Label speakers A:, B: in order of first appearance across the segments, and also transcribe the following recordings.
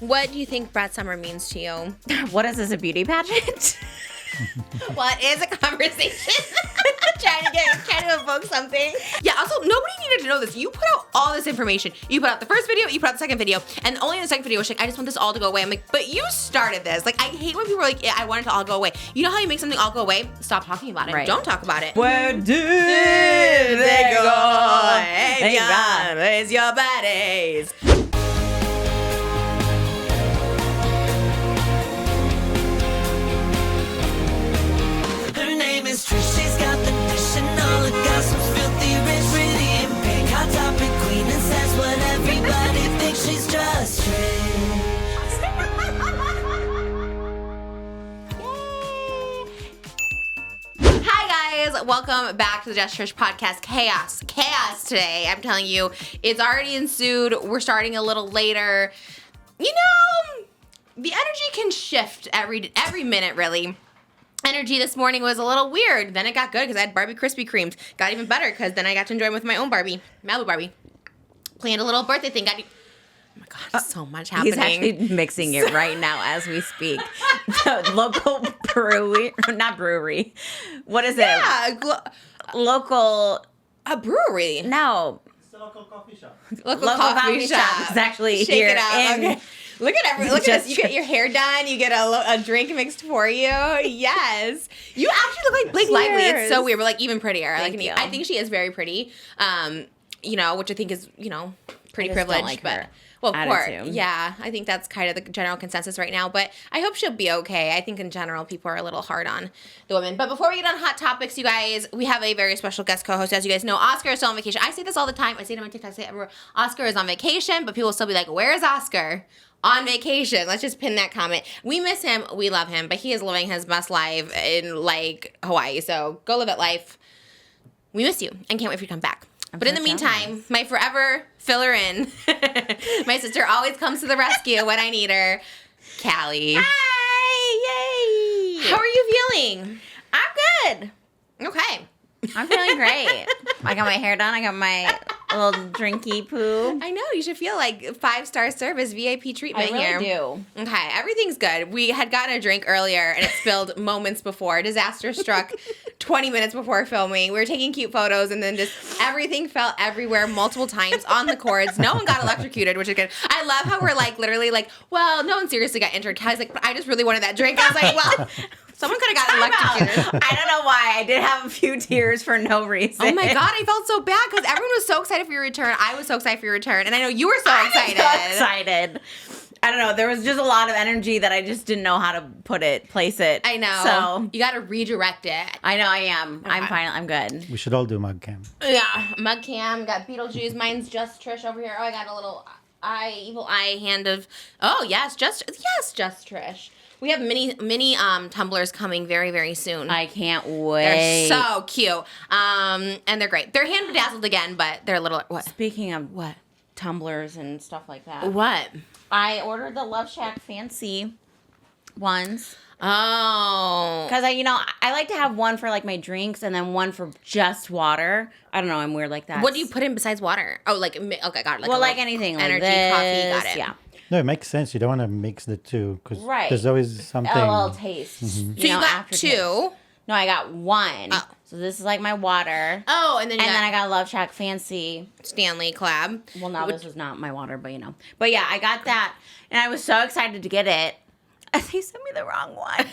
A: What do you think BRAT Summer means to you?
B: What is this, a beauty pageant?
A: Well, it is a conversation. trying to evoke something. Yeah, also, nobody needed to know this. You put out all this information. You put out the first video, you put out the second video, and only in the second video, was like, I just want this all to go away. I'm like, but you started this. Like, I hate when people are like, yeah, I want it to all go away. You know how you make something all go away? Stop talking about it.
B: Right.
A: Don't talk about it.
B: Where did they go?
A: Hey, John, where's your buddies?
C: Trish, she's got the dish and all the gossip's filthy rich, pretty and pink, hot topic queen, and says what everybody thinks. She's just Trish.
A: Hi guys, welcome back to the Just Trish podcast. Chaos today. I'm telling you, it's already ensued. We're starting a little later. You know, the energy can shift every minute, really. Energy this morning was a little weird. Then it got good because I had Barbie Krispy Kremes. Got even better because then I got to enjoy them with my own Barbie, Malibu Barbie. Planned a little birthday thing. Oh my God, so much happening.
B: He's actually mixing it right now as we speak. The local brewery, not brewery. What is it?
A: Yeah,
B: Local.
A: a brewery.
B: No.
D: It's a local coffee shop.
A: Local coffee shop.
B: It's actually
A: Shake
B: here
A: it up.
B: in.
A: Okay. Look at this. You get your hair done. You get a drink mixed for you. Yes. You actually look like Blake Lively. It's so weird, but like even prettier.
B: Thank you.
A: I think she is very pretty. You know, which I think is, you know, pretty privileged.
B: Like
A: but
B: her
A: well, of course.
B: attitude.
A: Yeah. I think that's kind of the general consensus right now. But I hope she'll be okay. I think in general people are a little hard on the women. But before we get on hot topics, you guys, we have a very special guest co-host. As you guys know, Oscar is still on vacation. I say this all the time. I say it on my TikTok. I say it everywhere. Oscar is on vacation, but people will still be like, where's Oscar? On vacation. Let's just pin that comment. We miss him. We love him. But he is living his best life in, like, Hawaii. So go live that life. We miss you and can't wait for you to come back. But in the meantime, my forever filler in, my sister always comes to the rescue when I need her, Callie.
B: Hi! Yay!
A: How are you feeling?
B: I'm good.
A: Okay.
B: I'm feeling great. I got my hair done. I got my little drinky poo.
A: I know. You should feel like 5-star service VIP treatment here.
B: Do.
A: Okay. Everything's good. We had gotten a drink earlier and it spilled moments before. Disaster struck 20 minutes before filming. We were taking cute photos and then just everything fell everywhere multiple times on the cords. No one got electrocuted, which is good. I love how we're like literally like, well, no one seriously got injured. Kylie's like, but I just really wanted that drink. I was like, well, someone could have gotten electrocuted.
B: I don't know why. I did have a few tears for no reason.
A: Oh my God, I felt so bad because everyone was so excited for your return. I was so excited for your return. And I know you were so excited.
B: I'm so excited. I don't know. There was just a lot of energy that I just didn't know how to place it.
A: I know.
B: So
A: you got to redirect it.
B: I know I am.
A: Okay.
B: I'm fine. I'm good.
D: We should all do mug cam.
A: Yeah, mug cam. Got Beetlejuice. Mine's Just Trish over here. Oh, I got a little evil eye hand of. Oh yes, Just Trish. We have mini tumblers coming very, very soon.
B: I can't wait.
A: They're so cute. And they're great. They're hand bedazzled again, but they're a little what?
B: Speaking of
A: What?
B: tumblers and stuff like that.
A: What?
B: I ordered the Love Shack fancy ones.
A: Oh.
B: Because I like to have one for like my drinks and then one for just water. I don't know, I'm weird like that.
A: What do you put in besides water? Oh, like okay, got it.
B: Like anything like
A: energy,
B: this.
A: coffee, got it.
B: Yeah.
D: No, it makes sense. You don't want to mix the two because
B: Right.
D: there's always something.
B: A little taste.
A: So you got
B: aftertaste.
A: 2.
B: No, I got 1.
A: Oh.
B: So this is like my water.
A: Oh, and then
B: I got Love Shack fancy.
A: Stanley collab.
B: Well, no, this was not my water, but But yeah, I got that, and I was so excited to get it. They sent me the wrong one.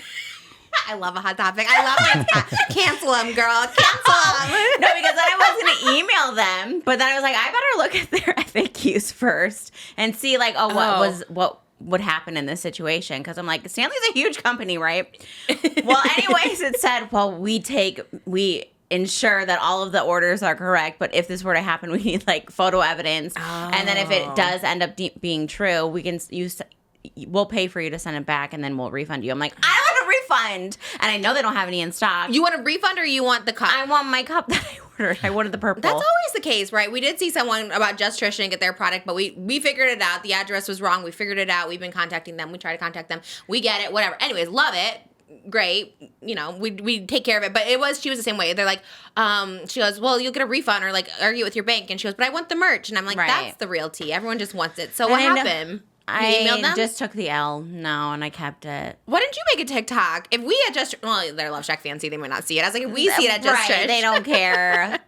A: I love a hot topic. I love it. Cancel them, girl. Cancel them.
B: No, because then I was going to email them, but then I was like, I better look at their FAQs first and see like, what would happen in this situation, because I'm like, Stanley's a huge company, right? Well, anyways, it said, well, we ensure that all of the orders are correct, but if this were to happen, we need like photo evidence, and then if it does end up being true, we'll pay for you to send it back, and then we'll refund you. I'm like, I want a refund, and I know they don't have any in stock.
A: You want a refund or you want the cup?
B: I want my cup that I ordered. I wanted the purple.
A: That's always the case, right? We did see someone about Just Trish and get their product, but we figured it out. The address was wrong. We figured it out. We've been contacting them. We try to contact them. We get it. Whatever. Anyways, love it. Great. We take care of it. But she was the same way. They're like, she goes, well, you'll get a refund or like argue with your bank. And she goes, but I want the merch. And I'm like,
B: Right.
A: That's the real tea. Everyone just wants it. So what happened? emailed them?
B: just took the L. No, and I kept it.
A: Why didn't you make a TikTok? If we had they're Love Shack fancy, they might not see it. I was like, if we see it at Just Trish.
B: They don't care.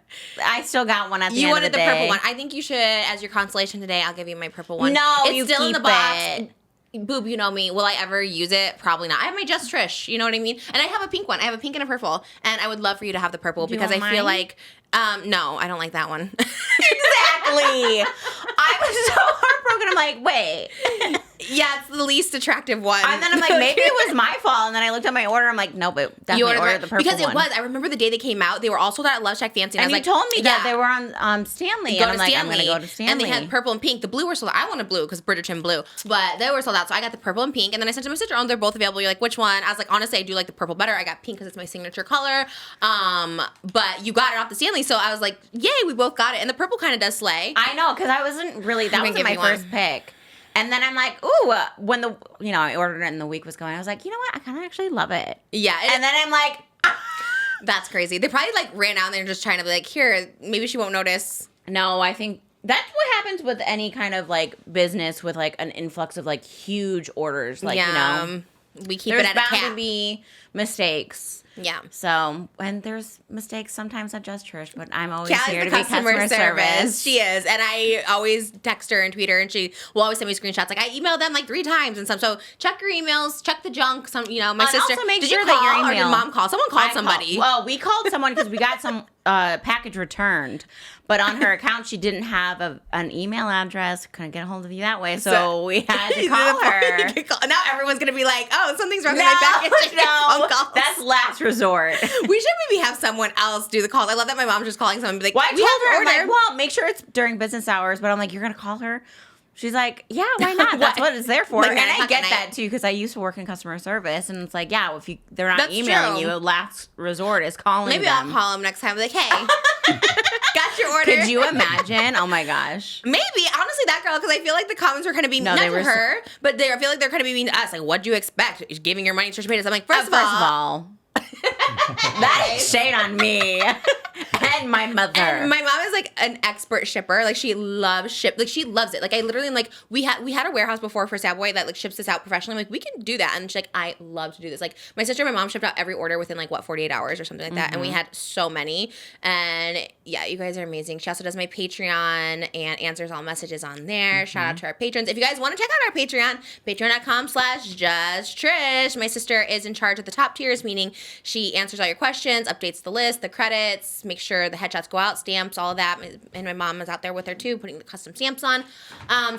B: I still got one at the end of the day.
A: You wanted the purple one. I think you should, as your consolation today, I'll give you my purple one.
B: No,
A: it's
B: you
A: still in
B: keep
A: the box.
B: it.
A: Boob, you know me. Will I ever use it? Probably not. I have my Just Trish. You know what I mean? And I have a pink one. I have a pink and a purple. And I would love for you to have the purple because I feel like, no, I don't like that one.
B: Exactly. I was so heartbroken. I'm like, wait.
A: Yeah, it's the least attractive one.
B: And then I'm like, maybe it was my fault. And then I looked at my order. I'm like, no, but definitely ordered the purple
A: because
B: one.
A: It was. I remember the day they came out. They were all sold out at Love Shack Fancy.
B: And
A: I
B: you
A: was
B: told me that they were on Stanley. And I'm like, I'm going to go to Stanley.
A: And they had purple and pink. The blue were sold out. I wanted blue because Bridgerton blue. But they were sold out. So I got the purple and pink. And then I sent to my sister, they're both available. You're like, which one? I was like, honestly, I do like the purple better. I got pink because it's my signature color. But you got it off the Stanley. So I was like, yay, we both got it. And the purple kind of does slay.
B: I know, because I wasn't really, that wasn't my first pick. And then I'm like, ooh, when I ordered it and the week was going, I was like, you know what? I kind of actually love it.
A: Yeah.
B: And then I'm like,
A: that's crazy. They probably like ran out there just trying to be like, here, maybe she won't notice.
B: No, I think that's what happens with any kind of like business with like an influx of like huge orders. Like,
A: we keep
B: there's
A: it at a cap.
B: bound to be mistakes.
A: Yeah.
B: So, and there's mistakes sometimes at Just Trish, but I'm always
A: Cal's
B: here
A: the
B: to be customer service.
A: She is. And I always text her and tweet her, and she will always send me screenshots. Like, I emailed them like 3 times and stuff. So check your emails, check the junk. My sister.
B: Also make
A: did
B: sure
A: you call
B: that your
A: or did
B: email.
A: mom call? Someone called somebody.
B: Well, we called someone because we got some package returned. But on her account, she didn't have an email address. Couldn't get a hold of you that way. So we had to call her.
A: Now everyone's going to be like, oh, something's wrong with my package.
B: No, that's last resort.
A: We should maybe have someone else do the calls. I love that my mom's just calling someone and be like,
B: well, I
A: we
B: told her,
A: have
B: I'm like, well, make sure it's during business hours. But I'm like, you're going to call her? She's like, yeah, why not? That's what it's there for.
A: Like,
B: and I get
A: night.
B: that, too, because I used to work in customer service. And it's like, yeah, if they're not
A: That's
B: emailing
A: true.
B: you, last resort is calling
A: Maybe
B: them.
A: I'll call them next time. Like, hey, got your order.
B: Could you imagine? Oh, my gosh.
A: Maybe. Honestly, that girl, because I feel like the comments were kind of being, not to her, but I feel like they're kind of being to us. Like, what do you expect? Is giving your money to Trisha Paytas. I'm like, first of all.
B: That is shade on me and my mother.
A: And my mom is like an expert shipper. Like she loves she loves it. Like I literally like we had a warehouse before for Subway that like ships this out professionally. I'm like, we can do that. And she's like, I love to do this. Like my sister and my mom shipped out every order within like 48 hours or something like that. And we had so many. And yeah, you guys are amazing. She also does my Patreon and answers all messages on there. Shout out to our patrons. If you guys want to check out our Patreon, patreon.com/JustTrish. My sister is in charge of the top tiers, meaning she answers all your questions, updates the list, the credits, make sure the headshots go out, stamps, all of that. And my mom is out there with her too, putting the custom stamps on.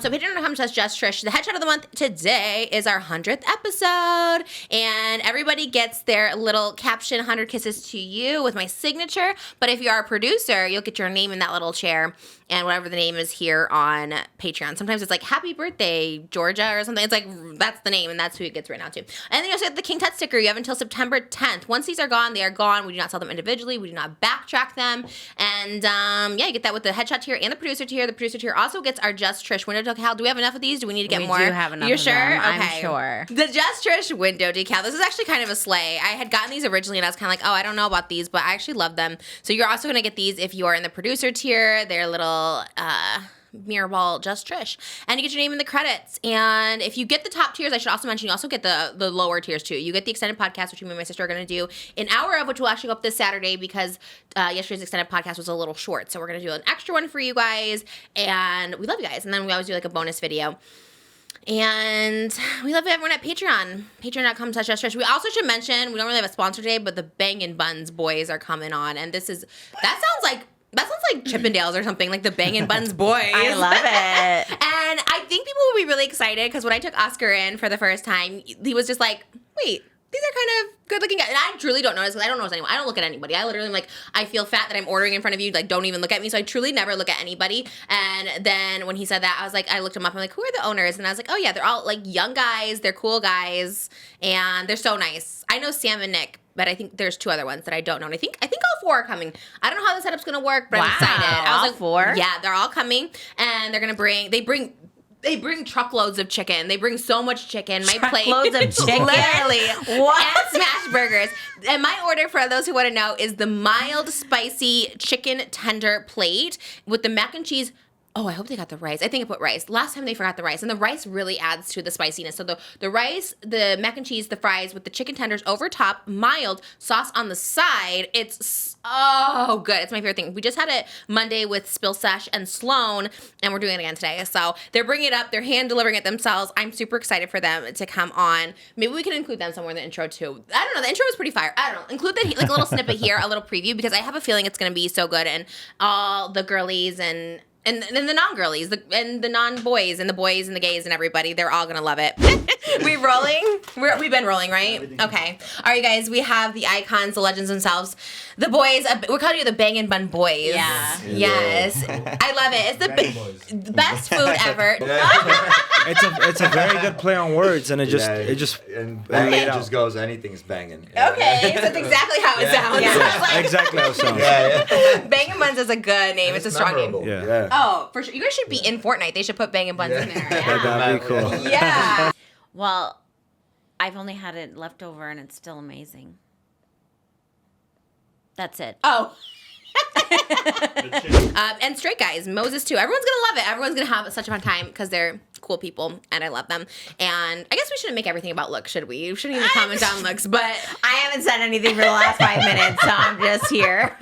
A: So patreon.com/JustTrish. The headshot of the month today is our 100th episode. And everybody gets their little caption, 100 kisses to you with my signature. But if you are a producer, you'll get your name in that little chair and whatever the name is here on Patreon. Sometimes it's like, happy birthday, Georgia, or something. It's like, that's the name, and that's who it gets right now, too. And then you also get the King Tut sticker. You have until September 10th. Once these are gone, they are gone. We do not sell them individually. We do not backtrack them. And, yeah, you get that with the headshot tier and the producer tier. The producer tier also gets our Just Trish window decal. Do we have enough of these? Do we need to get more?
B: We do have enough
A: You're
B: of
A: sure?
B: them.
A: Okay.
B: I'm sure.
A: The Just Trish window decal. This is actually kind of a slay. I had gotten these originally, and I was kind of like, oh, I don't know about these, but I actually love them. So you're also going to get these if you are in the producer tier. They're little mirror ball Just Trish, and you get your name in the credits. And if you get the top tiers, I should also mention you also get the lower tiers too. You get the extended podcast, which me and my sister are going to do an hour of, which will actually go up this Saturday because yesterday's extended podcast was a little short, so we're going to do an extra one for you guys, and we love you guys. And then we always do like a bonus video. And we love everyone at Patreon. Patreon.com/JustTrish. We also should mention, we don't really have a sponsor today, but the Bangin Buns boys are coming on, and that sounds like Chippendales or something, like the Bangin Buns boys.
B: I love it.
A: And I think people will be really excited because when I took Oscar in for the first time, he was just like, wait, these are kind of good looking guys. And I truly don't notice because I don't notice anyone. I don't look at anybody. I literally am like, I feel fat that I'm ordering in front of you. Like, don't even look at me. So I truly never look at anybody. And then when he said that, I was like, I looked him up. I'm like, who are the owners? And I was like, oh yeah, they're all like young guys. They're cool guys. And they're so nice. I know Sam and Nick, but I think there's 2 other ones that I don't know. And I think all 4 are coming. I don't know how the setup's gonna work, but I'm excited. I was
B: all
A: like,
B: 4?
A: Yeah, they're all coming, and they're gonna they bring truckloads of chicken. They bring so much chicken. My plate,
B: Truckloads of chicken?
A: literally,
B: What?
A: and smash burgers. And my order, for those who want to know, is the mild spicy chicken tender plate with the mac and cheese, Oh, I hope they got the rice. I think I put rice. Last time they forgot the rice. And the rice really adds to the spiciness. So the rice, the mac and cheese, the fries with the chicken tenders over top, mild, sauce on the side. It's so good. It's my favorite thing. We just had it Monday with Spill Sesh and Sloan, and we're doing it again today. So they're bringing it up. They're hand delivering it themselves. I'm super excited for them to come on. Maybe we can include them somewhere in the intro too. I don't know. The intro was pretty fire. I don't know. Include like a little snippet here, a little preview, because I have a feeling it's going to be so good. And all the girlies and the non-girlies, and the non-boys, and the boys and the gays and everybody, they're all gonna love it. We rolling? We've been rolling, right? Okay. All right, guys, we have the icons, the legends themselves. The boys, we're calling you the Bangin Bun Boys.
B: Yeah.
A: Yes. I love it. It's the best food ever.
E: It's a very good play on words, and it just
F: and
E: laid
F: banging
E: out.
F: just goes anything's banging.
A: Okay, so that's exactly how it sounds.
E: Yeah, exactly how it sounds.
A: Bangin Buns is a good name. It's a strong name.
E: Yeah.
A: Oh, for sure. You guys should be in Fortnite. They should put Bangin Buns in there.
E: That'd be cool.
A: Yeah.
B: Well, I've only had it left over, and it's still amazing. That's it.
A: Oh. And straight guys, Moses too. Everyone's gonna love it. Everyone's gonna have such a fun time because they're cool people and I love them. And I guess we shouldn't make everything about looks, should we? We shouldn't even comment on looks, but
B: I haven't said anything for the last 5 minutes, so I'm just here.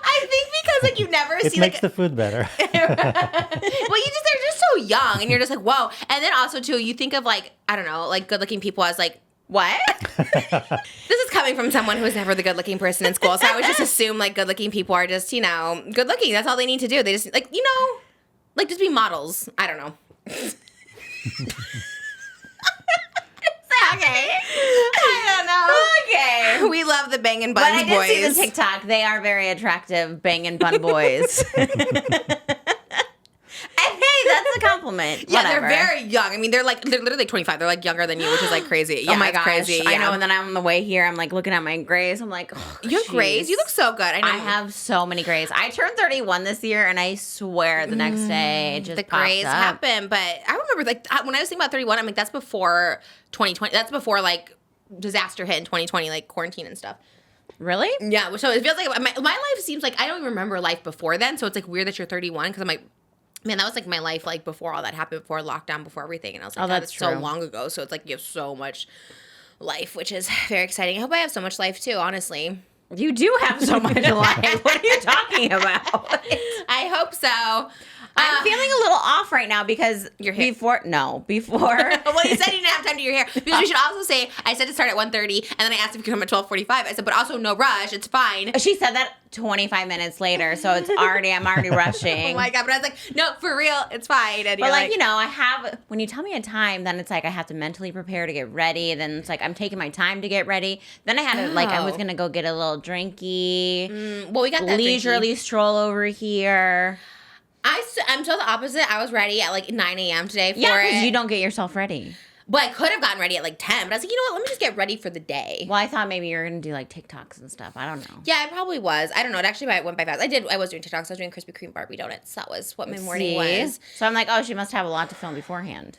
A: I think because like you never
D: It
A: see
D: makes
A: like
D: the food better.
A: well, they're just so young, and you're just like, whoa. And then also too, you think of like, I don't know, like good looking people as like, what? This is coming from someone who was never the good looking person in school. So I would just assume like good looking people are just, you know, good looking. That's all they need to do. They just like, you know, like just be models. I don't know.
B: Okay.
A: I don't know. Okay. We love the Bangin Buns
B: But I did
A: boys.
B: see the TikTok. They are very attractive, Bangin Bun boys. And hey, that's a compliment.
A: Yeah,
B: Whatever.
A: they're very young. I mean, they're literally 25. They're like younger than you, which is like crazy. Yeah,
B: Oh my
A: it's
B: gosh.
A: crazy.
B: I
A: Yeah.
B: know, and then I'm on the way here, I'm like looking at my grays. I'm like, oh,
A: You have grays. You look so good. I know.
B: I have so many grays. I turned 31 this year, and I swear the next day it just
A: the
B: pops
A: grays
B: up.
A: happen, but I remember like when I was thinking about 31, I'm like, that's before 2020. That's before like disaster hit in 2020, like quarantine and stuff.
B: Really?
A: Yeah, so it feels like my life seems like I don't even remember life before then. So it's like weird that you're 31 because I'm like, man, that was like my life like before all that happened, before lockdown, before everything. And I was like,
B: Oh,
A: God,
B: that's
A: so
B: true.
A: long ago. So it's like you have so much life, which is very exciting. I hope I have so much life too, honestly.
B: You do have so much life. What are you talking about?
A: I hope so.
B: I'm feeling a little off right now because
A: Your hair.
B: before.
A: Well, you said you didn't have time to do your hair. Because we should also say, I said to start at 1:30, and then I asked if you could come at 12:45. I said, but also no rush. It's fine.
B: She said that 25 minutes later, so I'm already rushing.
A: Oh my God. But I was like, no, for real, it's fine. And
B: But
A: you're
B: like, you know, I have, when you tell me a time, then it's like I have to mentally prepare to get ready. Then it's like I'm taking my time to get ready. Then I had to, like, I was
A: Oh.
B: going to go get a little drinky,
A: well, we got that
B: leisurely stroll over here.
A: I'm so the opposite. I was ready at like 9 a.m. today for
B: Yeah, because
A: it.
B: you don't get yourself ready.
A: But I could have gotten ready at like 10. But I was like, you know what? Let me just get ready for the day.
B: Well, I thought maybe you were going to do like TikToks and stuff. I don't know.
A: Yeah, I probably was. I don't know. It actually went by fast. I was doing TikToks. I was doing Krispy Kreme Barbie donuts. That was what my morning
B: See?
A: was.
B: So I'm like, oh, she must have a lot to film beforehand.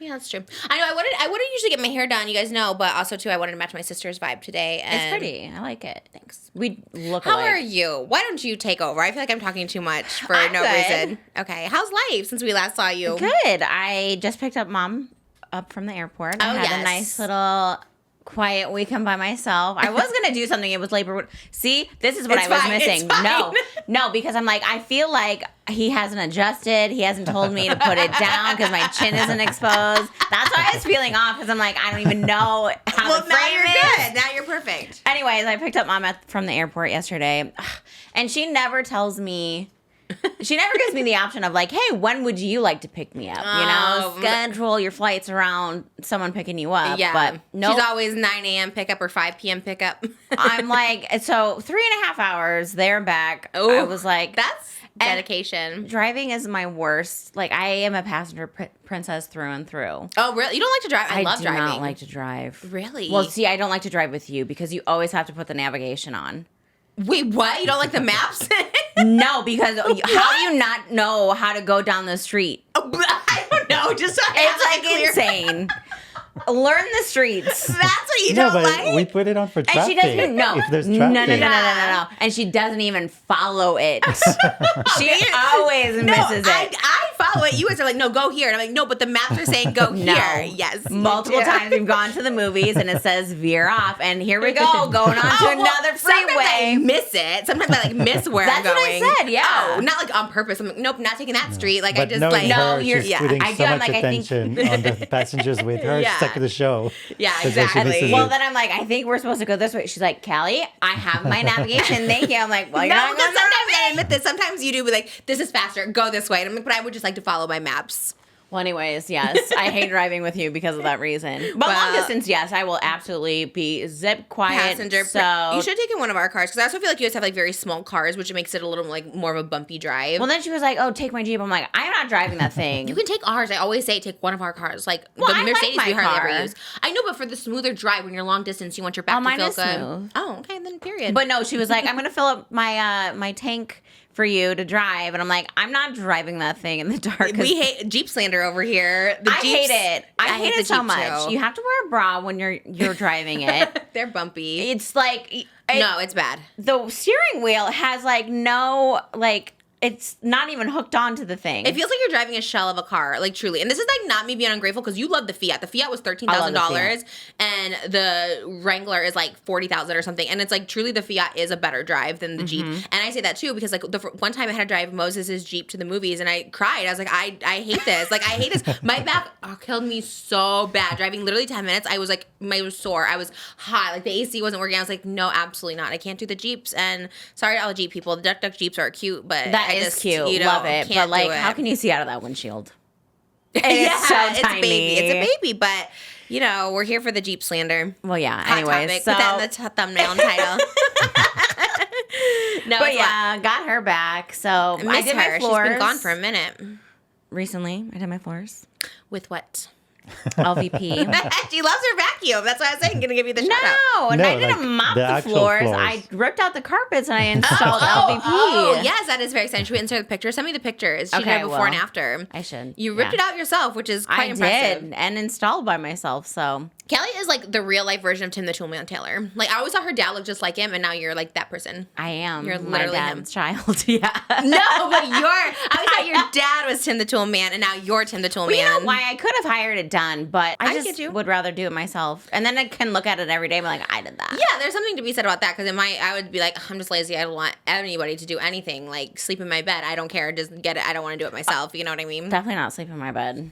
A: Yeah, that's true. I know. I wouldn't usually get my hair done. You guys know, but also too, I wanted to match my sister's vibe today. And
B: It's pretty. I like it.
A: Thanks.
B: We look
A: How
B: alike.
A: are you? Why don't you take over? I feel like I'm talking too much for
B: I'm
A: no
B: good.
A: reason. Okay. How's life since we last saw you?
B: Good. I just picked up mom up from the airport. I
A: Oh,
B: had
A: yes.
B: a nice little quiet weekend by myself. I was going to do something. It was labor. See, this is what
A: It's
B: I was
A: fine. It's
B: missing.
A: fine.
B: No, because I'm like, I feel like he hasn't adjusted. He hasn't told me to put it down because my chin isn't exposed. That's why I was feeling off because I'm like, I don't even know how
A: Well,
B: the
A: now
B: frame
A: you're
B: is.
A: good. Now you're perfect.
B: Anyways, I picked up mom from the airport yesterday, and she never tells me. She never gives me the option of like, hey, when would you like to pick me up? You know,
A: Oh.
B: schedule your flights around someone picking you up.
A: Yeah.
B: But no,
A: She's always 9 a.m. pickup or 5 p.m. pickup.
B: I'm like, so 3.5 hours there back. I
A: Ooh,
B: was like,
A: That's dedication.
B: driving is my worst. Like, I am a passenger princess through and through.
A: Oh, really? You don't like to drive? I love
B: do
A: driving.
B: not like to drive.
A: Really?
B: Well, see, I don't like to drive with you because you always have to put the navigation on.
A: Wait, what? You don't like the maps?
B: No, because how do you not know how to go down the street?
A: I don't know. Just so I have
B: It's
A: to
B: like
A: be clear.
B: insane. Learn the streets.
A: That's what you
D: No,
A: don't
D: but
A: like?
D: we put it on for
B: And
D: traffic.
B: she doesn't even know.
D: If there's
B: No.
D: traffic.
B: And she doesn't even follow it. She always misses it.
A: I follow it. You guys are like, no, go here. And I'm like, no, but the maps are saying go
B: No.
A: here. Yes. you
B: Multiple
A: do.
B: times we've gone to the movies and it says veer off, and here we go, going on to
A: Oh, well,
B: another
A: Sometimes I
B: freeway.
A: miss it. Sometimes I like miss where
B: That's
A: I'm
B: what I
A: going.
B: said, yeah.
A: Oh, not like on purpose. I'm like, nope, not taking that street. Like I
D: But
A: just
D: knowing
A: like
B: No,
D: her,
B: you're-
D: she's
A: yeah.
D: putting
B: I do,
D: so
B: I'm
D: much
B: like, I think-
D: attention on the passengers with her.
A: Yeah.
D: She's stuck to the show.
A: Yeah,
D: So then she
A: exactly.
D: misses
B: Well,
D: it.
B: then I'm like, I think we're supposed to go this way. She's like, Callie, I have my navigation. Thank you. I'm like, well, you're
A: No,
B: not
A: because
B: going
A: sometimes I admit this. Sometimes you do be like, this is faster. Go this way. And I'm like, but I would just like to follow my maps.
B: Well, anyways, yes, I hate driving with you because of that reason. But long
A: Well-
B: distance, yes, I will absolutely be zip quiet.
A: Passenger.
B: So
A: You should have taken one of our cars because I also feel like you guys have like very small cars, which makes it a little like more of a bumpy drive.
B: Well, then she was like, "Oh, take my Jeep." I'm like, "I'm not driving that thing."
A: You can take ours. I always say take one of our cars. Like
B: Well,
A: the
B: I like
A: Mercedes
B: my
A: we hardly
B: car.
A: ever use. I know, but for the smoother drive when you're long distance, you want your back
B: Oh,
A: to
B: mine
A: feel
B: is
A: good.
B: smooth.
A: Oh, okay, then period.
B: But no, she was like, "I'm gonna fill up my my tank for you to drive," and I'm like, "I'm not driving that thing in the dark." 'cause
A: we hate Jeep slander over here. The
B: I hate it. I hate
A: the
B: it so
A: Jeep,
B: much.
A: too.
B: You have to wear a bra when you're driving it.
A: They're bumpy.
B: It's like
A: No, it's bad.
B: the steering wheel has like no like. It's not even hooked onto the thing.
A: It feels like you're driving a shell of a car, like truly. And this is like not me being ungrateful because you love the Fiat. The Fiat was $13,000, and the Wrangler is like $40,000 or something. And it's like truly the Fiat is a better drive than the Jeep. And I say that too because like one time I had to drive Moses' Jeep to the movies, and I cried. I was like, I hate this. Like I hate this. My back killed me so bad. Driving literally 10 minutes, I was like, I was sore. I was hot. Like the AC wasn't working. I was like, no, absolutely not. I can't do the Jeeps. And sorry to all the Jeep people. The Duck Duck Jeeps are cute, but
B: that
A: I
B: is
A: just,
B: cute.
A: you know,
B: Love it.
A: can't
B: But like,
A: do it.
B: how can you see out of that windshield?
A: Yeah,
B: It's so
A: it's
B: tiny.
A: a baby. It's a baby, but you know, we're here for the Jeep slander.
B: Well, yeah.
A: Hot
B: Anyways,
A: topic.
B: so
A: Put that in the thumbnail and title. No,
B: but
A: it's
B: yeah, got her back. So
A: I
B: I
A: miss
B: did
A: her.
B: my floors
A: She's been gone for a minute.
B: recently. I did my floors.
A: With what?
B: LVP.
A: She loves her vacuum. That's why I was saying, gonna give you the shout out.
B: No, and
D: No,
B: I didn't
D: like
B: mop
D: the
B: the
D: actual
B: floors.
D: floors.
B: I ripped out the carpets and I installed LVP.
A: Oh, yes, that is very exciting. Should we insert the picture? Send me the pictures. She
B: Okay,
A: did before
B: well,
A: and after.
B: I should.
A: You ripped it out yourself, which is quite
B: I
A: impressive.
B: did, and installed by myself. So
A: Kelly is like the real life version of Tim the Toolman Taylor. Like I always thought her dad looked just like him, and now you're like that person.
B: I am.
A: You're
B: my
A: literally
B: dad's child. Yeah.
A: No, but I always thought your dad was Tim the Tool Man, and now you're Tim the Tool
B: Well,
A: Man.
B: you know why? I could have hired it done, but I
A: I
B: just
A: get you.
B: would rather do it myself. And then I can look at it every day and be like, I did that.
A: Yeah, there's something to be said about that because I would be like, I'm just lazy. I don't want anybody to do anything. Like sleep in my bed. I don't care. Just get it. I don't want to do it myself. You know what I mean?
B: Definitely not sleep in my bed.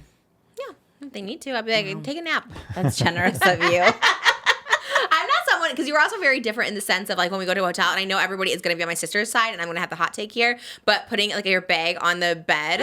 A: Yeah, if they need to, I'd be like, take a nap.
B: That's generous of you.
A: I'm not someone because you were also very different in the sense of like when we go to a hotel, and I know everybody is going to be on my sister's side, and I'm going to have the hot take here, but putting like your bag on the bed.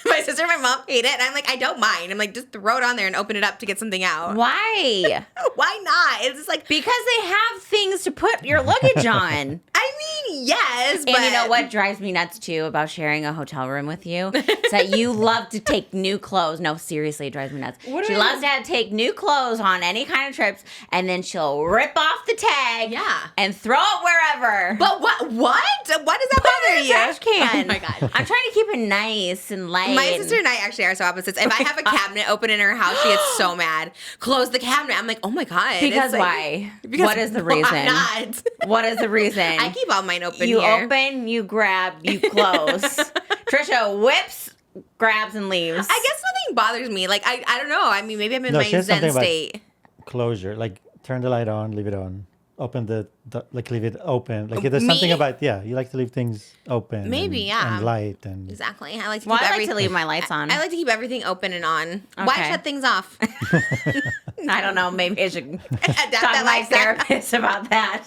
A: My sister and my mom hate it, and I'm like, I don't mind. I'm like, just throw it on there and open it up to get something out.
B: Why?
A: Why not? It's just like,
B: Because they have things to put your luggage on.
A: I mean, yes, but
B: And you know what drives me nuts too about sharing a hotel room with you? Is that you love to take new clothes. No, seriously, it drives me nuts. She loves to take new clothes on any kind of trips, and then she'll rip off the tag
A: Yeah.
B: and throw it wherever.
A: But what? Why does that bother you?
B: Trash can.
A: Oh my god.
B: I'm trying to keep it nice and light.
A: My sister and I actually are so opposites. If I have a cabinet open in her house, she gets so mad. Close the cabinet. I'm like, oh my god.
B: Because
A: It's like-
B: why?
A: Because
B: What is the
A: why
B: reason?
A: not?
B: What is the reason?
A: I keep all mine open
B: you
A: here.
B: open, you grab, you close. Trisha whips, grabs, and leaves.
A: I guess nothing bothers me. Like I don't know. I mean, maybe I'm in
D: No,
A: my
D: she has
A: zen
D: something about-
A: state.
D: Closure, like turn the light on, leave it on. Open like leave it open. Like there's something
A: Me?
D: about you like to leave things open.
A: Maybe,
D: and,
A: yeah.
D: and light and
A: Exactly. I like to
B: Well,
A: keep
B: I like
A: everything.
B: to leave my lights on.
A: I like to keep everything open and on. Why
B: Okay.
A: shut things off?
B: I don't know. Maybe I should
A: Adapt
B: talk
A: that
B: to my
A: lifestyle.
B: therapist about that.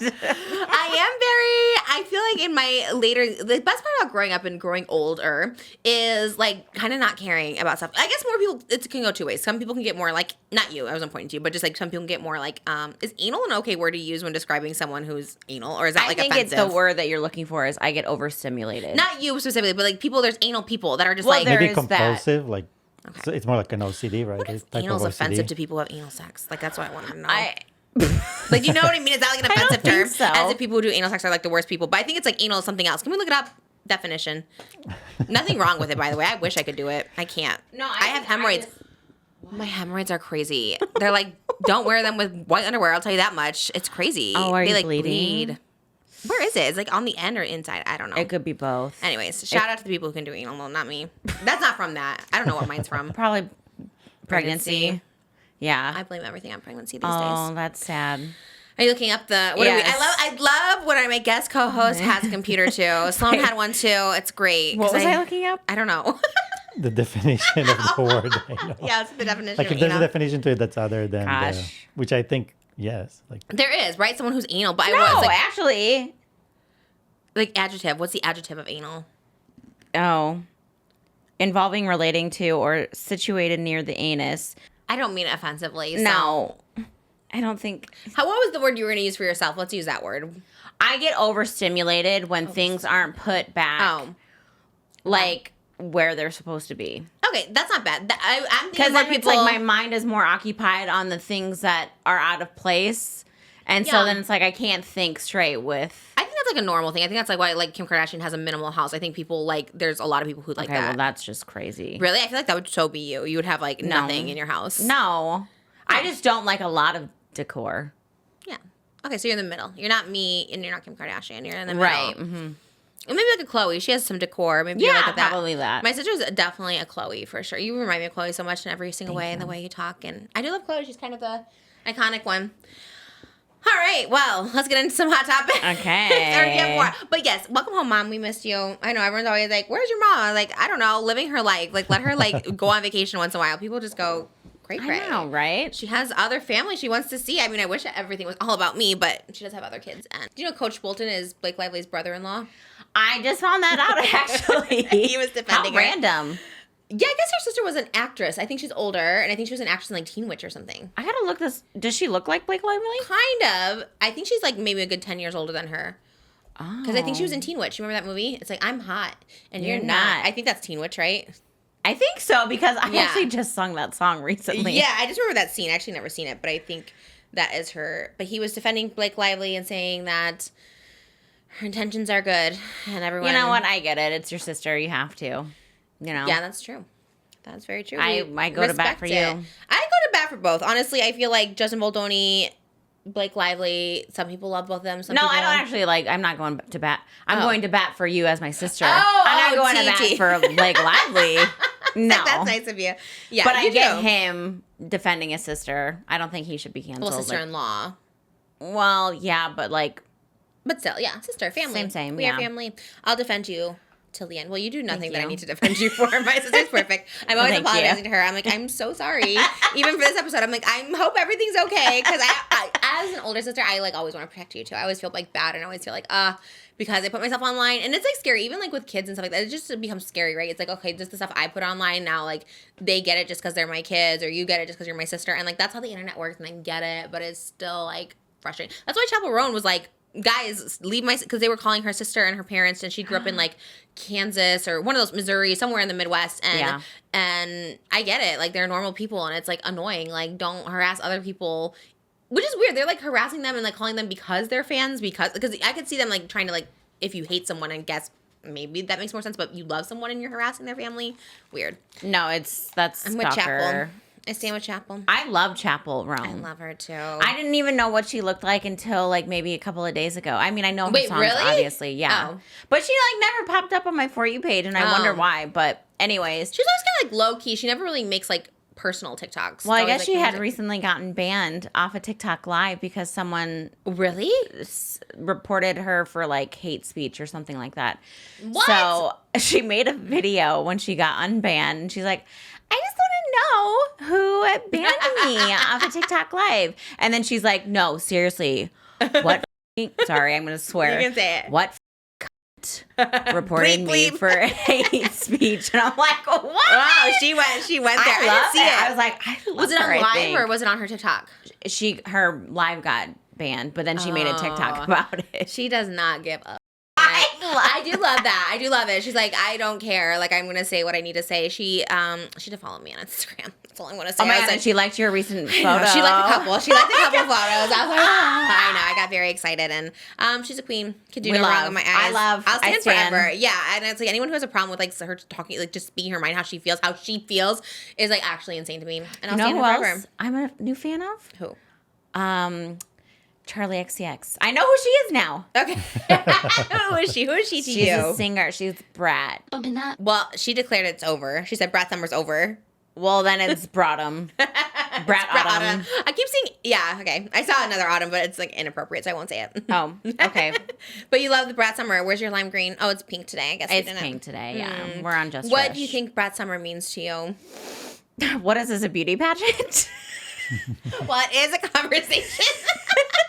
A: I feel like in my later, the best part about growing up and growing older is like kind of not caring about stuff. I guess more people, it can go two ways. Some people can get more like, not you, I wasn't pointing to you, but just like some people can get more like, is anal an okay word to use when describing someone who's anal? Or is that
B: I
A: like
B: think
A: offensive?
B: it's the word that you're looking for is I get overstimulated.
A: Not you specifically, but like people, there's anal people that are just
B: Well,
A: like,
B: there
D: maybe
B: is that.
D: compulsive. Like so it's more like an OCD, right?
A: what if
D: Type of
A: anal's
D: OCD.
A: offensive to people who have anal sex? Like that's what I want to know.
B: I
A: Like, you know what I mean? Is that like an
B: I don't
A: offensive
B: think
A: term?
B: so.
A: As if people who do anal sex are like the worst people. But I think it's like anal is something else. Can we look it up? Definition. Nothing wrong with it, by the way. I wish I could do it. I can't.
B: No,
A: I have hemorrhoids. My hemorrhoids are crazy. They're like, don't wear them with white underwear. I'll tell you that much. It's crazy.
B: Oh, are
A: they
B: you
A: like
B: bleeding?
A: bleed. Where is it? It's like on the end or inside. I don't know.
B: It could be both.
A: Anyways, shout out to the people who can do anal. Well, not me. That's not from that. I don't know what mine's from.
B: Probably pregnancy. Yeah.
A: I blame everything on pregnancy these
B: Oh,
A: days.
B: that's sad.
A: Are you looking up the? What
B: Yes.
A: are we, I love when my guest co-host has a computer too. Sloan had one too. It's great.
B: What
A: 'cause
B: was I looking up?
A: I don't know.
D: The definition of the word. I know.
A: Yeah, it's the definition.
D: Like
A: of
D: if there's a
A: anal.
D: definition to it that's other than
B: Gosh.
D: which I think yes. Like
A: There is, right? Someone who's anal, but I
B: No,
A: was like,
B: actually.
A: like adjective. What's the adjective of anal?
B: Oh. Involving, relating to, or situated near the anus.
A: I don't mean it offensively. So.
B: No. I don't think.
A: What was the word you were going to use for yourself? Let's use that word.
B: I get overstimulated when things aren't put back
A: Oh.
B: like where they're supposed to be.
A: Okay, that's not bad. I'm thinking
B: Because
A: more
B: then it's
A: people.
B: like my mind is more occupied on the things that are out of place. And so
A: Yeah.
B: then it's like I can't think straight with.
A: I think that's like a normal thing. I think that's like why like Kim Kardashian has a minimal house. I think people like there's a lot of people who like
B: Okay,
A: that.
B: well, that's just crazy.
A: Really, I feel like that would so be you. You would have like nothing in your house.
B: No. I just don't like a lot of decor.
A: Yeah. Okay, so you're in the middle. You're not me, and you're not Kim Kardashian. You're in the middle.
B: Right. Mm-hmm.
A: And maybe like a Chloe. She has some decor. Maybe you're
B: Yeah,
A: like that.
B: probably that.
A: My sister's definitely a Chloe for sure. You remind me of Chloe so much in every single way, and the way you talk. And I do love Chloe. She's kind of the iconic one. All right, well, let's get into some hot topics.
B: Okay.
A: Or get more. But yes, welcome home, Mom. We missed you. I know everyone's always like, "Where's your mom?" I'm like, I don't know, living her life. Like, let her like go on vacation once in a while. People just go cray cray.
B: I know, right?
A: She has other family she wants to see. I mean, I wish everything was all about me, but she does have other kids. And do you know Coach Bolton is Blake Lively's brother-in-law?
B: I just found that out, actually.
A: He was defending
B: How
A: her.
B: random.
A: Yeah, I guess her sister was an actress. I think she's older, and I think she was an actress in like Teen Witch or something.
B: I gotta look this. Does she look like Blake Lively?
A: Kind of. I think she's like maybe a good 10 years older than her.
B: Oh.
A: Because I think she was in Teen Witch. You remember that movie? It's like, I'm hot, and you're
B: You're
A: not.
B: not.
A: I think that's Teen Witch, right?
B: I think so, because I
A: Yeah.
B: actually just sung that song recently.
A: Yeah, I just remember that scene. I actually never seen it, but I think that is her. But he was defending Blake Lively and saying that her intentions are good, and everyone.
B: You know what? I get it. It's your sister. You have to. You know?
A: Yeah, that's true. That's very true.
B: I
A: We
B: go to bat
A: respect
B: for
A: it.
B: you.
A: I go to bat for both. Honestly, I feel like Justin Baldoni, Blake Lively, some people love both of them. Some
B: No,
A: people
B: I don't actually like. I'm not going to bat. I'm
A: Oh.
B: going to bat for you as my sister.
A: Oh,
B: I'm not going to
A: TT.
B: bat for Blake Lively. No,
A: That's nice of you. Yeah,
B: but I
A: you
B: get
A: do.
B: him defending his sister. I don't think he should be canceled.
A: Well, sister-in-law.
B: Well, yeah, but like,
A: But still, yeah, sister, family.
B: Same,
A: We are
B: yeah.
A: family. I'll defend you till the end. Well, you do nothing that I
B: you.
A: need to defend you for. My sister's perfect. I'm always
B: Thank you.
A: apologizing to her. I'm like, I'm so sorry. Even for this episode, I'm like, I hope everything's okay. Because I, as an older sister, I like always want to protect you too. I always feel like bad and I always feel like, because I put myself online. And it's like scary, even like with kids and stuff like that. It just becomes scary, right? It's like, okay, just the stuff I put online now, like they get it just because they're my kids, or you get it just because you're my sister. And like that's how the internet works, and I get it, but it's still like frustrating. That's why Chappell Roan was like, guys, leave my, because they were calling her sister and her parents, and she grew up in like Kansas or one of those Missouri, somewhere in the Midwest, and
B: Yeah.
A: and I get it, like they're normal people, and it's like annoying, like don't harass other people, which is weird. They're like harassing them and like calling them because they're fans, because I could see them like trying to like, if you hate someone and guess maybe that makes more sense, but you love someone and you're harassing their family, weird.
B: no, that's
A: I'm with
B: stalker.
A: Chappell. I stand with Chappell.
B: I love Chappell Roan.
A: I love her too.
B: I didn't even know what she looked like until like maybe a couple of days ago. I mean, I know her
A: Wait,
B: songs,
A: really?
B: obviously, yeah.
A: Oh.
B: But she like never popped up on my For You page, and I wonder
A: Oh.
B: why. But anyways,
A: She's always kind of like low key. She never really makes like personal TikToks.
B: well, I
A: It's always,
B: guess
A: like,
B: she had
A: music.
B: recently gotten banned off of TikTok Live because someone
A: Really?
B: reported her for like hate speech or something like that.
A: What?
B: So she made a video when she got unbanned, and she's like, I just want to know who banned me off of TikTok Live. And then she's like, no, seriously, what? Sorry, I'm going to swear.
A: You can say it.
B: What reported
A: Bleep,
B: me
A: bleep.
B: for hate speech? And I'm like, what?
A: Wow, she went there. I
B: love
A: didn't see it.
B: I was like, I love
A: Was it
B: her,
A: on
B: I
A: live
B: think.
A: or was it on her TikTok?
B: Her live got banned, but then she made a TikTok
A: Oh.
B: about it.
A: She does not give up. I do love that. I do love it. She's like, I don't care. Like, I'm gonna say what I need to say. She did follow me on Instagram. That's all I want to say.
B: Oh my
A: I was
B: God,
A: like,
B: and she liked your recent photo.
A: she liked a couple. She liked a couple photos. I was like, I know. I got very excited, and she's a queen. Could do no wrong in my eyes.
B: I'll
A: stand
B: stand
A: forever. Yeah, and it's like anyone who has a problem with like her talking, like just speaking her mind, how she feels is like actually insane to me. And I'll stand
B: who
A: forever.
B: else I'm a new fan of?
A: Who?
B: Charli XCX. I know who she is now.
A: Okay. Who is she? Who is she to
B: She's
A: you?
B: a singer. She's BRAT.
A: Well, she declared it's over. She said BRAT summer's over.
B: Well, then it's Brattum. BRAT Autumn.
A: I keep saying, yeah, okay. I saw another autumn, but it's like inappropriate, so I won't say it.
B: Oh, okay.
A: But you love the BRAT summer. Where's your lime green? Oh, it's pink today. I guess
B: It's pink today, yeah. We're on Just
A: What
B: Trish.
A: do you think BRAT summer means to you?
B: What is this, a beauty pageant?
A: Well, it is a conversation.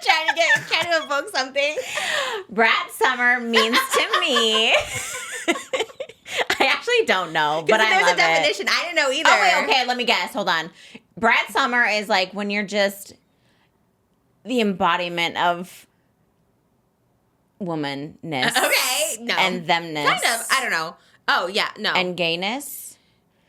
A: trying to evoke something.
B: BRAT summer means to me. I actually don't know, but I
A: there's
B: love
A: a definition. I didn't know either.
B: Oh, wait, okay, let me guess. Hold on. BRAT summer is like when you're just the embodiment of womanness.
A: Okay, no.
B: And themness.
A: Kind of. I don't know. Oh, yeah, no.
B: And gayness.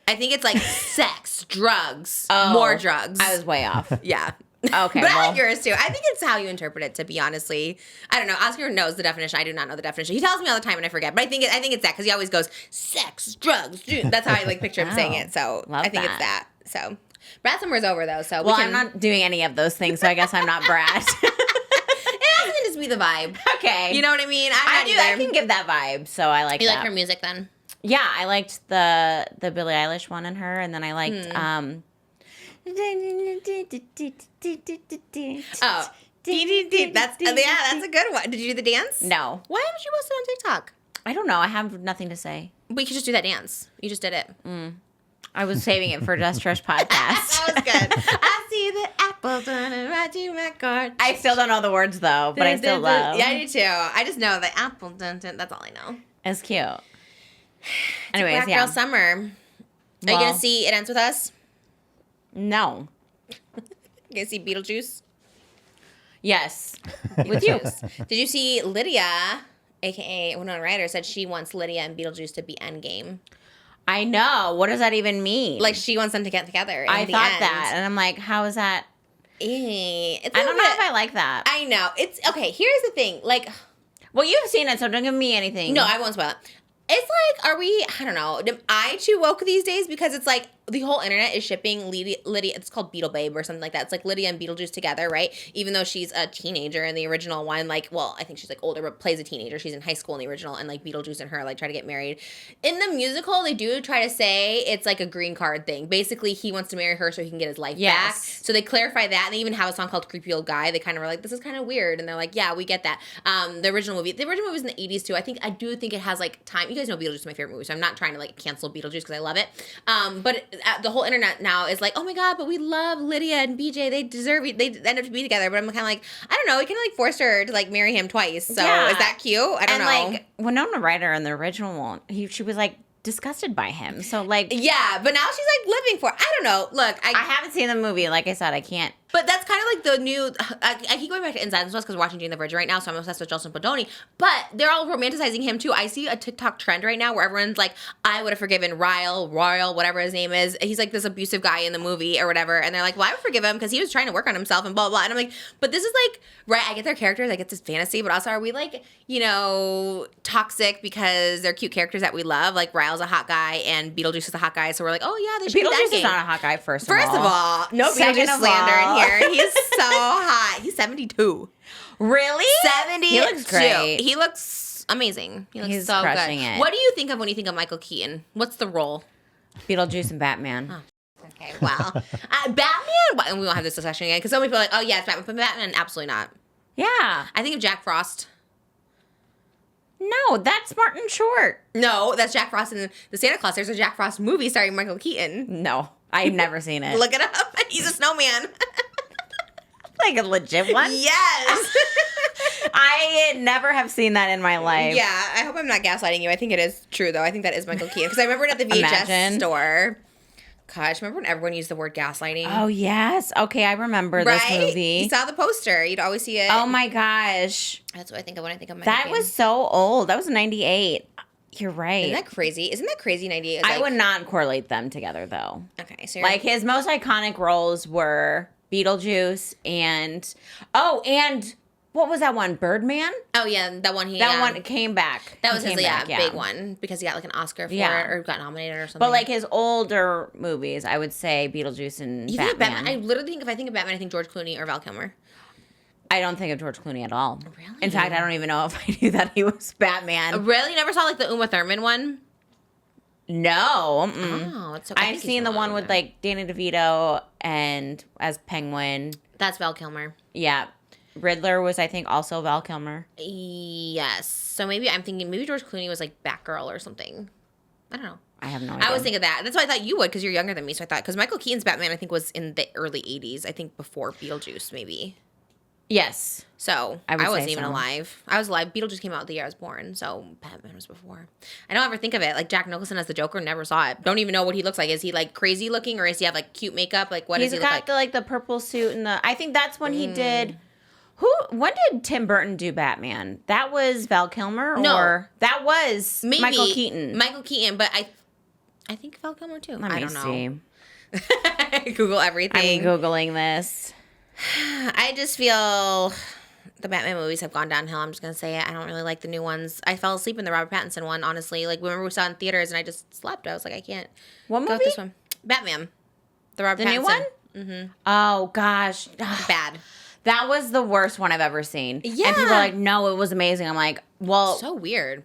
A: I think it's like sex, drugs,
B: Oh,
A: more drugs.
B: I was way off.
A: Yeah.
B: Okay,
A: But I
B: well.
A: like yours too. I think it's how you interpret it, to be honestly. I don't know. Oscar knows the definition. I do not know the definition. He tells me all the time and I forget. But I think it's that because he always goes, sex, drugs, That's how I like picture him saying it. So
B: Love
A: I think it's that. So BRAT summer's over though. So
B: Well, I'm not doing any of those things, so I guess I'm not BRAT.
A: It has to just be the vibe.
B: Okay.
A: You know what I mean?
B: I
A: I'm
B: do.
A: not
B: I
A: either.
B: can give that vibe, so I like
A: You
B: that.
A: like her music then?
B: Yeah, I liked the Billie Eilish one in her, and then I liked
A: Oh. That's a good one. Did you do the dance?
B: No,
A: Why haven't you posted on TikTok?
B: I don't know. I have nothing to say.
A: We could just do that dance. You just did it.
B: I was saving it for Just Trish podcast.
A: That was good. I see the apple turning right to my card.
B: I still don't know the words though, but I still love.
A: Yeah, I do too. I just know the apple dun, dun, that's all I know.
B: It's cute. Anyways,
A: Black
B: yeah.
A: Girl Summer. Are you
B: Well-
A: gonna see It Ends With Us?
B: No.
A: You gonna see Beetlejuice?
B: Yes. With you.
A: Did you see Lydia, aka Winona Ryder, said she wants Lydia and Beetlejuice to be endgame?
B: I know. What does that even mean?
A: Like she wants them to get together. In
B: I
A: the
B: thought
A: end.
B: that, and I'm like, how is that?
A: It's
B: I don't know if I like that.
A: I know. It's okay. Here's the thing. Like,
B: Well, you've seen it, so don't give me anything.
A: no, I won't spoil it. It's like, are we? I don't know. Am I too woke these days? Because it's like the whole internet is shipping Lydia. It's called Beetle Babe or something like that. It's like Lydia and Beetlejuice together, right? Even though she's a teenager in the original one, like, well, I think she's like older, but plays a teenager. She's in high school in the original, and like Beetlejuice and her like try to get married. In the musical, they do try to say it's like a green card thing. Basically, he wants to marry her so he can get his life back. So they clarify that, and they even have a song called "Creepy Old Guy." They kind of were like, "This is kind of weird," and they're like, "Yeah, we get that." The original movie was in the '80s too. I do think it has like time. You guys know Beetlejuice is my favorite movie, so I'm not trying to like cancel Beetlejuice because I love it. But the whole internet now is like, oh my god, but we love Lydia and BJ. They deserve it. They end up to be together. But I'm kind of like, I don't know. We kind of like forced her to like marry him twice. So
B: Yeah.
A: is that cute? I don't know.
B: And like Winona Ryder in the original one, she was like disgusted by him. So like,
A: yeah, but now she's like living for it. I don't know. Look,
B: I haven't seen the movie. Like I said, I can't.
A: But that's kind of like the new. I keep going back to Inside and West because we're watching Jane the Virgin right now, so I'm obsessed with Justin Bodoni. But they're all romanticizing him too. I see a TikTok trend right now where everyone's like, "I would have forgiven Royal, whatever his name is. He's like this abusive guy in the movie or whatever." And they're like, "Well, I would forgive him because he was trying to work on himself and blah blah." And I'm like, "But this is like right. I get their characters, I get this fantasy, but also are we like toxic because they're cute characters that we love? Like Ryle's a hot guy and Beetlejuice is a hot guy, so we're like, oh yeah, they should be
B: Beetlejuice
A: that
B: is not a hot guy. First
A: of all, no
B: Second
A: Beetlejuice
B: of
A: slander
B: all.
A: in here. He's so hot. He's 72.
B: Really?
A: 72.
B: He looks great.
A: He looks amazing. He looks
B: He's
A: so
B: crushing
A: good.
B: it.
A: What do you think of when you think of Michael Keaton? What's the role?
B: Beetlejuice and Batman.
A: Okay, wow. Batman? And we won't have this discussion again because so many people are like, oh yeah, it's Batman. But Batman, absolutely not.
B: Yeah.
A: I think of Jack Frost.
B: No, that's Martin Short.
A: No, that's Jack Frost in the Santa Claus. There's a Jack Frost movie starring Michael Keaton.
B: No, I've never seen it.
A: Look it up. He's a snowman.
B: Like a legit one?
A: Yes.
B: I never have seen that in my life.
A: Yeah, I hope I'm not gaslighting you. I think it is true, though. I think that is Michael Keaton. Because I remember it at the VHS
B: Imagine.
A: store. Gosh, remember when everyone used the word gaslighting?
B: Oh, yes. Okay, I remember this movie.
A: You saw the poster. You'd always see it.
B: Oh, my gosh.
A: That's what I think of when I think of my
B: That was so old. That was 98. You're right.
A: Isn't that crazy? Isn't that crazy? 98.
B: I would not correlate them together, though.
A: Okay, so
B: Like, his most iconic roles were Beetlejuice and what was that one? Birdman?
A: Oh yeah, that one.
B: That one came back.
A: That was
B: He
A: his
B: came back,
A: big one because he got like an Oscar for it or got nominated or something.
B: But like his older movies, I would say Beetlejuice and
A: you
B: Batman.
A: think of Batman? I literally think if I think of Batman, I think George Clooney or Val Kilmer.
B: I don't think of George Clooney at all.
A: Really?
B: In fact, I don't even know if I knew that he was Batman.
A: Really? You never saw like the Uma Thurman one?
B: No. Mm-mm.
A: Oh, it's so.
B: I've seen the one with like Danny DeVito and as Penguin.
A: That's Val Kilmer.
B: Yeah. Riddler was, I think, also Val Kilmer.
A: Yes. So maybe I'm thinking maybe George Clooney was like Batgirl or something. I don't know.
B: I have no idea.
A: I was thinking that. That's why I thought you would because you're younger than me. So I thought because Michael Keaton's Batman I think was in the early '80s. I think before Beetlejuice maybe.
B: Yes.
A: So
B: I
A: I
B: would
A: wasn't
B: say
A: even
B: so.
A: alive. I was alive. Beetlejuice came out the year I was born. So Batman was before. I don't ever think of it. Like Jack Nicholson as the Joker. Never saw it. Don't even know what he looks like. Is he like crazy looking or does he have like cute makeup? Like what
B: He's
A: does he
B: got
A: look like?
B: the purple suit and the. I think that's when he did. When did Tim Burton do Batman? That was Val Kilmer,
A: No.
B: or that was
A: Maybe
B: Michael Keaton.
A: Michael Keaton, but I think Val Kilmer too.
B: Let
A: I
B: me
A: don't know.
B: see.
A: Google
B: I'm
A: everything.
B: googling this.
A: I just feel the Batman movies have gone downhill. I'm just gonna say it. I don't really like the new ones. I fell asleep in the Robert Pattinson one. Honestly, like remember we saw it in theaters and I just slept. I was like, I can't.
B: What
A: Go
B: movie?
A: with this one. Batman. The Robert
B: The
A: Pattinson.
B: new one? Mm-hmm. Oh gosh,
A: Bad.
B: that was the worst one I've ever seen.
A: Yeah.
B: And people are like, "No, it was amazing." I'm like, "Well,
A: So weird.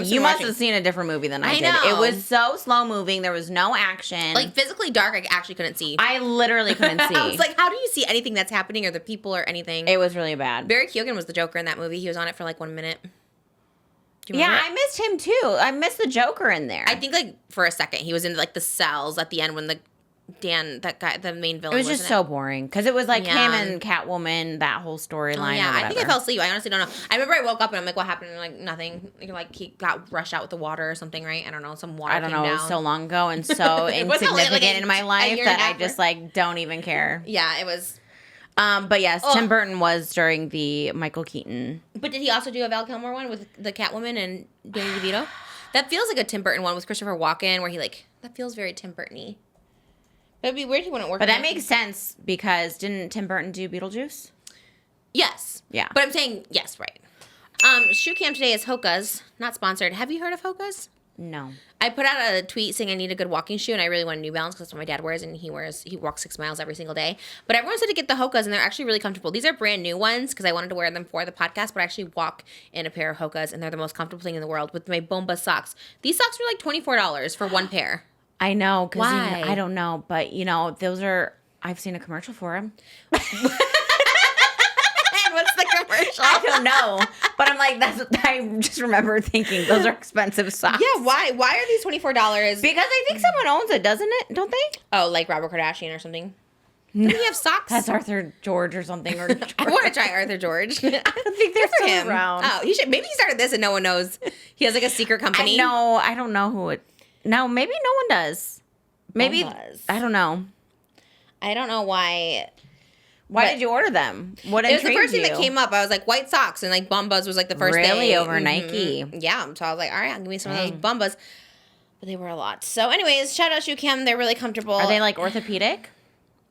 B: you must have seen a different movie than I did.
A: know.
B: It was so slow moving. There was no action.
A: Like physically dark. I actually couldn't see.
B: I literally couldn't see.
A: I was like, how do you see anything that's happening or the people or anything?
B: it was really bad.
A: Barry Keoghan was the Joker in that movie. He was on it for like 1 minute. Do you
B: Yeah,
A: remember
B: I missed him too. I missed the Joker in there.
A: I think like for a second he was in like the cells at the end when that guy, the main villain.
B: it was just so boring because it was like
A: Yeah.
B: him and Catwoman, that whole storyline.
A: Yeah,
B: or
A: I think I
B: whatever.
A: fell asleep. I honestly don't know. I remember I woke up and I'm like, what happened? And like nothing. Like he got rushed out with the water or something, right? I don't know. Some water.
B: I don't
A: came
B: know. It
A: down.
B: was so long ago and so
A: It wasn't like
B: insignificant in my
A: a
B: life
A: year and a
B: that I
A: half
B: just like don't even care.
A: Yeah, it was.
B: But yes,
A: Ugh.
B: Tim Burton was during the Michael Keaton.
A: But did he also do a Val Kilmer one with the Catwoman and Danny DeVito? That feels like a Tim Burton one with Christopher Walken, where he like that feels very Tim Burton-y. That'd be weird. He wouldn't work.
B: But
A: in
B: that makes sense because didn't Tim Burton do Beetlejuice?
A: yes.
B: Yeah.
A: But I'm saying yes, right. Shoe cam today is Hoka's, not sponsored. Have you heard of Hoka's?
B: No.
A: I put out a tweet saying I need a good walking shoe, and I really want a New Balance because that's what my dad wears, and he walks 6 miles every single day. But everyone said to get the Hoka's, and they're actually really comfortable. These are brand new ones because I wanted to wear them for the podcast, but I actually walk in a pair of Hoka's, and they're the most comfortable thing in the world with my Bomba socks. These socks were like $24 for one pair.
B: I know. Cause
A: Why?
B: I don't know. But, those are, I've seen a commercial for them.
A: And what's the commercial?
B: I don't know. But I'm like, I just remember thinking those are expensive socks.
A: Yeah, why? Why are these $24?
B: Because I think someone owns it, doesn't it? Don't they?
A: Oh, like Robert Kardashian or something? Doesn't he have socks?
B: That's Arthur George or something. Or
A: I want to try Arthur George. I
B: don't think they're
A: for
B: still
A: him.
B: around.
A: Oh, he should. Maybe he started this and no one knows. He has like a secret company.
B: I know. I don't know who it. No, maybe no one does. Maybe
A: Bombas.
B: I don't know.
A: I don't know why.
B: Why
A: But-
B: did you order them? What
A: It was the
B: intrigued
A: first thing that
B: you?
A: came up. I was like, white socks, and like Bombas was like the first
B: Really?
A: thing.
B: Over
A: Mhm.
B: Nike?
A: Yeah. So I was like, all right, I'll give me some of those
B: Dang.
A: Bombas. But they were a lot. So, anyways, shout out Shoe Cam. They're really comfortable.
B: Are they like orthopedic?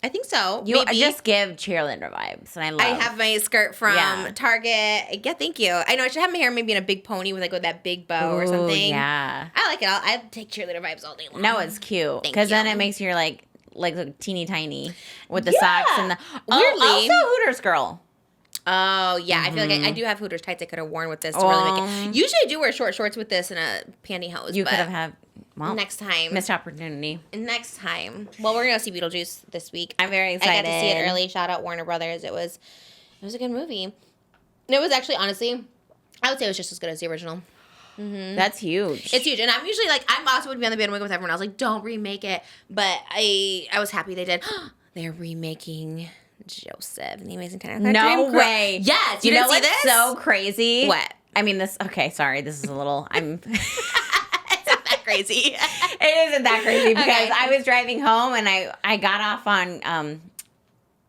A: I think so.
B: You
A: Maybe.
B: just give cheerleader vibes, and I love.
A: I have my skirt from
B: Yeah.
A: Target. Yeah, thank you. I know I should have my hair maybe in a big pony with like with that big bow or
B: Ooh,
A: something.
B: Yeah.
A: I like it. I take cheerleader vibes all day long.
B: No, it's cute
A: Thank
B: because then
A: you.
B: it makes you like look teeny tiny with the
A: Yeah.
B: socks and the.
A: Weirdly-
B: Oh, also Hooters girl.
A: Oh yeah, I feel like I do have Hooters tights I could have worn with this to really make it. Usually I do wear short shorts with this and a pantyhose.
B: You
A: but
B: could have had. Well,
A: next time.
B: missed opportunity.
A: Next time. Well, we're gonna see Beetlejuice this week.
B: I'm very
A: I
B: excited.
A: got to see it early. Shout out Warner Brothers. It was a good movie. And it was actually honestly, I would say it was just as good as the original.
B: That's huge.
A: It's huge, and I'm usually like I'm also would be on the bandwagon with everyone else. Like, don't remake it, but I was happy they did. They're remaking Joseph and the Amazing Technicolor
B: No
A: Dreamcoat.
B: way.
A: Yes,
B: You
A: you
B: know
A: didn't see
B: what's
A: this?
B: so crazy?
A: What?
B: I mean, this. Okay, sorry. This is a little. I'm.
A: It's a background crazy.
B: It isn't that crazy because
A: Okay.
B: I was driving home and I got off on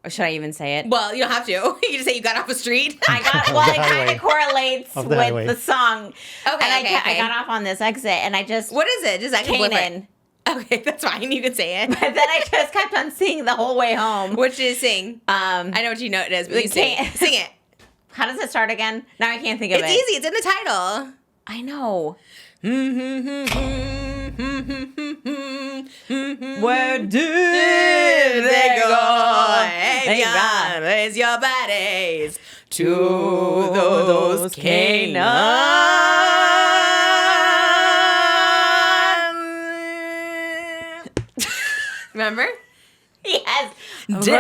B: or should I even say it?
A: Well, you don't have to. You just say you got off a street.
B: I got well,
D: the
B: it kind
D: highway.
B: of correlates
D: Of
B: with
D: the highway.
B: the song.
A: Okay,
B: and
A: okay.
B: I got off on this exit and I just
A: What is it? Just that flip it.
B: Canaan.
A: Okay, that's fine. You can say it.
B: But then I just kept on singing the whole way home.
A: What did you sing? I know what you know it is, but
B: The
A: you sing.
B: can-
A: Sing it.
B: How does it start again? Now I can't think of
A: It's
B: it.
A: easy. It's in the title.
B: I know.
A: Where
B: did
A: they go?
B: Hey, God.
A: Raise your bodies to
B: those
A: Remember?
B: Yes. Of course I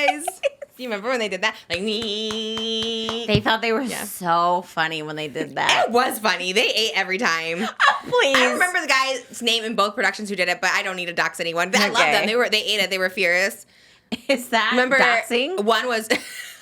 B: remember.
A: Days. Do you remember when they did that? Like me.
B: They thought they were so funny when they did that.
A: It was funny. They ate every time.
B: Please.
A: I remember the guy's name in both productions who did it, but I don't need to dox anyone. I love them. They ate it. They were furious.
B: Is that
A: Remember,
B: doxing?
A: one was.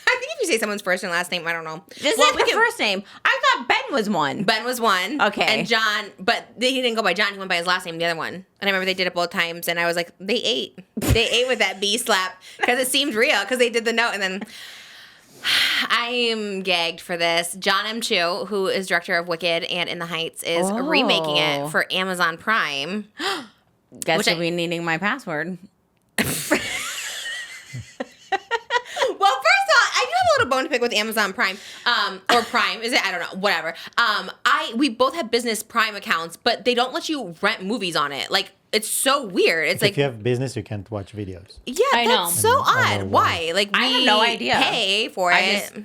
A: I think if you say someone's first and last name, I don't know.
B: Just
A: Well,
B: say the first name. I thought Ben was one.
A: Ben was one.
B: Okay.
A: And John, but he didn't go by John. He went by his last name, the other one. And I remember they did it both times, and I was like, they ate. They ate with that B slap because it seemed real because they did the note, and then. I am gagged for this. John M. Chu, who is director of Wicked and In the Heights, is remaking it for Amazon Prime.
B: Guess
A: Which
B: you'll
A: I-
B: be needing my password.
A: Well, first of all, I do have a little bone to pick with Amazon Prime, or Prime, is it? I don't know, whatever. We both have business Prime accounts, but they don't let you rent movies on it. Like, it's so weird. It's
D: If
A: like,
D: you have business, you can't watch videos.
A: yeah,
B: I know.
A: that's so
D: I
A: odd.
D: know
A: Why?
D: why.
A: Like,
B: I have no idea.
A: Pay for it.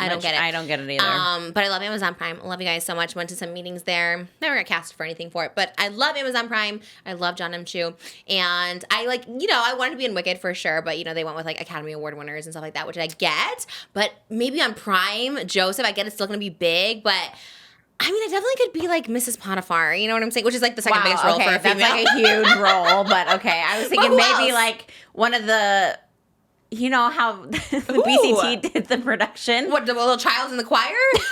A: I don't get it.
B: I don't get it either.
A: But I love Amazon Prime. I love you guys so much. Went to some meetings there. Never got cast for anything for it, but I love Amazon Prime. I love John M. Chu. And I I wanted to be in Wicked for sure, but they went with like Academy Award winners and stuff like that, which I get. But maybe on Prime, Joseph, I get it's still gonna be big, but I mean, I definitely could be like Mrs. Potiphar, you know what I'm saying? Which is like the second biggest role for a female.
B: That's like a huge role, but okay. I was thinking
A: who
B: maybe
A: else?
B: like one of the, you know how the BCT did the production?
A: What, the little child's in the choir? Who am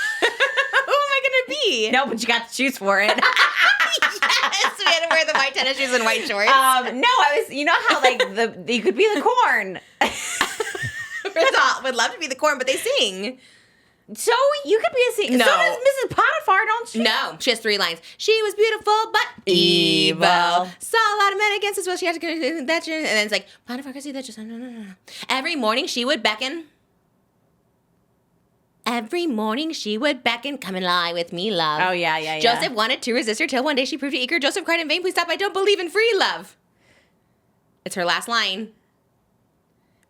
A: I gonna be?
B: No, but you got to choose for it.
A: Yes, we had to wear the white tennis shoes and white shorts.
B: No, I was, you know how like you could be the corn.
A: Would love to be the corn, but they sing.
B: So you could be a singer.
A: No.
B: So does Mrs. Potiphar, don't she?
A: No, she has 3 lines. She was beautiful but evil. Saw a lot of men against us. Well, she had to go to that. And then it's like, Potiphar could see that. Just no. Every morning she would beckon. Every morning she would beckon. Come and lie with me, love.
B: Oh, yeah.
A: Joseph wanted to resist her till one day she proved to eager. Joseph cried in vain, please stop. I don't believe in free love. It's her last line.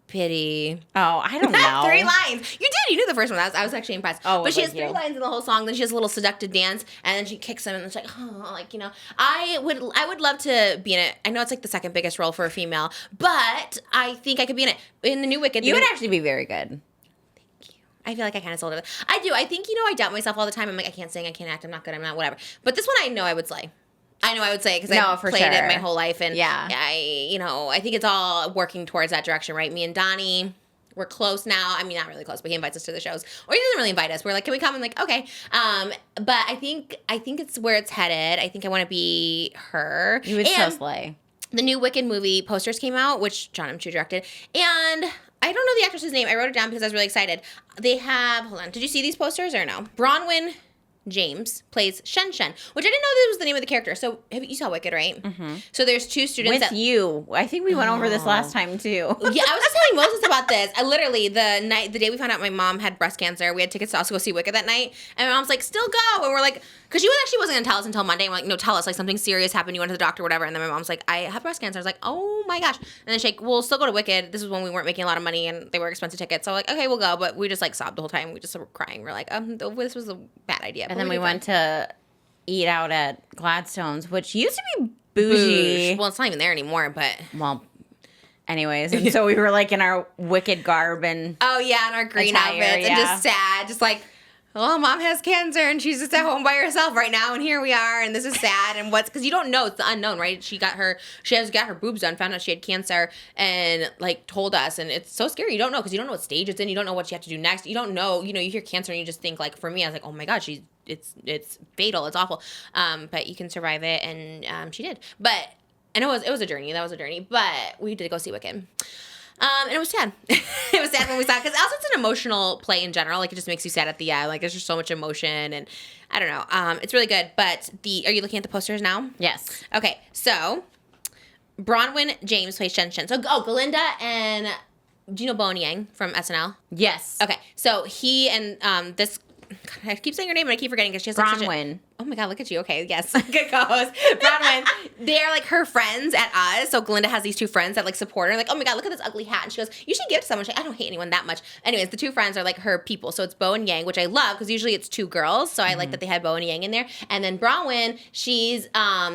A: Pity.
B: Oh, I don't know.
A: 3 lines. You did. You knew the first one. I was actually impressed.
B: Oh,
A: but she has
B: thank
A: 3
B: you.
A: lines in the whole song. Then she has a little seductive dance, and then she kicks him, and it's like, oh, like I would love to be in it. I know it's like the second biggest role for a female, but I think I could be in it in the new Wicked.
B: You would actually be very good.
A: I feel like I kind of sold it. I do. I think I doubt myself all the time. I'm like, I can't sing, I can't act, I'm not good, I'm not whatever. But this one, I know I would slay. I know I would say because
B: No,
A: I've
B: for
A: played it
B: sure.
A: my whole life, and
B: Yeah.
A: I think it's all working towards that direction, right? Me and Donnie, we're close now. I mean, not really close, but he invites us to the shows, or he doesn't really invite us. We're like, can we come? I'm like, okay. But I think it's where it's headed. I think I want to be her.
B: You would so
A: And
B: slay.
A: the new Wicked movie posters came out, which John M. Chu directed, and I don't know the actress's name. I wrote it down because I was really excited. They have, hold on, did you see these posters or no? Bronwyn James plays Shen Shen, which I didn't know that was the name of the character. So you saw Wicked, right? Mm-hmm. So there's 2 students
B: With you. I think we went over this last time too.
A: Yeah, I was just telling Moses about this. I literally, the day we found out my mom had breast cancer, we had tickets to also go see Wicked that night. And my mom's like, still go. And we're like, because she wasn't going to tell us until Monday. And we're like, no, tell us. Like, something serious happened. You went to the doctor, whatever. And then my mom's like, I have breast cancer. I was like, oh my gosh. And then she's like, we'll still go to Wicked. This was when we weren't making a lot of money and they were expensive tickets. So like, okay, we'll go. But we just like sobbed the whole time. We just were crying. We're like, this was a bad idea.
B: And
A: But
B: then we
A: did
B: went
A: fine.
B: to eat out at Gladstone's, which used to be bougie.
A: Well, it's not even there anymore, but.
B: Well, anyways, and so we were like in our Wicked garb and
A: Oh, yeah, and our green
B: Attire,
A: outfits and
B: yeah.
A: just sad. Just like, well, mom has cancer and she's just at home by herself right now, and here we are, and this is sad, and because you don't know, it's the unknown, right? She got her boobs done, found out she had cancer, and like told us, and it's so scary. You don't know because you don't know what stage it's in, you don't know what you have to do next, you don't know, you hear cancer and you just think, like, for me, I was like, oh my god, it's fatal, it's awful, but you can survive it, and she did, and it was a journey. That was a journey, but we did go see Wicked. And it was sad. It was sad when we saw it because also it's an emotional play in general. Like, it just makes you sad at the end. Like, there's just so much emotion, and I don't know. It's really good. But are you looking at the posters now?
B: Yes.
A: Okay, so Bronwyn James plays Shen Shen. So Galinda and do you know Bowen Yang from SNL?
B: Yes.
A: Okay, so he and this. God, I keep saying her name and I keep forgetting because she has like
B: Bronwyn.
A: Oh my god, look at you. Okay, yes. Good calls. Bronwyn. They're like her friends at Oz. So Glinda has these two friends that like support her. Like, oh my god, look at this ugly hat. And she goes, you should give it to someone. She's like, I don't hate anyone that much. Anyways, the two friends are like her people. So it's Bo and Yang, which I love because usually it's two girls. So I like that they had Bo and Yang in there. And then Bronwyn, she's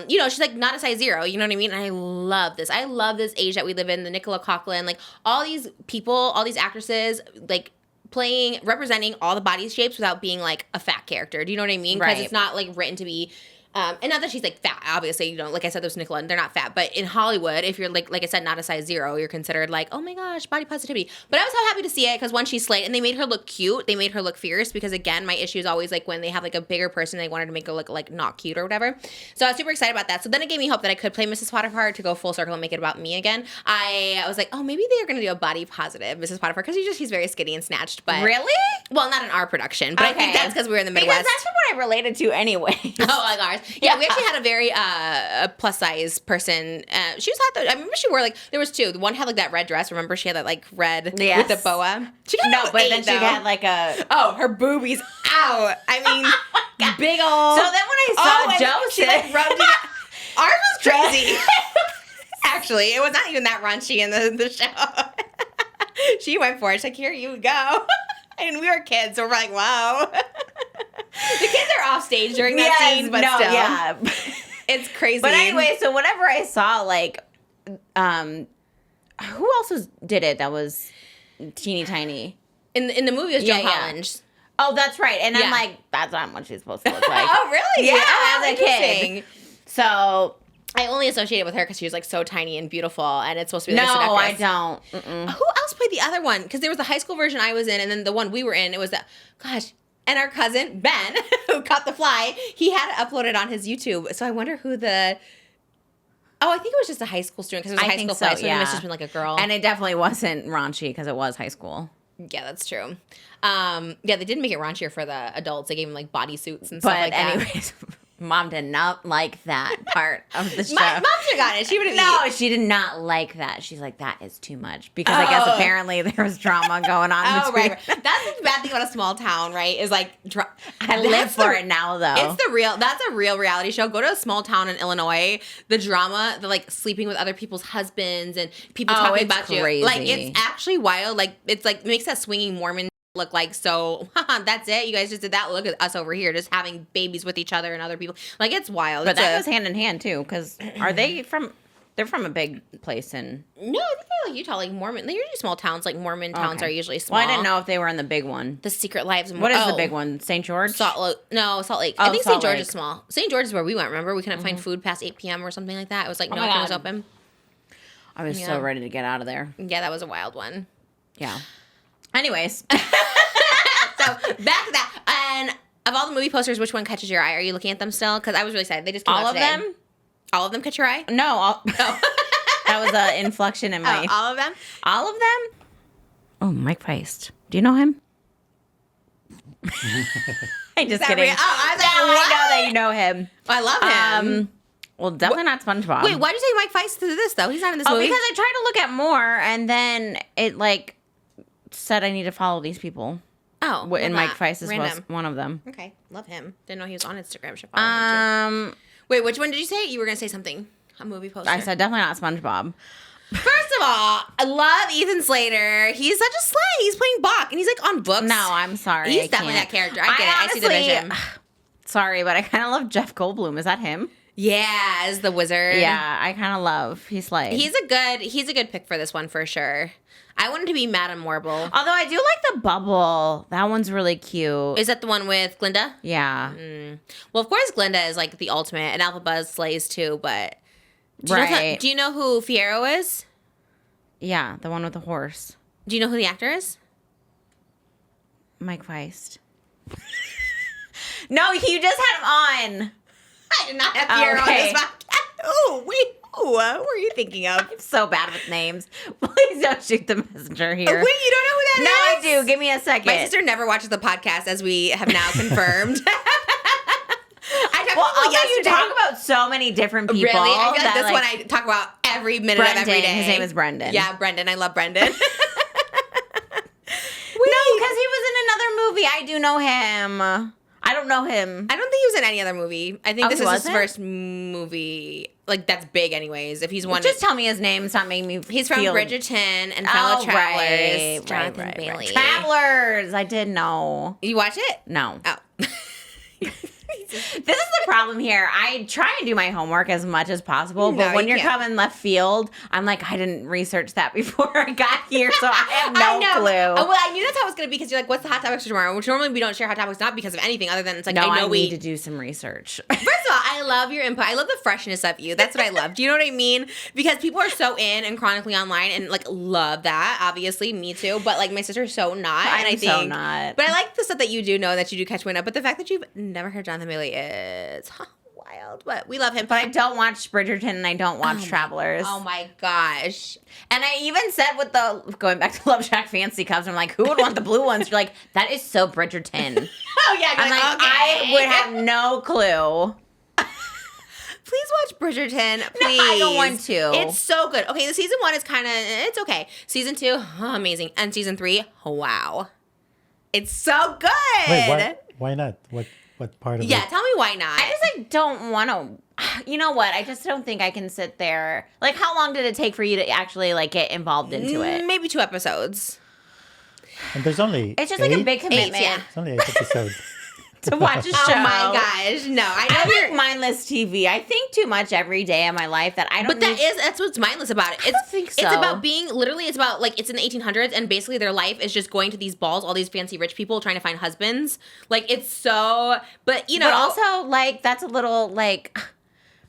A: she's like not a size 0. You know what I mean? And I love this. I love this age that we live in, the Nicola Coughlan, like all these people, all these actresses, like representing all the body shapes without being like a fat character. Do you know what I mean? Because it's not like written to be, and not that she's like fat, obviously, like I said, there's Nicola, and they're not fat, but in Hollywood, if you're like I said, not a size 0, you're considered like, oh my gosh, body positivity. But I was so happy to see it because one, she slayed, and they made her look cute, they made her look fierce, because again, my issue is always like when they have like a bigger person, they wanted to make her look like not cute or whatever. So I was super excited about that. So then it gave me hope that I could play Mrs. Potiphar to go full circle and make it about me again. I was like, oh, maybe they're going to do a body positive Mrs. Potiphar because she's very skinny and snatched. But
B: really?
A: Well, not in our production, but I think that's because we were in the Midwest.
B: Because that's what I related to anyway.
A: Oh, like ours. Yeah, we actually had a very a plus size person. She was hot though. I remember she wore like, there was two. The one had like that red dress. Remember she had that like red with the boa. She got
B: but then she had like a
A: her boobies out. I mean, big old.
B: So then when I saw Joseph,
A: she like rubbed it. Ours was crazy. Actually, it was not even that raunchy in the show. She went for it. She's like, here you go. And we were kids, so we're like, wow. The kids are off stage during that scene, but still.
B: Yeah.
A: It's crazy.
B: But anyway, so whenever I saw, like, who else did it that was teeny tiny?
A: In the movie, it was Joan Collins.
B: Oh, that's right. And I'm like, that's not what she's supposed to look like.
A: Oh, really?
B: Yeah, as a kid. So
A: I only associated with her because she was like so tiny and beautiful, and it's supposed to be like
B: no,
A: a
B: I don't. Mm-mm.
A: Who else played the other one? Because there was the high school version I was in, and then the one we were in, it was that, gosh, and our cousin, Ben, who caught the fly, he had it uploaded on his YouTube. So I wonder who I think it was just a high school student because it was a high school fly, so it must have been like a girl.
B: And it definitely wasn't raunchy because it was high school.
A: Yeah, that's true. They did make it raunchier for the adults. They gave them like bodysuits and stuff like that.
B: But anyways, Mom did not like that part of the show.
A: Mom should have gotten it. She would have.
B: No, she did not like that. She's like, that is too much. Because I guess apparently there was drama going on between.
A: Right. That's the bad thing about a small town, right? Is like,
B: I live for it now, though.
A: That's a real reality show. Go to a small town in Illinois. The drama, the like sleeping with other people's husbands and people talking about
B: crazy.
A: You. Like, it's actually wild. Like, it's like, makes that swinging Mormon look like, so that's it, you guys just did that, look at us over here just having babies with each other and other people, like, it's wild.
B: But that goes hand in hand too, because they're from a big place in
A: no, I think they're like Utah, like Mormon, they're usually small towns, like Mormon towns are usually small.
B: Well, I didn't know if they were in the big one,
A: the Secret Lives of
B: What is the big one? St. George?
A: Salt Lake. I think St. George is small. St. George is where we went, remember, we couldn't find food past 8 p.m. or something like that. It was like nothing was open.
B: I was so ready to get out of there.
A: Yeah, that was a wild one.
B: Yeah. Anyways.
A: So back to that. And of all the movie posters, which one catches your eye? Are you looking at them still? Because I was really excited. They just came out today. All of them? All of them catch your eye?
B: No. That was an inflection in my...
A: all of them?
B: All of them? Oh, Mike Feist. Do you know him? I'm just kidding.
A: I
B: know that you know him.
A: I love him.
B: Well, definitely not SpongeBob.
A: Wait, why did you say Mike Feist to this, though? He's not in this movie.
B: Because I tried to look at more, and then it, like, said I need to follow these people.
A: Oh,
B: and Mike Feist was one of them.
A: Okay, love him. Didn't know he was on Instagram. Should follow him too. Wait, which one did you say? You were gonna say something. A movie poster.
B: I said definitely not SpongeBob.
A: First of all, I love Ethan Slater. He's such a slay. He's playing Bach, and he's like on books.
B: No, I'm sorry.
A: He's definitely that character. I get it. I see the vision.
B: Sorry, but I kind of love Jeff Goldblum. Is that him?
A: Yeah, as the wizard.
B: Yeah, I kind of love. He's like
A: He's a good pick for this one for sure. I want him to be Madame Marble.
B: Although I do like the bubble. That one's really cute.
A: Is that the one with Glinda?
B: Yeah.
A: Well, of course, Glinda is like the ultimate, and Alpha Buzz slays too. But
B: Right.
A: do you know who Fiyero is?
B: Yeah, the one with the horse.
A: Do you know who the actor is?
B: Mike Feist. No, you just had him on.
A: I did not have Fiyero on
B: Okay.
A: this podcast. Oh, wait. Who were you thinking of?
B: I'm so bad with names. Please don't shoot the messenger here.
A: Wait, you don't know who that is?
B: No, I do. Give me a second.
A: My sister never watches the podcast, as we have now confirmed. I talked
B: Well,
A: to people
B: also you
A: yesterday.
B: talk about so many different people.
A: Really? I feel like
B: that,
A: this one I talk about every minute of every
B: Brendan.
A: day.
B: His name is Brendan.
A: Yeah, Brendan. I love Brendan.
B: No, because he was in another movie. I do know him. I don't know him.
A: I don't think he was in any other movie. I think
B: Oh,
A: this
B: he
A: is his
B: wasn't?
A: first movie. Like, that's big anyways. If he's one.
B: Just tell me his name. Stop making me
A: He's from
B: feel...
A: Bridgerton and Fellow Travelers. Jonathan
B: right.
A: Bailey.
B: Travelers. I did know.
A: You watch it?
B: No.
A: Oh.
B: This is the problem here. I try and do my homework as much as possible, but
A: No,
B: when
A: you
B: you're
A: can't.
B: coming left field, I'm like, I didn't research that before I got here, so I have
A: I
B: no
A: know.
B: clue.
A: Oh, well, I knew that's how it was going to be because you're like, what's the hot topics for tomorrow? Which normally we don't share hot topics, not because of anything other than it's like,
B: no,
A: I know we
B: need to do some research.
A: First of all, I love your input. I love the freshness of you. That's what I love. Do you know what I mean? Because people are so in and chronically online and like love that. Obviously, me too. But like my sister's so not. And I
B: I'm
A: think
B: so not.
A: But I like the stuff that you do know that you do catch wind up. But the fact that you've never heard Jonathan Bailey is wild. But we love him.
B: But I don't watch Bridgerton and I don't watch Travelers.
A: Oh my gosh.
B: And I even said with the, going back to Love Shack Fancy Cups, I'm like, who would want the blue ones? You're like, that is so Bridgerton.
A: Oh yeah.
B: I'm like, I would have no clue.
A: Please watch Bridgerton. Please.
B: I don't want to.
A: It's so good. Okay, the season 1 is kind of, it's okay. Season 2, amazing. And season 3, wow. It's so good.
D: Wait, why not? What part of
A: Yeah,
D: it?
A: tell me why not.
B: I just like don't want to. You know what? I just don't think I can sit there. Like, how long did it take for you to actually like get involved into it?
A: Maybe 2 episodes.
D: And there's only
B: It's just like a
D: 8?
B: big commitment
A: yeah.
D: It's only 8 episodes.
B: to watch a show.
A: Oh my gosh, no! I know
B: I
A: you're.
B: like mindless TV. I think too much every day of my life that I don't.
A: But that's what's mindless about it. It's,
B: don't think so.
A: It's about being literally. It's about like it's in the 1800s, and basically their life is just going to these balls, all these fancy rich people trying to find husbands. Like it's so. But you know,
B: But also, like, that's a little like,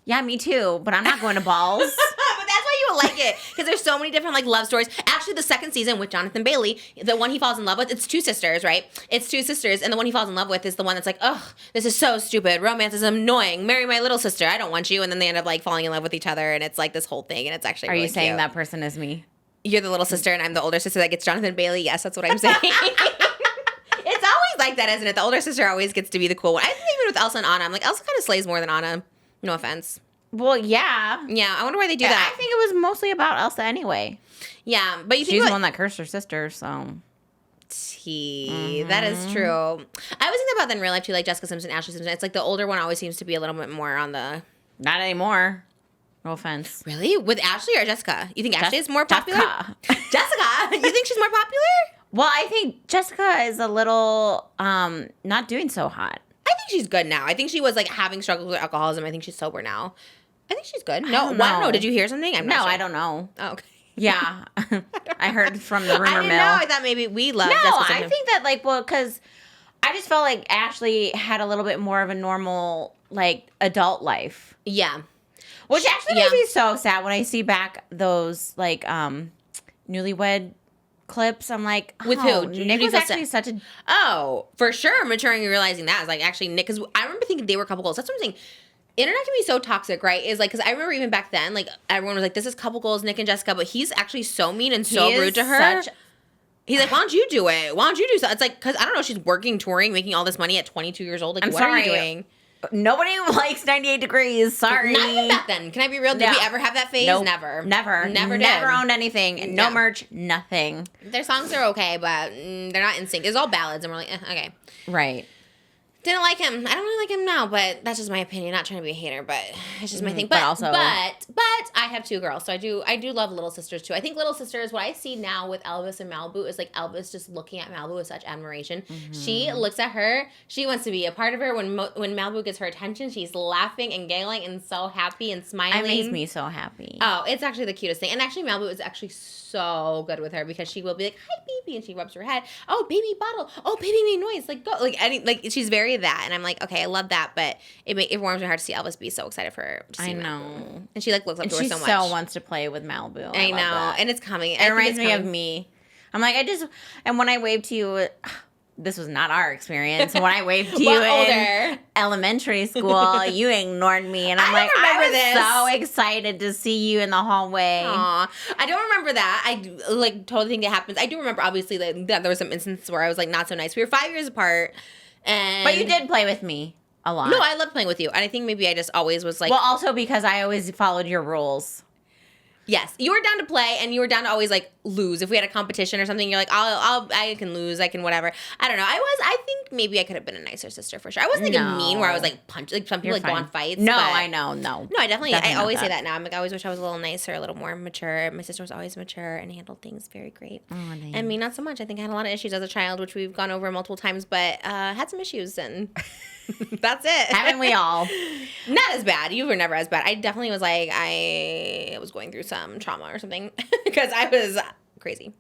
B: yeah, me too. But I'm not going to balls.
A: but that's why you would like it because there's so many different like love stories. Actually, the second season with Jonathan Bailey, the one he falls in love with, it's 2 sisters, right? It's 2 sisters, and the one he falls in love with is the one that's like, ugh, this is so stupid. Romance is annoying. Marry my little sister. I don't want you. And then they end up like falling in love with each other, and it's like this whole thing, and it's actually.
B: Are
A: really
B: you saying
A: cute.
B: that person is me?
A: You're the little sister, and I'm the older sister that gets Jonathan Bailey? Yes, that's what I'm saying. It's always like that, isn't it? The older sister always gets to be the cool one. I think even with Elsa and Anna, I'm like, Elsa kind of slays more than Anna. No offense.
B: Well, yeah.
A: Yeah, I wonder why they do
B: I
A: that.
B: think it was mostly about Elsa anyway.
A: Yeah, but you think
B: She's the
A: about
B: one that cursed her sister, so.
A: That is true. I was thinking about that in real life too, like Jessica Simpson, Ashley Simpson. It's like the older one always seems to be a little bit more on the.
B: Not anymore. No offense.
A: Really? With Ashley or Jessica? You think Ashley is more popular?
B: Jessica.
A: Jessica? You think she's more popular?
B: Well, I think Jessica is a little not doing so hot.
A: I think she's good now. I think she was like having struggles with alcoholism. I think she's sober now. I think she's good. No,
B: don't
A: what?
B: know.
A: No, did you hear something? I'm not
B: No,
A: sure.
B: I don't know.
A: Oh, okay.
B: Yeah. I heard from the rumor
A: I didn't
B: mill.
A: know. I thought maybe we love
B: No,
A: Jessica
B: I
A: Simpson.
B: think that like, well, because I just felt like Ashley had a little bit more of a normal like adult life.
A: Yeah.
B: Which actually makes me so sad when I see back those like newlywed clips. I'm like,
A: With
B: oh,
A: who?
B: Nick
A: Who do you
B: was
A: feel
B: actually
A: sad?
B: such a
A: Oh, for sure. Maturing and realizing that is like actually Nick, because I remember thinking they were couple goals. That's what I'm saying. Internet can be so toxic, right? Is like, because I remember even back then, like everyone was like, "This is couple goals, Nick and Jessica," but he's actually so mean and so
B: He is
A: rude to her.
B: such-
A: He's like, "Why don't you do it? Why don't you do so?" It's like, because I don't know, she's working, touring, making all this money at 22 years old. Like,
B: I'm
A: what are you
B: sorry.
A: doing?
B: Nobody likes 98 Degrees. Sorry.
A: Not even back then. Can I be real? Did
B: No.
A: we ever have that phase?
B: Nope.
A: Never.
B: Never
A: Never did.
B: owned anything. No
A: Yeah.
B: merch. Nothing.
A: Their songs are okay, but they're not in sync. It's all ballads, and we're like, okay.
B: Right.
A: Didn't like him. I don't really like him now, but that's just my opinion. Not trying to be a hater, but it's just my thing.
B: but
A: But
B: also-
A: but I have 2 girls, so I do love Little Sisters too. I think Little Sisters, what I see now with Elvis and Malibu is like Elvis just looking at Malibu with such admiration. She looks at her, she wants to be a part of her. When Malibu gets her attention, she's laughing and giggling and so happy and smiling.
B: It makes me so happy.
A: Oh, it's actually the cutest thing. And actually, Malibu is actually so good with her because she will be like, "Hi, baby," and she rubs her head. "Oh, baby, bottle. Oh, baby, made noise. Like, go." Like she's very that. And I'm like, okay, I love that, but it warms my heart to see Elvis be so excited for her. To see
B: I know.
A: Malibu. And she like looks up to her
B: She
A: so much.
B: so wants to play with Malibu.
A: I
B: love
A: know,
B: that.
A: and it's coming.
B: It reminds me of me. I'm like, and when I waved to you, this was not our experience. When I waved to you in elementary school, you ignored me. And I'm so excited to see you in the hallway.
A: Aw. I don't remember that. I like totally think it happens. I do remember, obviously, that there was some instances where I was like not so nice. We were 5 years apart.
B: But you did play with me a lot.
A: No, I loved playing with you. And I think maybe I just always was like...
B: Well, also because I always followed your rules.
A: Yes, you were down to play, and you were down to always like lose. If we had a competition or something, you're like, I can lose, I can whatever. I don't know. I think maybe I could have been a nicer sister for sure. I wasn't thinking mean where I was like punch. Like some people like go on fights.
B: No,
A: but
B: I know, no.
A: No, I definitely I always
B: not
A: say that now. I'm like, I always wish I was a little nicer, a little more mature. My sister was always mature and handled things very great.
B: Oh, nice.
A: And me, not so much. I think I had a lot of issues as a child, which we've gone over multiple times, but had some issues and. That's it.
B: Haven't we all?
A: Not as bad. You were never as bad. I definitely was like, I was going through some trauma or something because I was crazy.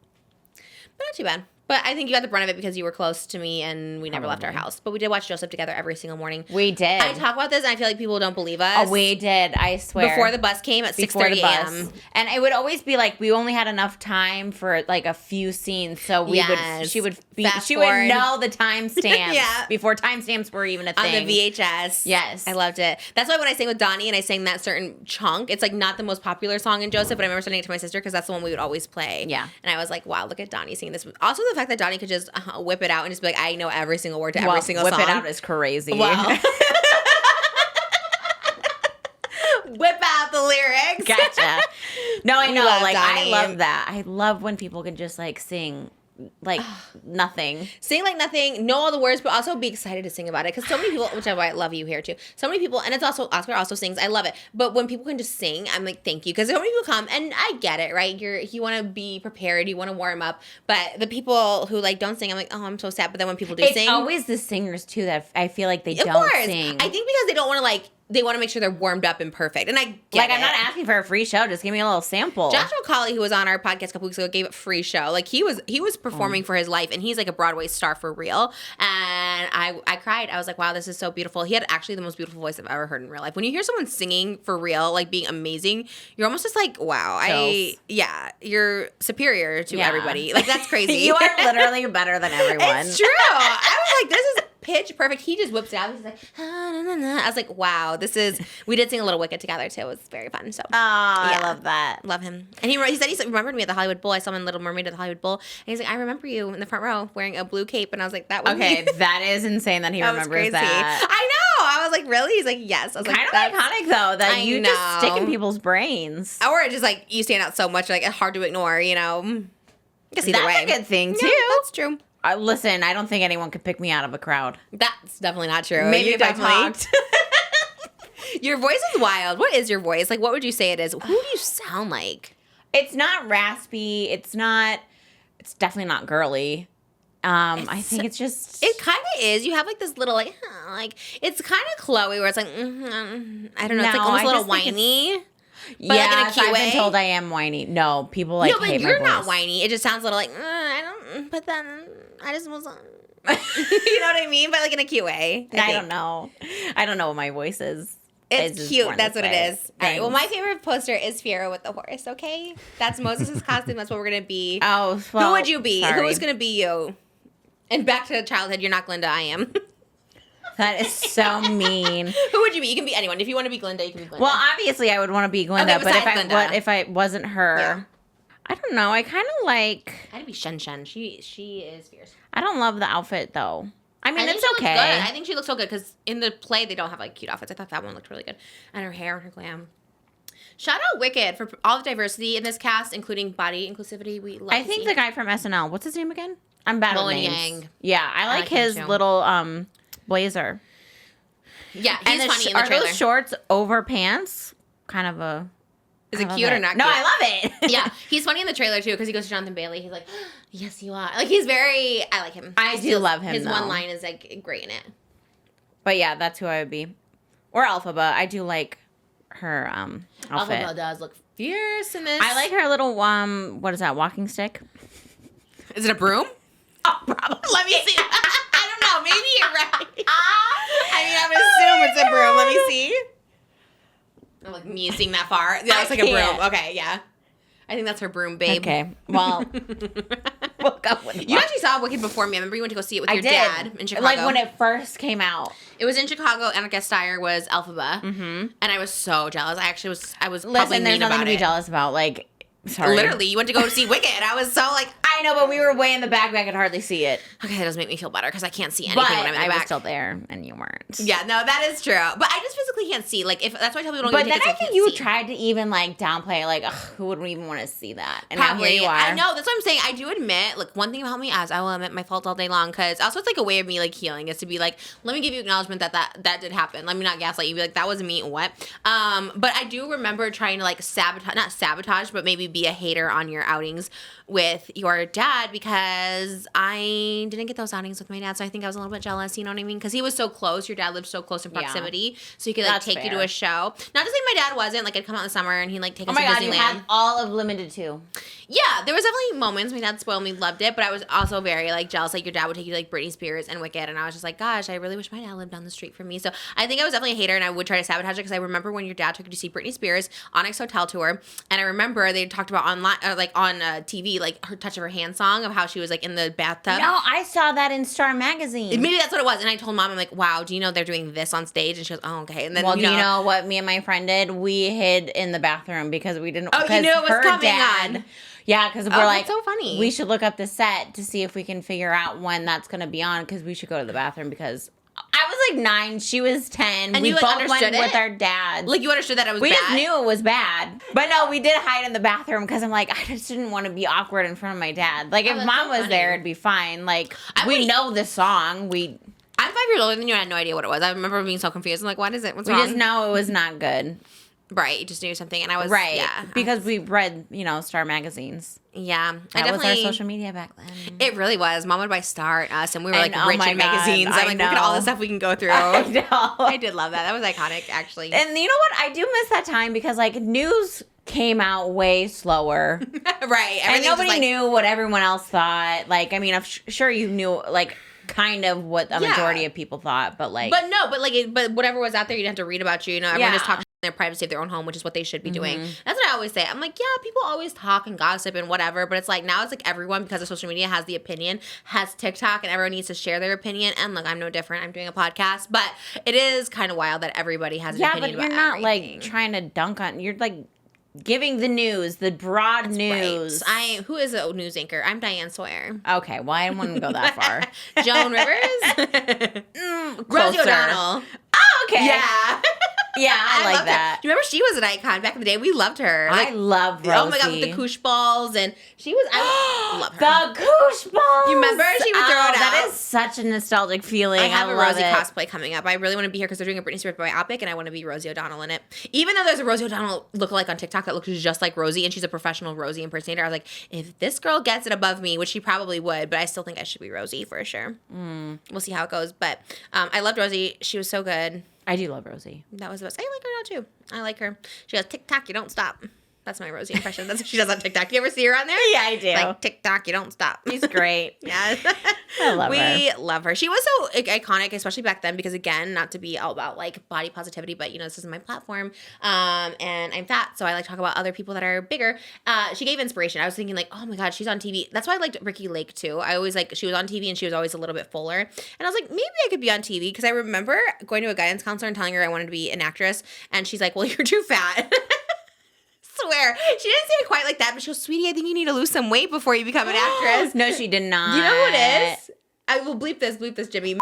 A: But not too bad. But I think you got the brunt of it because you were close to me and we never left our house. But we did watch Joseph together every single morning.
B: We did.
A: I talk about this and I feel like people don't believe us.
B: Oh, we did. I swear.
A: Before the bus came at 6:30 a.m.
B: And it would always be like we only had enough time for like a few scenes, so she would know the timestamps before timestamps were even a thing.
A: On the VHS.
B: Yes.
A: I loved it. That's why when I sang with Donnie and I sang that certain chunk, it's like not the most popular song in Joseph, but I remember sending it to my sister because that's the one we would always play.
B: Yeah.
A: And I was like, wow, look at Donnie singing this. Also the fact that Donnie could just whip it out and just be like, I know every single word to every single song.
B: Whip it out is crazy.
A: Wow. Whip out the lyrics.
B: Gotcha. No, I know.
A: Love
B: like
A: Donnie.
B: I love that. I love when people can just like sing like nothing.
A: Sing like nothing, know all the words, but also be excited to sing about it. Because so many people, which is why I love you here too. So many people, and it's also, Oscar also sings, I love it. But when people can just sing, I'm like, thank you. Because so many people come, and I get it, right? You want to be prepared, you want to warm up. But the people who like don't sing, I'm like, oh, I'm so sad. But then when people do sing.
B: It's always the singers too that I feel like they don't sing.
A: I think because they don't want to like, they want to make sure they're warmed up and perfect. And I get
B: I'm not asking for a free show. Just give me a little sample.
A: Joshua Colley, who was on our podcast a couple weeks ago, gave a free show. Like he was performing for his life, and he's like a Broadway star for real. And I cried. I was like, wow, this is so beautiful. He had actually the most beautiful voice I've ever heard in real life. When you hear someone singing for real, like being amazing, you're almost just like, wow, you're superior to everybody. Like that's crazy.
B: You are literally better than everyone.
A: It's true. I was like, this is pitch perfect. He just whips it out. He's like, I was like, wow, we did sing a little Wicked together too. It was very fun. So,
B: I love that.
A: Love him. And he said he remembered me at the Hollywood Bowl. I saw him in Little Mermaid at the Hollywood Bowl. And he's like, I remember you in the front row wearing a blue cape. And I was like, that was me.
B: That is insane that he remembers that.
A: I know. I was like, really? He's like, yes. I was
B: kind of iconic though that you just stick in people's brains.
A: Or just like you stand out so much, like it's hard to ignore. You know, I guess either way.
B: That's a good thing too.
A: Yeah, that's true.
B: Listen, I don't think anyone could pick me out of a crowd.
A: That's definitely not true.
B: Maybe if I talked.
A: Your voice is wild. What is your voice? Like, what would you say it is? Who do you sound like?
B: It's not raspy. It's definitely not girly. I think it's just.
A: It kind of is. You have like this little like it's kind of Chloe where it's like I don't know. It's like almost a little whiny. But like in a cute
B: I've
A: way.
B: been told I am whiny. No, people like hate
A: you're
B: my
A: not
B: voice.
A: whiny. It just sounds a little like I don't. But then I just was. You know what I mean? But like in a cute way.
B: I don't know. I don't know what my voice is.
A: It's cute. That's what it is. All right. Well, my favorite poster is Fiero with the horse. Okay, that's Moses' costume. That's what we're gonna be.
B: Oh, well,
A: who would you be?
B: sorry.
A: Who is gonna be you? And back to childhood. You're not Glinda. I am.
B: That is so mean.
A: Who would you be? You can be anyone. If you want to be Glinda, you can be Glinda.
B: Well, obviously, I would want to be Glinda,
A: Okay,
B: but
A: besides
B: if I wasn't her, I don't know. I kind of like.
A: I'd be Shen Shen. She is fierce.
B: I don't love the outfit though. I mean,
A: think
B: it's
A: she
B: okay.
A: looks good. I think she looks so good because in the play they don't have like cute outfits. I thought that one looked really good, and her hair and her glam. Shout out Wicked for all the diversity in this cast, including body inclusivity. We love.
B: I think the guy from SNL. What's his name again? I'm bad with names.
A: Yang.
B: Yeah, I like
A: him
B: his
A: too.
B: little blazer.
A: Yeah, he's funny in the
B: are
A: trailer.
B: those shorts over pants? Kind of a.
A: Is it cute or not?
B: No,
A: cute?
B: I love it.
A: Yeah, he's funny in the trailer too because he goes to Jonathan Bailey. He's like, "Yes, you are." Like he's very. I like him.
B: I do love him.
A: His
B: though.
A: one line is like great in it.
B: But yeah, that's who I would be. Or Elphaba. I do like her outfit.
A: Elphaba does look fierce in this.
B: I like her little what is that? Walking stick.
A: Is it a broom?
B: Oh, probably.
A: Let me see. I don't know. Maybe you're right. I mean, I would assume it's a broom. Let me see. I'm like me seeing that far. Yeah, it's like a
B: can't.
A: broom. Okay, yeah. I think that's her broom, babe.
B: Okay. Well, we'll go with
A: You actually saw Wicked before me. I remember you went to go see it with
B: I
A: your
B: did.
A: dad in Chicago.
B: Like when it first came out.
A: It was in Chicago, and our guest star was Elphaba. Mm-hmm. And I was so jealous. I was probably
B: Listen, there's
A: mean
B: nothing
A: about
B: to be
A: it.
B: jealous about. Like, sorry.
A: Literally, you went to go see Wicked. I was so like,
B: I know, but we were way in the back. I could hardly see it.
A: okay, that does make me feel better because I can't see anything
B: But
A: when I'm in the
B: I
A: back.
B: was still there, and you weren't.
A: Yeah, no, that is true. But I just physically can't see. Like, if that's why I tell people don't
B: But
A: get
B: then
A: tickets.
B: I think
A: can't
B: you
A: see.
B: tried to even like downplay, like, ugh, who would even want to see that? And
A: Probably.
B: now here you are.
A: I know. That's what I'm saying. I do admit, like, one thing about me, as I will admit my fault all day long, because also it's like a way of me, like, healing, is to be like, let me give you acknowledgement that did happen. Let me not gaslight you. Be like, that wasn't me. What? But I do remember trying to, like, not sabotage, but maybe be a hater on your outings with your dad because I didn't get those outings with my dad. So I think I was a little bit jealous, you know what I mean? Because he was so close. Your dad lived so close in proximity. So he could, like,
B: That's
A: take you to
B: fair.
A: a show. Not to say my dad wasn't. Like, I'd come out in the summer and he'd, like, take
B: Oh
A: us
B: my
A: to
B: God,
A: Disneyland.
B: you had all of Limited 2.
A: Yeah, there was definitely moments my dad spoiled me, loved it, but I was also very like jealous. Like your dad would take you to like Britney Spears and Wicked, and I was just like, gosh, I really wish my dad lived down the street from me. So I think I was definitely a hater, and I would try to sabotage it because I remember when your dad took you to see Britney Spears Onyx Hotel tour, and I remember they talked about online, like on TV, like her Touch of Her Hand song of how she was like in the bathtub.
B: No, I saw that in Star Magazine.
A: Maybe that's what it was, and I told Mom, I'm like, wow, do you know they're doing this on stage? And she goes, oh, okay. And then
B: Well, do you know what me and my friend did? We hid in the bathroom because we didn't.
A: Oh, you
B: because
A: knew it was
B: her
A: coming
B: dad,
A: on.
B: Yeah, because we're
A: Oh,
B: like,
A: that's so funny.
B: We should look up the set to see if we can figure out when that's going to be on because we should go to the bathroom because I was like 9, she was 10.
A: And
B: we
A: you, like,
B: both went
A: understood
B: with
A: it?
B: our dads.
A: Like you understood that it was
B: We
A: bad?
B: just knew it was bad. But no, we did hide in the bathroom because I'm like, I just didn't want to be awkward in front of my dad. Like, if
A: that's
B: Mom
A: so
B: was
A: funny.
B: there, it'd be fine. Like,
A: I
B: we
A: would-
B: know the song.
A: I'm 5 years older than you, and I had no idea what it was. I remember being so confused. I'm like, what is it? What's
B: We
A: wrong?
B: just know it was not good.
A: Right, you just knew something, and I was
B: Right.
A: yeah,
B: Because we read, Star magazines.
A: yeah.
B: That
A: I
B: was
A: definitely.
B: our social media back then.
A: It really was. Mom would buy Star and us, and we were like
B: And, oh
A: rich
B: my
A: in
B: God,
A: magazines.
B: I
A: I'm like, look at all the
B: know.
A: stuff we can go through.
B: I
A: I
B: know.
A: did love that. That was iconic, actually.
B: And you know what? I do miss that time because like news came out way slower.
A: Right,
B: And
A: everything's
B: nobody
A: just, like,
B: knew what everyone else thought. Like, I mean, I'm sure you knew like kind of what a
A: Yeah.
B: majority of people thought, but like
A: But no, but whatever was out there, you didn't have to read about you. Everyone just
B: Yeah.
A: talked in their privacy of their own home, which is what they should be doing. That's what I always say. I'm like, yeah, people always talk and gossip and whatever, but it's like now it's like everyone, because of social media, has the opinion, has TikTok, and everyone needs to share their opinion. And look, I'm no different. I'm doing a podcast, but it is kind of wild that everybody has an
B: yeah, but
A: opinion
B: you're
A: about
B: not
A: everything.
B: like trying to dunk on. You're like giving the news, the broad news.
A: Right. Who is a news anchor? I'm Diane Sawyer.
B: Okay, well, I wouldn't go that far.
A: Joan Rivers? Rosie
B: Closer.
A: O'Donnell.
B: Oh, okay.
A: Yeah.
B: Yeah, I like
A: loved her.
B: that.
A: Do you remember she was an icon back in the day? We loved her.
B: I love Rosie.
A: Oh my God, with the koosh balls, and she was. I love her.
B: The koosh balls.
A: You remember? She would throw it
B: That
A: out.
B: is such a nostalgic feeling.
A: I have a
B: love
A: Rosie
B: it.
A: cosplay coming up. I really want to be here because they're doing a Britney Spears biopic, and I want to be Rosie O'Donnell in it. Even though there's a Rosie O'Donnell lookalike on TikTok that looks just like Rosie, and she's a professional Rosie impersonator, I was like, if this girl gets it above me, which she probably would, but I still think I should be Rosie for sure. We'll see how it goes. But I loved Rosie. She was so good.
B: I do love Rosie.
A: That was the best. I like her now too. I like her. She goes, TikTok, you don't stop. That's my Rosie impression. That's what she does on TikTok. You ever see her on there?
B: Yeah, I do.
A: Like, TikTok, you don't stop.
B: She's great.
A: Yes.
B: I love her.
A: We love her. She was so iconic, especially back then, because again, not to be all about like body positivity, but this is my platform. And I'm fat, so I like to talk about other people that are bigger. She gave inspiration. I was thinking like, oh my God, she's on TV. That's why I liked Ricki Lake too. I always like, she was on TV and she was always a little bit fuller. And I was like, maybe I could be on TV, because I remember going to a guidance counselor and telling her I wanted to be an actress. And she's like, well, you're too fat. Swear. She didn't say it quite like that, but she goes, sweetie, I think you need to lose some weight before you become an actress.
B: No, she did not.
A: Do you know who it is? I will bleep this, Jimmy.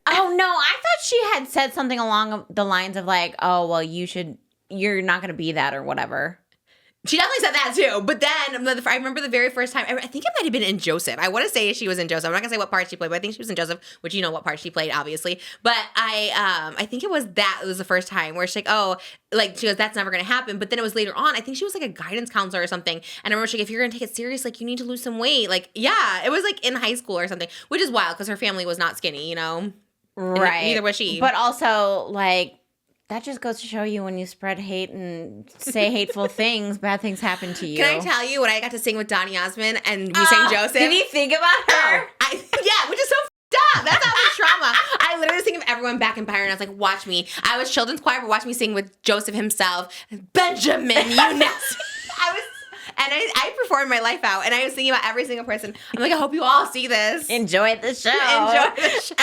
B: Oh, no. I thought she had said something along the lines of like, oh, well, you're not going to be that or whatever.
A: She definitely said that too. But then I remember the very first time, I think it might have been in Joseph. I want to say she was in Joseph. I'm not going to say what part she played, but I think she was in Joseph, which you know what part she played, obviously. But I think it was the first time where she's like, oh, like she goes, that's never going to happen. But then it was later on. I think she was like a guidance counselor or something. And I remember she's like, if you're going to take it serious, like you need to lose some weight. Like, yeah, it was like in high school or something, which is wild because her family was not skinny, you know?
B: Right.
A: Neither was she.
B: But also, like, that just goes to show you when you spread hate and say hateful things, bad things happen to you.
A: Can I tell you when I got to sing with Donny Osmond and we sang Joseph?
B: Did you think about her?
A: Yeah, which is so f***ed up. That's how much trauma. I literally was thinking of everyone back in Byron. I was like, watch me. I was children's choir, but watch me sing with Joseph himself. Benjamin, you know. I performed my life out, and I was thinking about every single person. I'm like, I hope you all see this.
B: Enjoy the show.
A: Enjoy the show.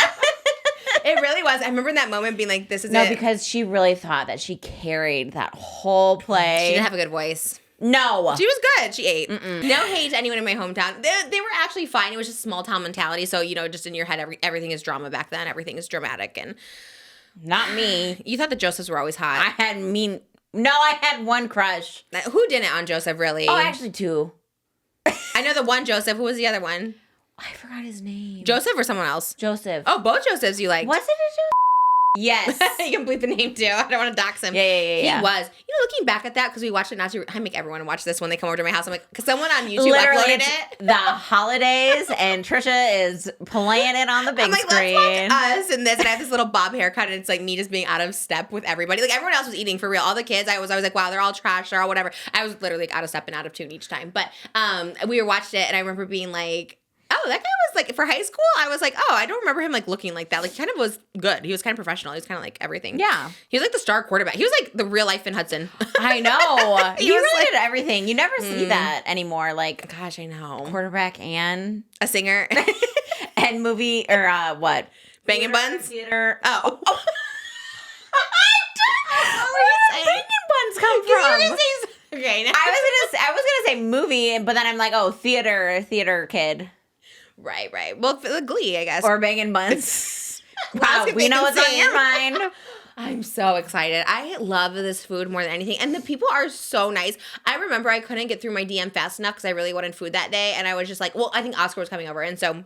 A: It really was. I remember in that moment being like, this is it.
B: No, because she really thought that she carried that whole play.
A: She didn't have a good voice.
B: No.
A: She was good. She ate. No hate to anyone in my hometown. They were actually fine. It was just small town mentality. So, you know, just in your head, everything is drama back then. Everything is dramatic. And
B: Not me.
A: you thought the Josephs were always hot.
B: I had one crush.
A: Who didn't on Joseph, really?
B: Oh, actually two.
A: I know the one Joseph. Who was the other one?
B: I forgot his name.
A: Joseph or someone else?
B: Joseph.
A: Oh, both Josephs you liked.
B: Was it a Joseph? Yes.
A: You can bleep the name too. I don't want to dox him.
B: Yeah.
A: He was. You know, looking back at that, because we watched it, I make everyone watch this when they come over to my house. I'm like, because someone on YouTube
B: Literally,
A: uploaded it.
B: the holidays, and Trisha is playing it on the big
A: I'm like,
B: screen.
A: let's watch us and this. And I have this little bob haircut, and it's like me just being out of step with everybody. Like, everyone else was eating for real. All the kids, I was like, wow, they're all trash. They're all whatever. I was literally like out of step and out of tune each time. But we were watched it, and I remember being like, oh, that guy was like, for high school, I was like, oh, I don't remember him like looking like that. Like, he kind of was good. He was kind of professional. He was kind of like everything.
B: Yeah.
A: He was like the star quarterback. He was like the real life Finn Hudson.
B: I know.
A: He
B: He
A: was
B: really
A: like-
B: did everything. You never see that anymore. Like,
A: Gosh, I know.
B: quarterback and
A: A singer.
B: movie, or what?
A: Bangin Buns.
B: Theater.
A: Oh.
B: Where did Bangin Buns come from?
A: Okay.
B: I was gonna say movie, but then I'm like, oh, theater kid.
A: Right. Well, for the Glee, I guess.
B: Or Bangin Buns. Wow,
A: Basket
B: we know
A: bacon
B: what's on your
A: sand.
B: mind.
A: I'm so excited. I love this food more than anything. And the people are so nice. I remember I couldn't get through my DM fast enough because I really wanted food that day. And I was just like, well, I think Oscar was coming over. And so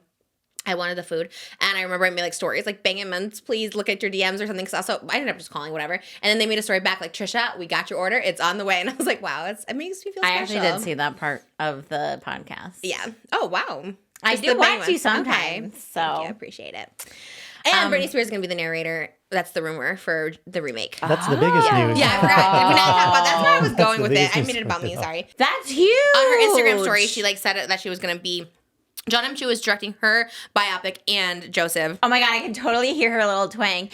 A: I wanted the food. And I remember I made like stories like, Bangin Buns, please look at your DMs or something. Because also, I ended up just calling, whatever. And then they made a story back like, Trisha, we got your order. It's on the way. And I was like, wow, it makes me feel special.
B: I actually did see that part of the podcast.
A: Yeah. Oh, wow.
B: I
A: Just
B: do
A: the Bangin
B: watch you
A: Buns.
B: sometimes.
A: Okay.
B: So
A: Thank you. I appreciate it. And Britney Spears is going to be the narrator. That's the rumor for the remake.
D: That's the biggest news.
A: Yeah, I forgot. Did we not talk about that's where I was
D: That's
A: going
D: the
A: with it.
D: biggest
A: I
D: news
A: made it about me,
D: right now.
A: sorry.
B: that's huge.
A: On her Instagram story, she like said it, that she was going to be John M. Chu was directing her biopic and Joseph.
B: Oh my god, I can totally hear her little twang.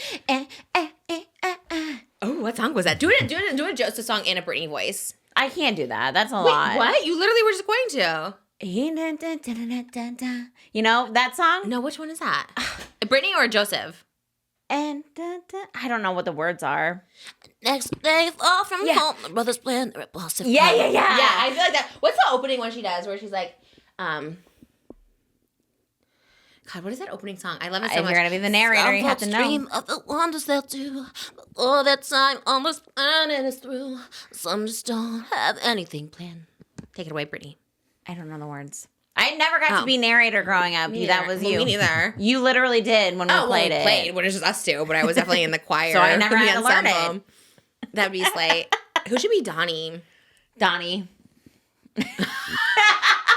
A: Oh, what song was that? Do a Joseph song in a Britney voice.
B: I can't do that. That's a
A: Wait,
B: lot.
A: what? You literally were just going to.
B: You know that song?
A: No, which one is that? Britney or Joseph?
B: And I don't know what the words are.
A: Next day off from
B: Yeah.
A: home, the brothers plan the repulsive.
B: Yeah.
A: Yeah, I feel like that. What's the opening one she does where she's like, God, what is that opening song? I love it so
B: If
A: much.
B: you're gonna be the narrator, you have to know.
A: Dream of the wonders they'll do. All that time on this planet is through. Some just don't have anything planned. Take it away, Brittany.
B: I don't know the words. I never got to be narrator growing up. That was you.
A: Me neither.
B: You literally did when we played it.
A: Played when it was just us two, but I was definitely in the choir.
B: So I never
A: the
B: had to learn
A: ensemble. That'd be Slate. Who should be Donnie?
B: Donnie.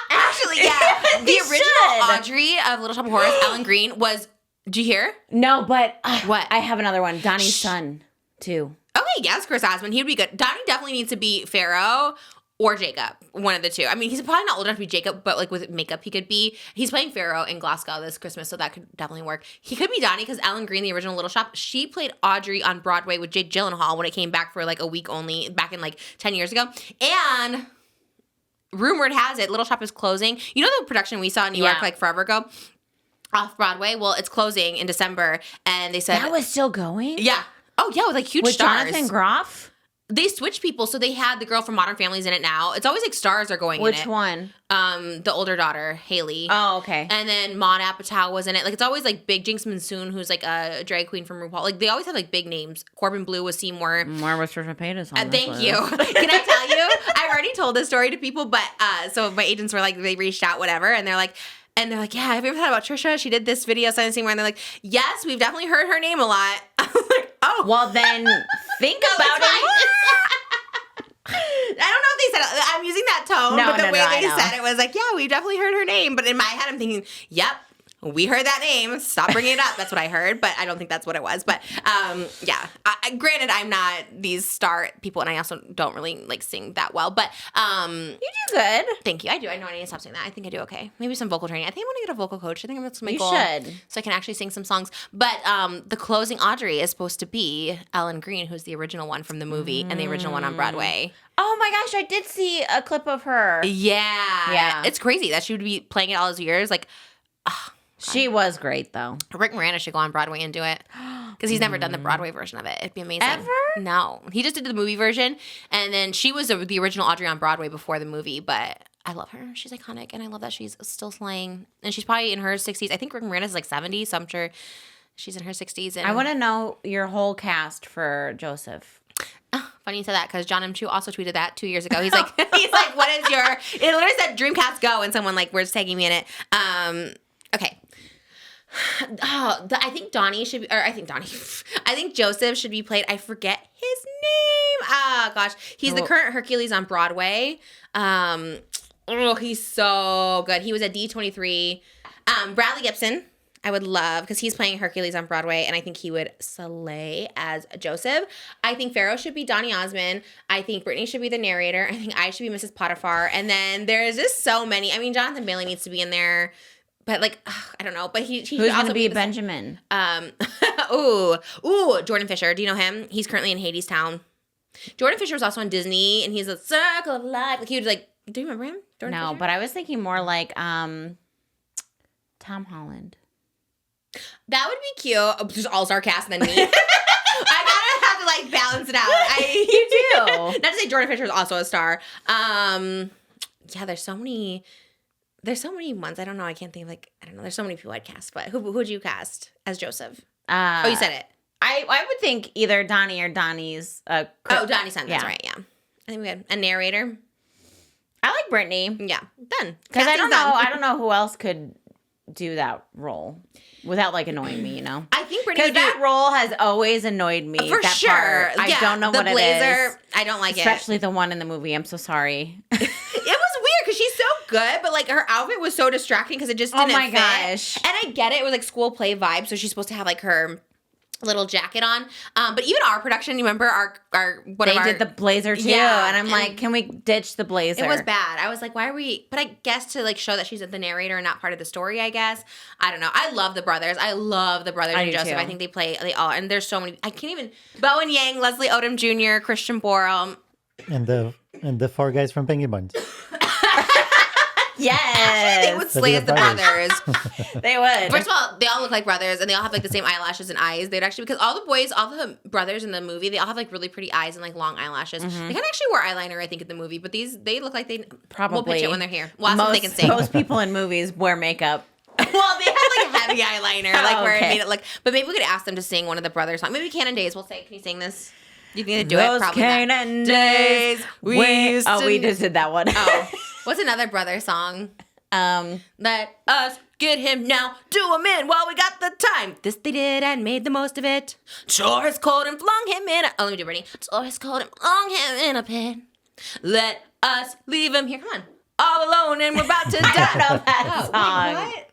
A: Actually, yeah. The
B: They
A: original
B: should.
A: Audrey of Little Shop of Horrors, Ellen Green, was. Do you hear?
B: No, but
A: What?
B: I have another one. Donnie's son, too.
A: Okay, yes, Chris Osmond. He would be good. Donnie definitely needs to be Pharaoh or Jacob. One of the two. I mean, he's probably not old enough to be Jacob, but like with makeup, he could be. He's playing Pharaoh in Glasgow this Christmas, so that could definitely work. He could be Donnie because Ellen Green, the original Little Shop, she played Audrey on Broadway with Jake Gyllenhaal when it came back for like a week only back in like 10 years ago. And rumored has it, Little Shop is closing. You know the production we saw in New York like forever ago? Off Broadway? Well, it's closing in December, and they said
B: That was still going?
A: yeah. Oh yeah, with like huge
B: With
A: stars.
B: Jonathan Groff?
A: They switched people, so they had the girl from Modern Family's in it now. It's always like stars are going
B: Which
A: in it.
B: one?
A: The older daughter, Haley.
B: Oh, okay.
A: And then Maude Apatow was in it. Like it's always like big. Jinx Monsoon, who's like a drag queen from RuPaul. Like they always have like big names. Corbin Bleu was Seymour.
B: More with Trisha Paytas on
A: Thank you. Can I tell you? I've already told told this story to people, but so my agents were like, they reached out, whatever, and they're like, yeah, have you ever thought about Trisha? She did this video, something where they're like, yes, we've definitely heard her name a lot. I was like, oh.
B: Well, then think about it.
A: I don't know if they said it. I'm using that tone, but the way they said it was like, yeah, we've definitely heard her name. But in my head, I'm thinking, yep. We heard that name. Stop bringing it up. That's what I heard, but I don't think that's what it was. But yeah, granted, I'm not these star people, and I also don't really like sing that well. But
B: you do good.
A: Thank you. I do. I know I need to stop saying that. I think I do okay. Maybe some vocal training. I think I want to get a vocal coach. I think that's my goal.
B: You should,
A: so I can actually sing some songs. But the closing Audrey is supposed to be Ellen Greene, who's the original one from the movie and the original one on Broadway.
B: Oh my gosh, I did see a clip of her.
A: Yeah, it's crazy that she would be playing it all those years. Like.
B: She was great, though.
A: Rick Moranis should go on Broadway and do it because he's never done the Broadway version of it. It'd be amazing.
B: Ever?
A: No. He just did the movie version, and then she was the original Audrey on Broadway before the movie, but I love her. She's iconic, and I love that she's still slaying. And she's probably in her 60s. I think Rick Moranis is like 70, so I'm sure she's in her 60s. And
B: I want to know your whole cast for Joseph.
A: Funny you said that because John M. Chu also tweeted that 2 years ago. He's like, what is your... It literally said Dreamcast Go, and someone like, where's tagging me in it? Okay. I think Donnie should be, or I think Joseph should be played. I forget his name. Oh gosh, he's the current Hercules on Broadway. He's so good. He was at D23. Bradley Gibson, I would love because he's playing Hercules on Broadway, and I think he would slay as Joseph. I think Pharaoh should be Donny Osmond. I think Britney should be the narrator. I think I should be Mrs. Potiphar. And then there's just so many. I mean, Jonathan Bailey needs to be in there. But like, I don't know. But he
B: who's going to be Benjamin?
A: Jordan Fisher. Do you know him? He's currently in Hadestown. Jordan Fisher was also on Disney, and he's a Circle of Life. Like he was like, do you remember him? Jordan Fisher?
B: But I was thinking more like Tom Holland.
A: That would be cute. Just all-star cast and then me. I gotta have to like balance it out.
B: You do.
A: Not to say Jordan Fisher is also a star. Yeah, there's so many ones. I don't know. I can't think of there's so many people I'd cast, but who would you cast as Joseph? You said it.
B: I would think either Donnie or Donnie's.
A: Donnie's son. That's right. Yeah. I think we had a narrator.
B: I like Britney.
A: Yeah. Done.
B: Because I don't know who else could do that role without like annoying me, you know?
A: I think Britney
B: because that role has always annoyed me.
A: For
B: that
A: sure.
B: Part. I don't know what
A: blazer,
B: it is.
A: I don't like
B: Especially the one in the movie. I'm so sorry.
A: It was weird because she's so good, but like her outfit was so distracting because it just didn't fit.
B: Gosh.
A: And I get it. It was like school play vibe, so she's supposed to have like her little jacket on. But even our production, you remember
B: they did the blazer too. Yeah, and I'm like, can we ditch the blazer?
A: It was bad. I was like, why are we? But I guess to like show that she's the narrator and not part of the story, I guess. I don't know. I love the brothers. I love the brothers and Joseph. Too. I think they all, and there's so many. I can't even. Bowen Yang, Leslie Odom Jr., Christian Borle.
D: And the four guys from Bangin Buns.
B: Yes.
A: Actually, they would slay as the brothers.
B: They would.
A: First of all, they all look like brothers, and they all have like the same eyelashes and eyes. They'd actually, because all the brothers in the movie, they all have like really pretty eyes and like long eyelashes. They kind of actually wore eyeliner, I think, in the movie, but they look like they
B: probably.
A: We'll pitch it when they're here. We'll ask if they can sing.
B: Most people in movies wear makeup.
A: Well, they have like a heavy eyeliner, where it made it look. But maybe we could ask them to sing one of the brothers' songs. Maybe Canon Days. We'll say, can you sing this? You can do it. Probably
B: Canon Days. We just did that one.
A: Oh, what's another brother song? Let us get him now, do him in while we got the time. This they did and made the most of it. Tore his coat and flung him in let me do Britney. Tore his coat and flung him in a pit. Let us leave him here. Come on. All alone and we're about to die.
B: I don't know that song.
A: Wait, what?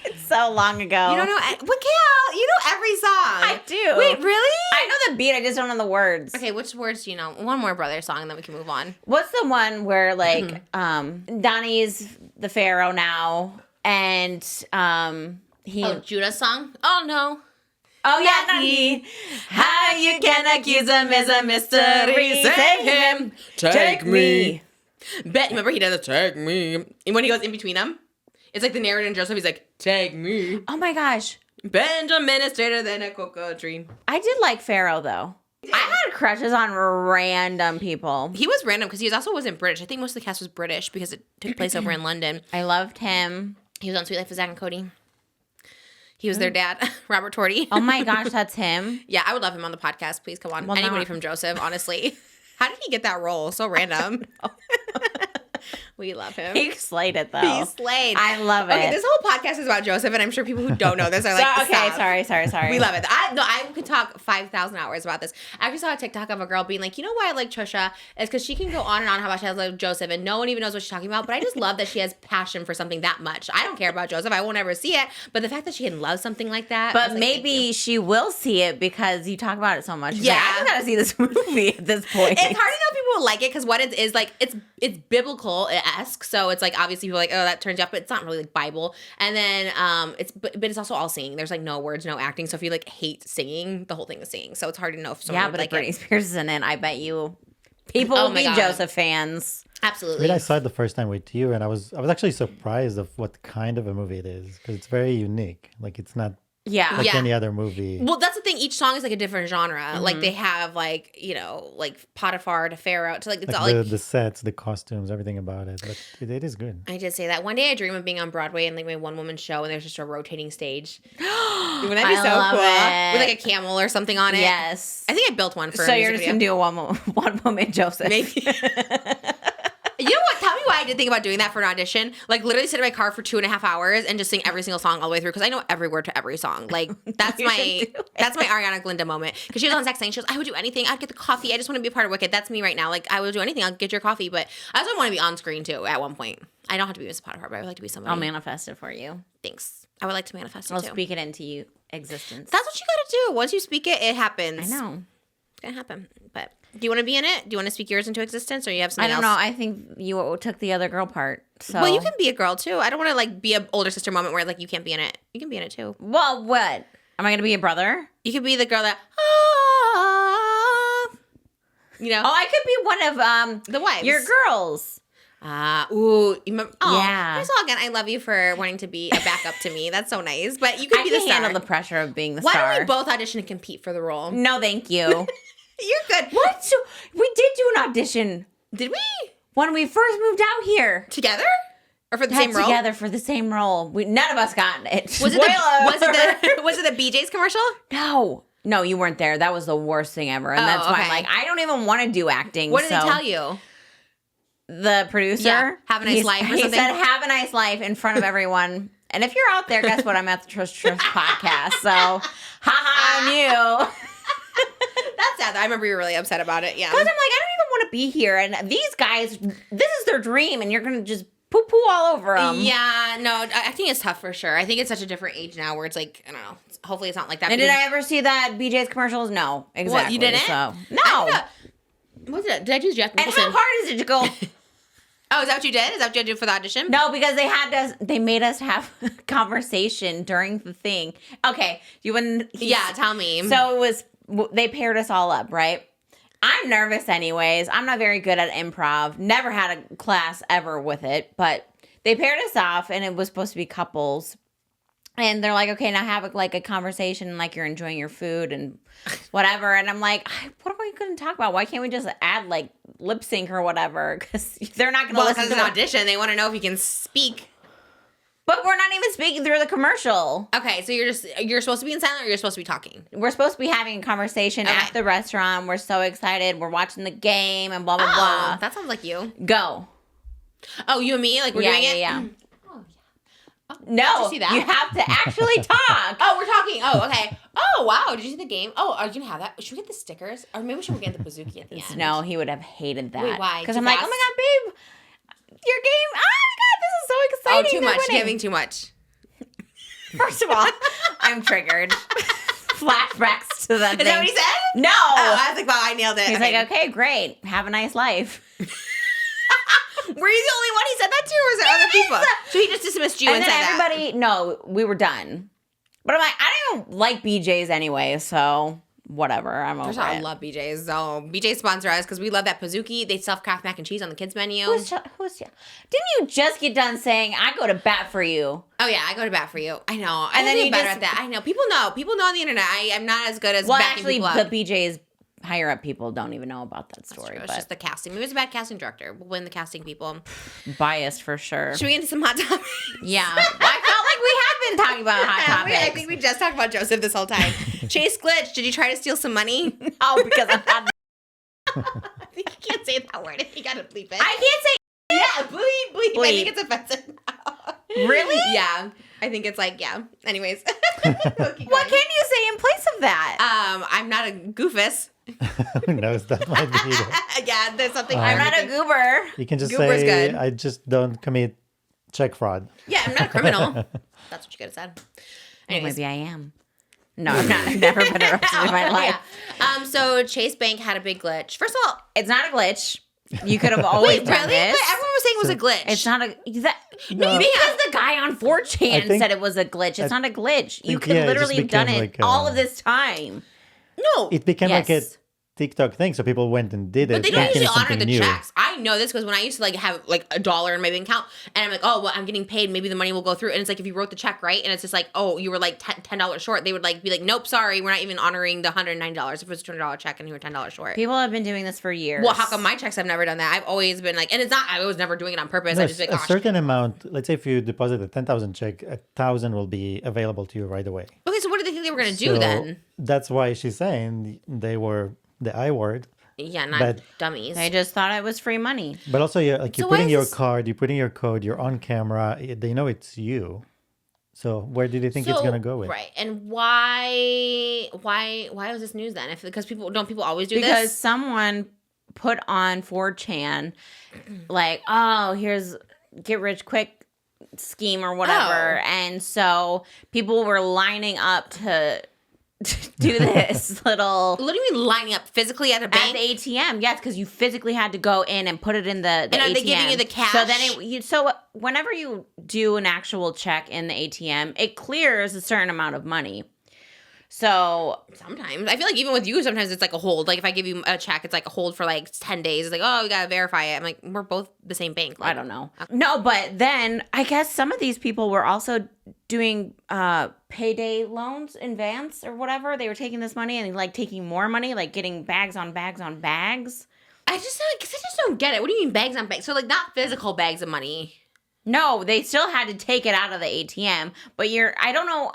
B: It's so long ago.
A: You don't know? Kale, you know every song.
B: I do.
A: Wait, really?
B: I know the beat. I just don't know the words.
A: Okay, which words do you know? One more brother song, and then we can move on.
B: What's the one where like Donnie's the pharaoh now, and
A: Judah's song? Oh no.
B: Oh yeah, Donnie. How you can accuse him is a mystery. Save him. Take me.
A: Bet. Remember he does the take me. And when he goes in between them. It's like the narrator and Joseph. He's like, take me.
B: Oh my gosh.
A: Benjamin is straighter than a cocoa tree.
B: I did like Pharaoh though. I had crushes on random people.
A: He was random because he wasn't British. I think most of the cast was British because it took place over in London.
B: I loved him.
A: He was on Sweet Life of Zack and Cody. He was their dad, Robert Torty.
B: Oh my gosh, that's him.
A: Yeah, I would love him on the podcast. Please come on. Well, anybody from Joseph, honestly. How did he get that role? So random. We love him.
B: He slayed it though.
A: He slayed.
B: I love it.
A: Okay, this whole podcast is about Joseph, and I'm sure people who don't know this are like,
B: okay,
A: stop.
B: sorry.
A: We love it. I could talk 5,000 hours about this. I actually saw a TikTok of a girl being like, you know why I like Trisha? It's because she can go on and on how much I love Joseph, and no one even knows what she's talking about. But I just love that she has passion for something that much. I don't care about Joseph. I won't ever see it. But the fact that she can love something like that.
B: But
A: like,
B: maybe she will see it because you talk about it so much. She's
A: Yeah.
B: like, I just gotta see this movie at this point.
A: It's hard to know if people will like it because what it is like, it's biblical-esque. So it's like, obviously people are like, oh, that turns you off, but it's not really like Bible. And then but it's also all singing. There's like no words, no acting. So if you like hate singing, the whole thing is singing. So it's hard to know if someone would
B: but
A: like
B: if Britney
A: it.
B: Spears is in it, I bet you people
A: Oh
B: will
A: my
B: be
A: God.
B: Joseph fans.
A: Absolutely.
D: I mean, I saw it the first time with you, and I was actually surprised of what kind of a movie it is because it's very unique. Like it's not
B: Yeah.
D: like
A: Yeah.
D: any other movie.
A: Well, that's the thing. Each song is like a different genre. Like they have like, you know, like Potiphar to Pharaoh to like, it's
D: Like
A: all like.
D: the sets, the costumes, everything about it. But it is good.
A: I did say that. One day I dream of being on Broadway and like my one-woman show and there's just a rotating stage. Wouldn't that be
B: I
A: so
B: love
A: cool?
B: it.
A: With like a camel or something on it.
B: Yes.
A: I think I built one for
B: So
A: a
B: you're
A: music
B: just
A: video.
B: gonna do a one woman Joseph.
A: Maybe. You know what? Tell me why I did think about doing that for an audition. Like literally sit in my car for 2.5 hours and just sing every single song all the way through because I know every word to every song. Like that's
B: You
A: my
B: should do it.
A: that's my Ariana Glinda moment because she was on Sex saying she goes, I would do anything. I'd get the coffee. I just want to be a part of Wicked. That's me right now. Like I would do anything. I'll get your coffee. But I also want to be on screen too at one point. I don't have to be Miss Potiphar, but I would like to be somebody.
B: I'll manifest it for you.
A: Thanks. I would like to manifest it
B: I'll
A: too.
B: speak it into you existence.
A: That's what you gotta do. Once you speak it, it happens.
B: I know.
A: It's gonna happen. But do you want to be in it? Do you want to speak yours into existence, or you have
B: I
A: something
B: don't
A: else?
B: know. I think you took the other girl part. So
A: Well, you can be a girl too. I don't want to like be an older sister moment where like you can't be in it. You can be in it too.
B: Well, what? Am I gonna be a brother?
A: You could be the girl that, you know,
B: Oh, I could be one of
A: the wives.
B: your girls.
A: Ooh, you remember? Oh,
B: Yeah.
A: First of all, again, I love you for wanting to be a backup to me. That's so nice. But you could
B: I
A: be the
B: can
A: star.
B: handle the pressure of being the
A: Why
B: star.
A: don't we both audition and compete for the role?
B: No, thank you.
A: You're good.
B: What? So, we did do an audition
A: Did we
B: when we first moved out here.
A: together or for the
B: Got
A: same role?
B: together for the same role. None of us got it.
A: Was it was it the BJ's commercial?
B: No, you weren't there. That was the worst thing ever, and
A: Oh,
B: that's why I'm
A: okay.
B: like, I don't even want to do acting.
A: What did
B: so
A: they tell you?
B: The producer,
A: Yeah, have a nice life or
B: he
A: something?
B: said, "Have a nice life" in front of everyone. And if you're out there, guess what? I'm at the Just Trish podcast. So, haha, on you.
A: That's sad. I remember you were really upset about it. Yeah.
B: Because I'm like, I don't even want to be here. And these guys, this is their dream, and you're gonna just poo poo all over them.
A: Yeah, no, acting is tough for sure. I think it's such a different age now where it's like, I don't know. Hopefully it's not like that.
B: And did
A: because-
B: I ever see that BJ's commercials? No, exactly.
A: you didn't?
B: So no.
A: What did I? Did I choose Jeff
B: And
A: Nicholson?
B: how hard is it to go?
A: Oh, is that what you did? Is that what you did for the audition?
B: No, because they made us have a conversation during the thing. Okay,
A: Yeah, tell me.
B: So it was, they paired us all up, right? I'm nervous anyways. I'm not very good at improv. Never had a class ever with it, but they paired us off and it was supposed to be couples. And they're like, okay, now have a conversation like you're enjoying your food and whatever. And I'm like, what are we going to talk about? Why can't we just add like lip sync or whatever? Because they're not going to
A: well,
B: listen
A: because
B: to
A: it's an
B: it.
A: audition. They want to know if you can speak.
B: But we're not even speaking through the commercial.
A: Okay, so you're supposed to be in silent or you're supposed to be talking?
B: We're supposed to be having a conversation
A: Okay.
B: at the restaurant. We're so excited. We're watching the game and blah, blah,
A: Oh,
B: blah.
A: that sounds like you.
B: Go.
A: Oh, you and me? Like we're
B: Yeah,
A: doing
B: yeah,
A: it?
B: yeah.
A: Oh, yeah.
B: No,
A: Did you see that?
B: you have to actually talk.
A: Oh, we're talking. Oh, okay. Oh, wow. Did you see the game? Oh, are you going to have that? Should we get the stickers? Or maybe we should get the bazooki at the end.
B: No, he would have hated that.
A: Wait, why?
B: Because
A: Too
B: I'm like,
A: fast?
B: oh my God, babe, your game. Oh my God, this is so
A: Oh,
B: exciting.
A: too
B: They're
A: much.
B: winning."
A: Giving too much.
B: First of all, I'm triggered. Flashbacks to that
A: Is that what he said?
B: No.
A: Oh, I was like, wow, I nailed it.
B: He's like, okay, great. Have a nice life.
A: Were you the only one he said that to, or was there other people? So he just dismissed you and,
B: And
A: said
B: then
A: that.
B: everybody, no, we were done. But I'm like, I don't like BJ's anyway, so whatever. I'm over
A: First of all, I
B: it.
A: love BJ's. So BJ sponsor us because we love that Pizookie. They self-craft mac and cheese on the kids menu.
B: Who's didn't you just get done saying, I go to bat for you?
A: Oh yeah, I go to bat for you. I know.
B: And then
A: you
B: you
A: better
B: just-
A: at that. I know. People know. People know on the internet. I'm not as good as
B: Well,
A: backing
B: actually,
A: people
B: the
A: up.
B: BJ's higher up people don't even know about that story.
A: It's
B: But
A: just the casting. Maybe it's a bad casting director. We'll blame the casting people.
B: biased for sure.
A: Should we get into some hot topics?
B: Yeah. Well, I felt like we have been talking about hot
A: I
B: topics.
A: think we just talked about Joseph this whole time. Chase Glitch, did you try to steal some money?
B: Oh, because I'm not.
A: I think you can't say that word. I think you gotta bleep it.
B: I can't say. Yeah,
A: bleep, bleep. I think it's offensive now.
B: Really?
A: Yeah. I think it's like, yeah. Anyways.
B: What can you say in place of that?
A: I'm not a goofus.
D: Who knows? That might be it.
A: Yeah, there's something.
B: I'm not a goober.
D: You can just
A: Goober's
D: say,
A: good.
D: I just don't commit check fraud.
A: Yeah, I'm not a criminal. That's what you could have said.
B: Well,
A: Anyways.
B: maybe I am. No, I'm not. I've never been arrested in my life.
A: Yeah. So Chase Bank had a big glitch. First of all,
B: It's not a glitch. You could have always
A: wait,
B: done
A: really?
B: this.
A: But everyone was saying it was a glitch.
B: It's not a
D: No.
B: because the guy on 4chan
D: I think-
B: said it was a glitch. It's not a glitch. You
D: think,
B: could
D: yeah, it
B: literally
D: just
B: have done
D: became
B: it
D: like,
B: all of this time.
A: No.
D: It became like a
B: Yes.
D: TikTok thing, so people went and did it.
A: But they don't
D: thinking
A: usually
D: it's
A: honor
D: something
A: the
D: new.
A: checks. I know this because when I used to like have like $1 in my bank account, and I'm like, oh, well, I'm getting paid. Maybe the money will go through. And it's like if you wrote the check right, and it's just like, oh, you were like $10 short. They would like be like, nope, sorry, we're not even honoring the $109 if it was a $200 check and you were $10 short.
B: People have been doing this for years.
A: Well, how come my checks have never done that? I've always been like, and it's not. I was never doing it on purpose.
D: No,
A: I just like,
D: a
A: gosh.
D: certain amount, let's say if you deposit a 10,000 check, 1,000 will be available to you right away.
A: Okay, so what did they think they were gonna do
D: So
A: then?
D: That's why she's saying they were the I word.
A: Yeah, not
D: But-
A: dummies.
B: They just thought it was free money.
D: But also, you're like
A: So
D: you're
A: why
D: putting
A: is
D: your
A: this-
D: card, you're putting your code, you're on camera. They know it's you. So where do they think it's gonna go with?
A: Right, and why was this news then? If because people always do
B: Because
A: this?
B: someone put on 4chan, like, oh, here's get rich quick scheme or whatever.
A: Oh.
B: And so people were lining up to do this little
A: Literally lining up physically at a
B: at
A: bank.
B: the ATM. Yes, because you physically had to go in and put it in the
A: And are
B: ATM.
A: they giving you the cash?
B: So then so whenever you do an actual check in the ATM, it clears a certain amount of money. So
A: Sometimes I feel like even with you, sometimes it's like a hold. Like if I give you a check, it's like a hold for like 10 days. It's like, oh, we gotta verify it. I'm like, we're both the same bank. Like,
B: I don't know. No, but then I guess some of these people were also doing payday loans in advance or whatever. They were taking this money and like taking more money, like getting bags on bags on bags.
A: I just don't get it. What do you mean bags on bags? So like not physical bags of money.
B: No, they still had to take it out of the ATM, but I don't know.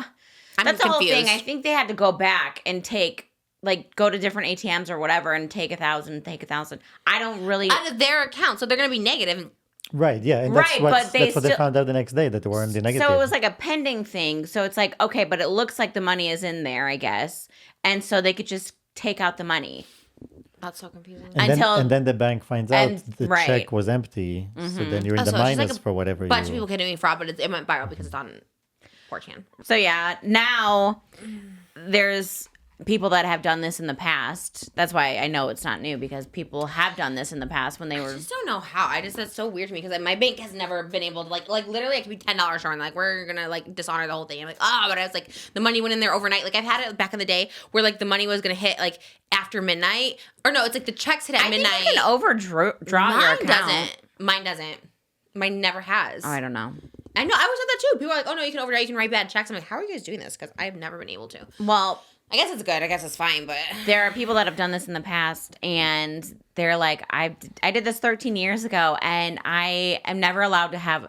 A: I'm
B: That's the whole
A: confused.
B: thing. I think they had to go back and go to different ATMs or whatever and take 1,000. I don't really.
A: Out of their account, so they're gonna be negative.
D: Right, yeah. And that's
B: Right,
D: what
B: but
D: they
B: still-
D: found out the next day, that they were in the negative.
B: So it was like a pending thing. So it's like, okay, but it looks like the money is in there, I guess. And so they could just take out the money.
A: That's so confusing.
B: until-
D: then the bank finds out
B: and-
D: the
B: right.
D: check was empty. So then you're in
A: Oh,
D: the
A: so it's just like
D: minus
A: a
D: for whatever
A: bunch of
D: you...
A: people committing fraud, but it went viral because it's on 4chan.
B: So yeah, now there's people that have done this in the past. That's why I know it's not new, because people have done this in the past when they
A: I
B: were.
A: just don't know how. That's so weird to me because my bank has never been able to like literally I could be $10 short and like we're gonna like dishonor the whole thing. I'm like, oh, but I was like the money went in there overnight. Like I've had it back in the day where like the money was gonna hit like after midnight, or no, it's like the checks hit at
B: I think
A: midnight.
B: you can overdraw your
A: Mine
B: account.
A: doesn't. Mine doesn't. Mine never has.
B: Oh, I don't know.
A: I know. I always said that too. People are like, oh no, you can overdraw. You can write bad checks. I'm like, how are you guys doing this? Because I've never been able to.
B: Well,
A: I guess it's good. I guess it's fine, but
B: there are people that have done this in the past, and they're like, I did this 13 years ago, and I am never allowed to have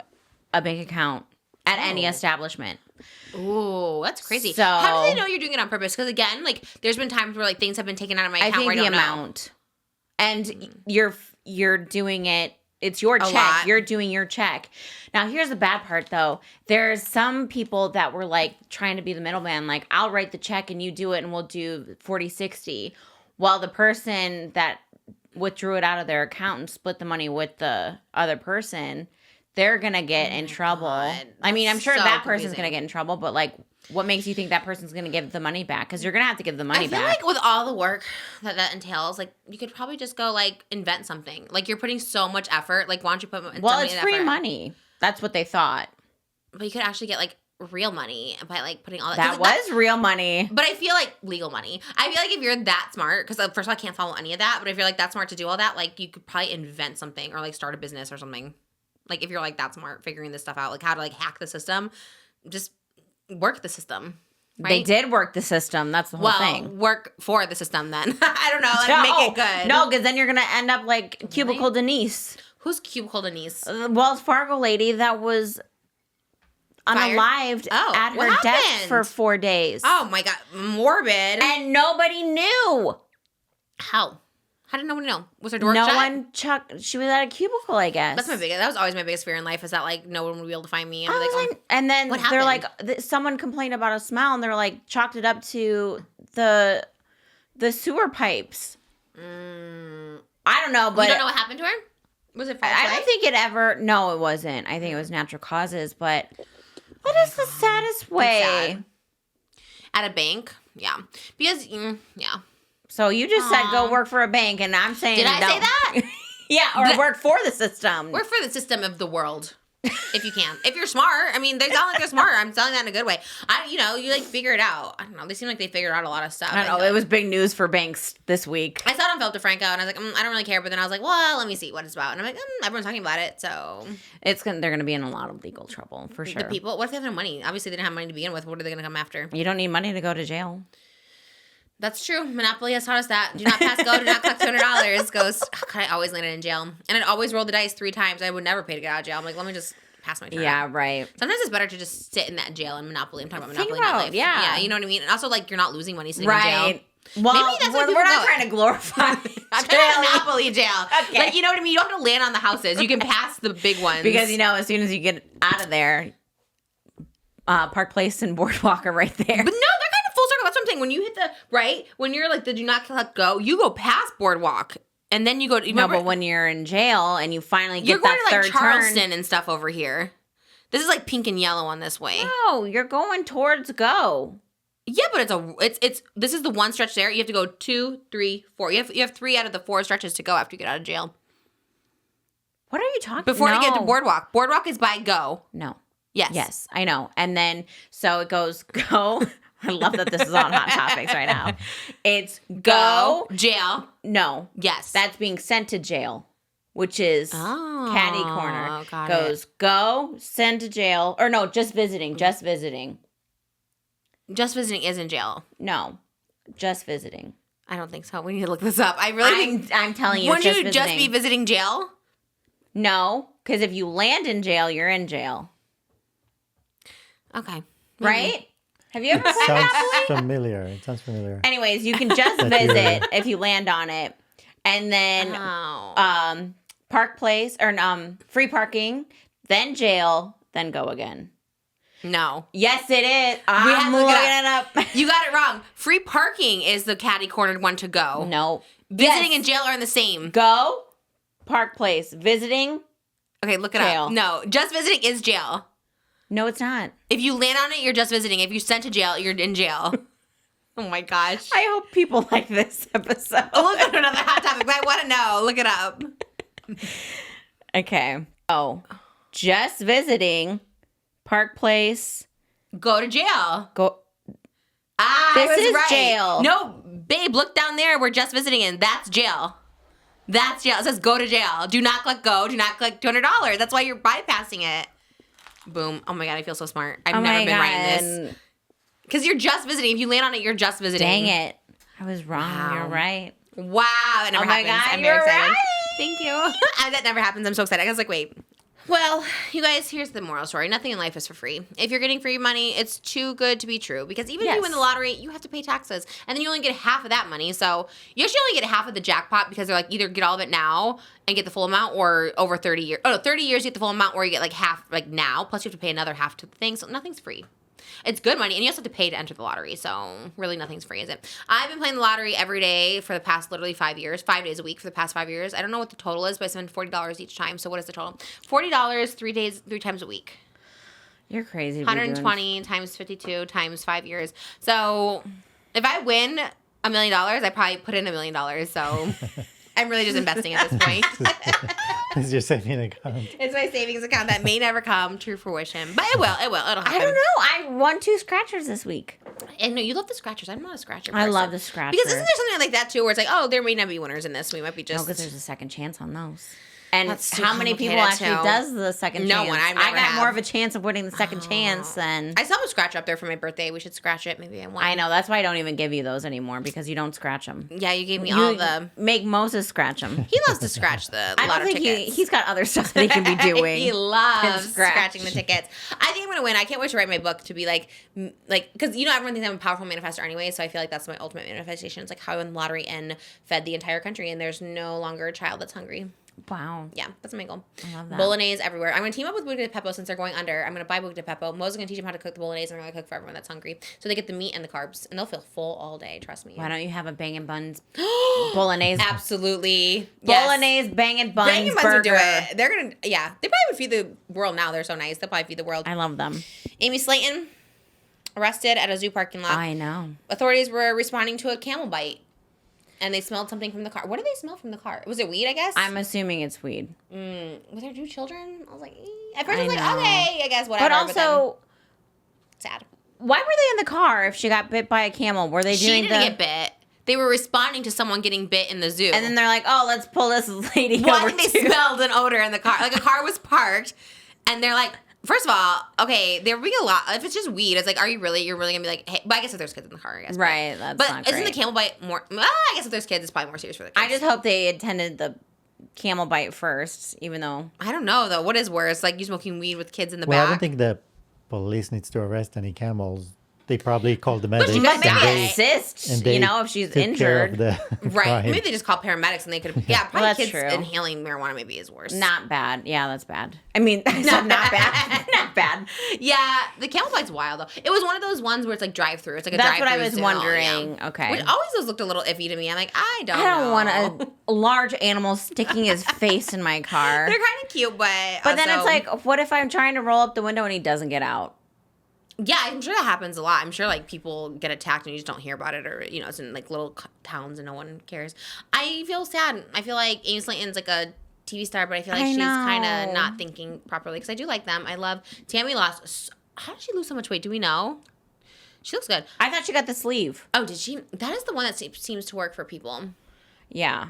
B: a bank account at any establishment.
A: ooh, that's crazy.
B: So-
A: How do they know you're doing it on purpose? Because again, like there's been times where like things have been taken out of my
B: I
A: account
B: think
A: where I
B: the
A: don't know.
B: amount, and you're doing it. It's your check.
A: lot.
B: You're doing your check. Now, here's the bad part, though. There's some people that were like trying to be the middleman. Like, I'll write the check and you do it, and we'll do 40-60. While the person that withdrew it out of their account and split the money with the other person, they're gonna get in trouble.
A: God.
B: I mean, I'm
A: That's
B: sure
A: so
B: that person's
A: confusing.
B: gonna get in trouble, but like, what makes you think that person's gonna give the money back? Because you're gonna have to give the money
A: I feel
B: back.
A: like with all the work that entails, like you could probably just go like invent something. Like you're putting so much effort. Like why don't you put?
B: Well, it's free money. That's what they thought.
A: but you could actually get like real money by like putting all that.
B: That
A: 'cause
B: was real money.
A: But I feel like legal money. I feel like if you're that smart, because first of all, I can't follow any of that. But if you're like that smart to do all that, like you could probably invent something or like start a business or something. Like if you're like that smart, figuring this stuff out, like how to like hack the system, just work the system. Right?
B: They did work the system. That's the whole
A: Well,
B: thing.
A: work for the system then. I don't know. Like make it good.
B: No, because then you're gonna end up like Cubicle Denise,
A: Who's Cubicle Denise?
B: the Wells Fargo lady that was
A: Fired?
B: unalived
A: Oh,
B: at
A: what
B: her desk
A: happened?
B: for 4 days.
A: Oh my god, morbid.
B: And nobody knew.
A: How How did nobody know? Was her door
B: No
A: shut?
B: one she was at a cubicle, I guess.
A: That was always my biggest fear in life, is that like no one would be able to find me. And
B: I
A: I'm like,
B: was
A: oh.
B: like, and then
A: What
B: they're
A: happened?
B: like, someone complained about a smell, and they're like, chalked it up to the sewer pipes. I don't know, but
A: you don't know what happened to her? Was it false
B: I
A: light?
B: don't think it ever. No, it wasn't. I think it was natural causes. But what is the saddest way?
A: sad. At a bank, yeah, because yeah.
B: So you just said go work for a bank, and I'm saying
A: Did I say
B: don't.
A: that?
B: Yeah, or work for the system.
A: Work for the system of the world, if you can. If you're smart, I mean, they sound like they're smart. I'm telling that in a good way. You like figure it out. I don't know. They seem like they figured out a lot of stuff.
B: I don't know. It was big news for banks this week.
A: I saw it on Philip DeFranco, and I was like, I don't really care. But then I was like, well, let me see what it's about. And I'm like, everyone's talking about it, so
B: They're gonna be in a lot of legal trouble for sure.
A: the people. What if they have no money? Obviously, they didn't have money to begin with. What are they going to come after?
B: You don't need money to go to jail.
A: That's true. Monopoly has taught us that. Do not pass go. Do not collect $200. Goes. Oh, God, I always landed in jail, and I'd always roll the dice 3 times. I would never pay to get out of jail. I'm like, let me just pass my turn.
B: Yeah, right.
A: Sometimes it's better to just sit in that jail in Monopoly. I'm talking about
B: Think
A: Monopoly, not
B: about,
A: life.
B: yeah.
A: You know what I mean? And also, like, you're not losing money sitting in
B: Right.
A: jail.
B: Well,
A: Maybe that's why
B: we're
A: people
B: not
A: go.
B: trying to glorify.
A: I'm talking about Monopoly jail.
B: Okay.
A: Like, you know what I mean? You don't have to land on the houses. You can pass the big ones.
B: Because, as soon as you get out of there, Park Place and Boardwalk are right there.
A: But no, they're kind of full circle. That's what I'm saying. When you hit when you're like the do not let go, you go past Boardwalk. And then you go to,
B: No, but when you're in jail and you finally get
A: you're going
B: that
A: to like
B: third
A: Charleston
B: turn.
A: and stuff over here. This is like pink and yellow on this way.
B: No, you're going towards go.
A: Yeah, but it's this is the one stretch there. You have to go 2, 3, 4. You have 3 out of the 4 stretches to go after you get out of jail.
B: What are you talking about?
A: Before you get to Boardwalk. Boardwalk is by go.
B: No.
A: Yes.
B: Yes, I know. And then, so it goes go. I love that this is on Hot Topics right now. It's go.
A: Jail.
B: No.
A: Yes.
B: That's being sent to jail, which is catty corner.
A: Got
B: Goes go, send to jail. Or no, just visiting. Just visiting.
A: Just visiting is in jail.
B: No, just visiting.
A: I don't think so. We need to look this up. I really think.
B: I'm telling you,
A: Wouldn't
B: it's
A: you
B: just
A: just
B: visiting.
A: be visiting jail?
B: No, because if you land in jail, you're in jail.
A: Okay.
B: Right? Have you ever played
D: Sounds
B: Monopoly?
D: familiar. It sounds familiar.
B: Anyways, you can just
D: That you're-
B: visit if you land on it. And then
A: Oh.
B: Park Place or free parking, then jail, then go again.
A: No.
B: Yes, it is.
A: have
B: I'm
A: to look
B: looking
A: it
B: it up.
A: You got it wrong. Free parking is the catty cornered one to go.
B: No.
A: Visiting
B: Yes.
A: and jail are in the same.
B: Go, Park Place. Visiting,
A: Okay, look it
B: Jail.
A: up. No, just visiting is jail.
B: no, it's not.
A: If you land on it, you're just visiting. If you're sent to jail, you're in jail. Oh my gosh.
B: I hope people like this episode.
A: Oh, look at another hot topic, but I want to know. Look it up.
B: Okay. Oh, just visiting, Park Place.
A: Go to jail.
B: Go.
A: I
B: This
A: was
B: is
A: right.
B: jail.
A: No, babe, look down there. We're just visiting, and that's jail. That's jail. It says go to jail. Do not click go. Do not click $200. That's why you're bypassing it. Boom. Oh my God, I feel so smart. I've never been right in this. Because you're just visiting. If you land on it, you're just visiting.
B: Dang it. I was wrong.
A: Wow.
B: You're right.
A: Wow, that never
B: Oh my
A: happens.
B: God,
A: I'm very
B: you're
A: excited.
B: right.
A: Thank you. That never happens. I'm so excited. I was like, wait. Well, you guys, here's the moral story. Nothing in life is for free. If you're getting free money, it's too good to be true. Because even if you
B: Yes.
A: win the lottery, you have to pay taxes. And then you only get half of that money. So you actually only get half of the jackpot because they're like, either get all of it now and get the full amount, or over 30 years. Oh, no, 30 years you get the full amount, or you get like half like now. Plus you have to pay another half to the thing. So nothing's free. It's good money, and you also have to pay to enter the lottery, so really nothing's free, is it? I've been playing the lottery every day for the past literally 5 years, 5 days a week for the past 5 years. I don't know what the total is, but I spend $40 each time, so what is the total? $40 3 times a week.
B: You're crazy. to be doing-
A: 120 times 52 times 5 years. So if I win $1 million, I probably put in $1 million, so I'm really just investing at this point.
D: It's your saving account.
A: It's my savings account that may never come to fruition, but it will. It'll happen.
B: I don't know. I won 2 scratchers this week.
A: And no, you love the scratchers. I'm not a scratcher
B: I
A: person.
B: love the scratcher.
A: Because isn't there something like that too, where it's like, oh, there may not be winners in this. We might be
B: No,
A: just.
B: because there's a second chance on those. And
A: That's too
B: how many people
A: complicated,
B: actually
A: too.
B: does the second
A: No
B: chance?
A: one. I've
B: I
A: never
B: got
A: have.
B: more of a chance of winning the second chance than
A: I still have a scratch up there for my birthday. We should scratch it. Maybe I want.
B: I know. That's why I don't even give you those anymore because you don't scratch them.
A: Yeah, you gave me all the.
B: Make Moses scratch them.
A: He loves to scratch the
B: I don't
A: lottery
B: think
A: tickets.
B: he's got other stuff that he can be doing.
A: He loves
B: scratch.
A: scratching the tickets. I think I'm gonna win. I can't wait to write my book to be like, because everyone thinks I'm a powerful manifestor anyway. So I feel like that's my ultimate manifestation. It's like how I won the lottery and fed the entire country, and there's no longer a child that's hungry.
B: Wow.
A: Yeah, that's my goal.
B: I love that.
A: Bolognese everywhere. I'm gonna team up with Buca de Beppo since they're going under. I'm gonna buy Buca de Beppo. Mo's gonna teach them how to cook the bolognese, and I'm gonna cook for everyone that's hungry, so they get the meat and the carbs, and they'll feel full all day. Trust me.
B: Why don't you have a Bangin Buns bolognese?
A: Absolutely. Yes.
B: Bolognese Bangin Buns
A: Bangin Buns
B: burger.
A: would do it. They're gonna, yeah. They probably would feed the world now. They're so nice. They'll probably feed the world.
B: I love them.
A: Amy Slaton arrested at a zoo parking lot.
B: I know.
A: Authorities were responding to a camel bite, and they smelled something from the car. What did they smell from the car? Was it weed? I guess.
B: I'm assuming it's weed.
A: Was there two children? I was like, at first I
B: I
A: was like,
B: know.
A: okay, I guess whatever.
B: But also,
A: then, sad.
B: why were they in the car if she got bit by a camel? Were they
A: She
B: doing
A: didn't get bit. They were responding to someone getting bit in the zoo.
B: And then they're like, "Oh, let's pull this lady
A: well,
B: over."
A: I think they
B: too.
A: smelled an odor in the car. Like a car was parked, and they're like, first of all, okay, there would be a lot. If it's just weed, it's like, are you really? You're really gonna be like, hey? But I guess if there's kids in the car, I guess.
B: Right, that's
A: But
B: not
A: isn't
B: great.
A: the camel bite more? Well, I guess if there's kids, it's probably more serious for the kids.
B: I just hope they attended the camel bite first, even though
A: I don't know though. What is worse, like you smoking weed with kids in the
D: Well,
A: back?
D: I don't think the police needs to arrest any camels. They probably called the
A: she
D: medics
A: got
D: and
A: bit.
D: they,
B: assist.
D: and they
B: You know, if she's
D: took care of
B: injured,
D: the
A: Right.
D: crime.
A: Maybe they just call paramedics and they could. Yeah, probably
B: that's
A: kids
B: true.
A: inhaling marijuana maybe is worse.
B: not bad. Yeah, that's bad. I mean, I said not bad. Not bad.
A: Yeah, the camel bite's wild though. It was one of those ones where it's like drive through. It's like a
B: That's
A: drive-through.
B: what I was
A: zoo,
B: wondering.
A: yeah.
B: Okay.
A: Which always those looked a little iffy to me. I'm like, I don't
B: want a large animal sticking his face in my car.
A: They're kind of cute, but
B: But then
A: also-
B: it's like, what if I'm trying to roll up the window and he doesn't get out?
A: yeah, I'm sure that happens a lot. I'm sure like people get attacked and you just don't hear about it, or it's in like little towns and no one cares. I feel sad. I feel like Amy Slaton's like a TV star, but I feel like
B: I
A: she's kind
B: know.
A: of not thinking properly because I do like them. I love Tammy lost. How did she lose so much weight? Do we know? She looks good.
B: I thought she got the sleeve.
A: Oh, did she? That is the one that seems to work for people.
B: Yeah.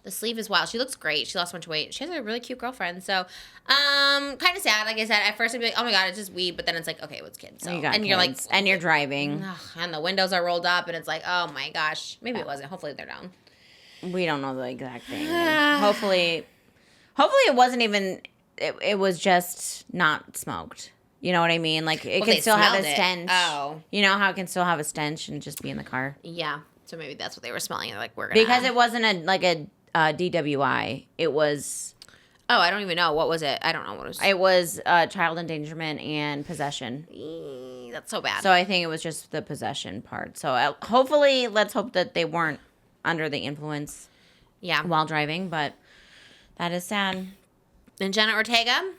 A: The sleeve is wild. She looks great. She lost a bunch of weight. She has a really cute girlfriend. So, kind of sad. Like I said, at first I'd be like, oh my God, it's just weed. But then it's like, okay, what's kids? So,
B: You got
A: and you're like,
B: kids, and you're driving.
A: ugh, and the windows are rolled up and it's like, oh my gosh. Maybe it wasn't. Hopefully they're down.
B: We don't know the exact thing. And hopefully it wasn't even. It was just not smoked. You know what I mean? Like it
A: Well,
B: can
A: they
B: still have a
A: smelled it.
B: stench.
A: Oh.
B: You know how it can still have a stench and just be in the car
A: Yeah. So maybe that's what they were smelling. They're like, we're going to.
B: because it wasn't a DWI. It was.
A: Oh, I don't even know. What was it? I don't know what it was.
B: It was child endangerment and possession.
A: That's so bad.
B: So I think it was just the possession part. So hopefully, let's hope that they weren't under the influence
A: yeah.
B: while driving. But that is sad.
A: And Jenna Ortega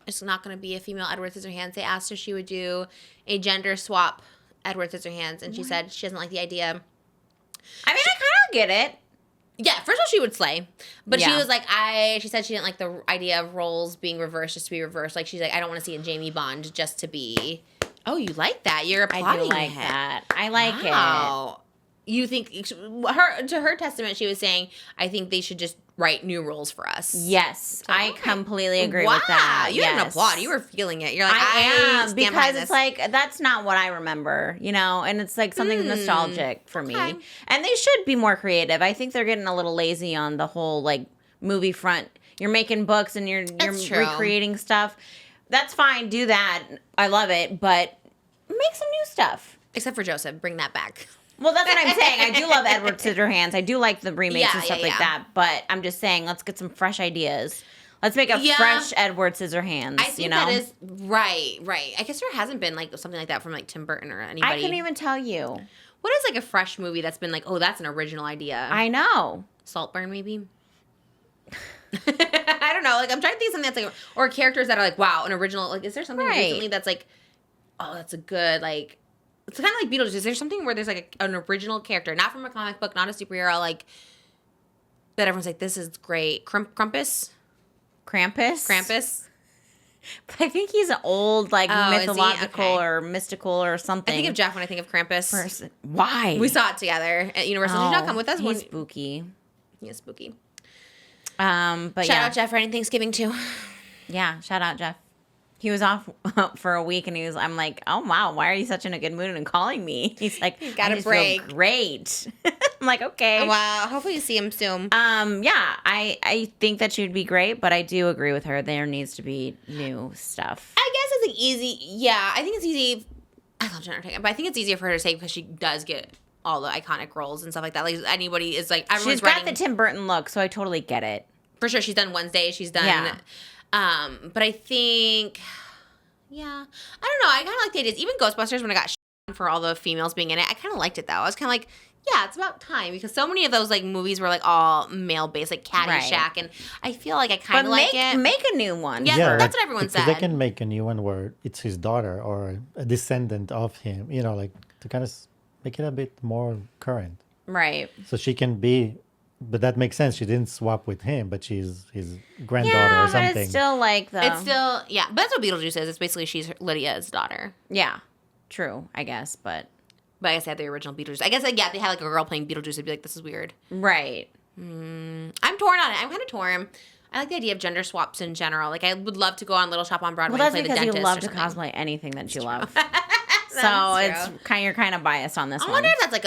A: is not going to be a female Edward Scissorhands. They asked her she would do a gender swap Edward Scissorhands, and she said she doesn't like the idea.
B: I mean, I kind of get it.
A: Yeah, first of all, she would slay. But she
B: Yeah.
A: was like, she said she didn't like the idea of roles being reversed just to be reversed. Like, she's like, I don't want to see a Jamie Bond just to be. Oh, you like that? You're
B: I
A: applauding
B: do like
A: it.
B: that. I like it.
A: Wow. You think her testament? She was saying, I think they should just write new rules for us.
B: Yes, I
A: Okay.
B: completely agree
A: wow.
B: with that.
A: You didn't
B: yes.
A: applaud. You were feeling it. You're like,
B: I am
A: stand
B: because
A: behind
B: it's
A: this.
B: like that's not what I remember, and it's like something nostalgic for me.
A: okay.
B: And they should be more creative. I think they're getting a little lazy on the whole like movie front. You're making books and you're
A: true.
B: recreating stuff. That's fine. Do that. I love it, but make some new stuff.
A: Except for Joseph. Bring that back.
B: Well, that's what I'm saying. I do love Edward Scissorhands. I do like the remakes and
A: Yeah,
B: stuff
A: yeah,
B: like
A: yeah.
B: that. But I'm just saying, let's get some fresh ideas. Let's make a
A: Yeah.
B: fresh Edward Scissorhands.
A: I think that is right. I guess there hasn't been like something like that from like Tim Burton or anybody.
B: I couldn't even tell you.
A: What is like a fresh movie that's been like, oh, that's an original idea?
B: I know.
A: Saltburn, maybe. I don't know. Like I'm trying to think of something that's like, or characters that are like, wow, an original. Like, is there something
B: Right.
A: recently that's like, oh, that's a good like. It's kind of like Beetlejuice. Is there something where there's like an original character, not from a comic book, not a superhero, like that everyone's like, this is great. Krampus.
B: Krampus. I think he's an old, like,
A: Oh, is he?
B: mythological
A: Okay.
B: or mystical or something.
A: I think of Jeff when I think of Krampus.
B: person. Why?
A: We saw it together at Universal. Did you not come with us?
B: He's spooky.
A: He is spooky.
B: But
A: Shout out Jeff for any Thanksgiving too.
B: Yeah, shout out Jeff. He was off for a week, and I'm like, oh wow, why are you such in a good mood and calling me? He's like,
A: got
B: I
A: a
B: just
A: break.
B: feel great. I'm like, okay.
A: Wow. Hopefully you see him soon.
B: Yeah, I think that she would be great, but I do agree with her. There needs to be new stuff.
A: I guess it's like easy. Yeah, I think it's easy. I love Jenna Ortega, but I think it's easier for her to say because she does get all the iconic roles and stuff like that. Like anybody is like everyone's
B: She's got
A: writing.
B: the Tim Burton look, so I totally get it.
A: For sure, she's done Wednesday. She's done.
B: Yeah.
A: But I think, yeah, I don't know. I kind of like the ideas. Even Ghostbusters, when I got for all the females being in it, I kind of liked it though. I was kind of like, yeah, it's about time because so many of those like movies were like all male based, like Caddyshack, and I feel like I kind of like it.
B: Make a new one.
A: Yeah, that's what everyone
D: because
A: said.
D: They can make a new one where it's his daughter or a descendant of him. You know, like to kind of make it a bit more current.
B: Right.
D: So she can be, but that makes sense. She didn't swap with him, but she's his granddaughter
B: Yeah,
D: or
B: but
D: something.
B: it's still like the.
A: It's still, yeah, but that's what Beetlejuice is. It's basically she's Lydia's daughter.
B: Yeah, true. I guess, but.
A: But I guess they had the original Beetlejuice. I guess, like, yeah, they had like a girl playing Beetlejuice. I'd be like, this is weird.
B: Right.
A: I'm torn on it. I'm kind of torn. I like the idea of gender swaps in general. Like, I would love to go on Little Shop on Broadway
B: Well,
A: and
B: that's
A: play the
B: because you
A: dentist
B: love
A: or
B: to
A: something.
B: cosplay anything that you love. So
A: That's
B: it's you're kind of biased on this
A: I
B: one.
A: wonder if that's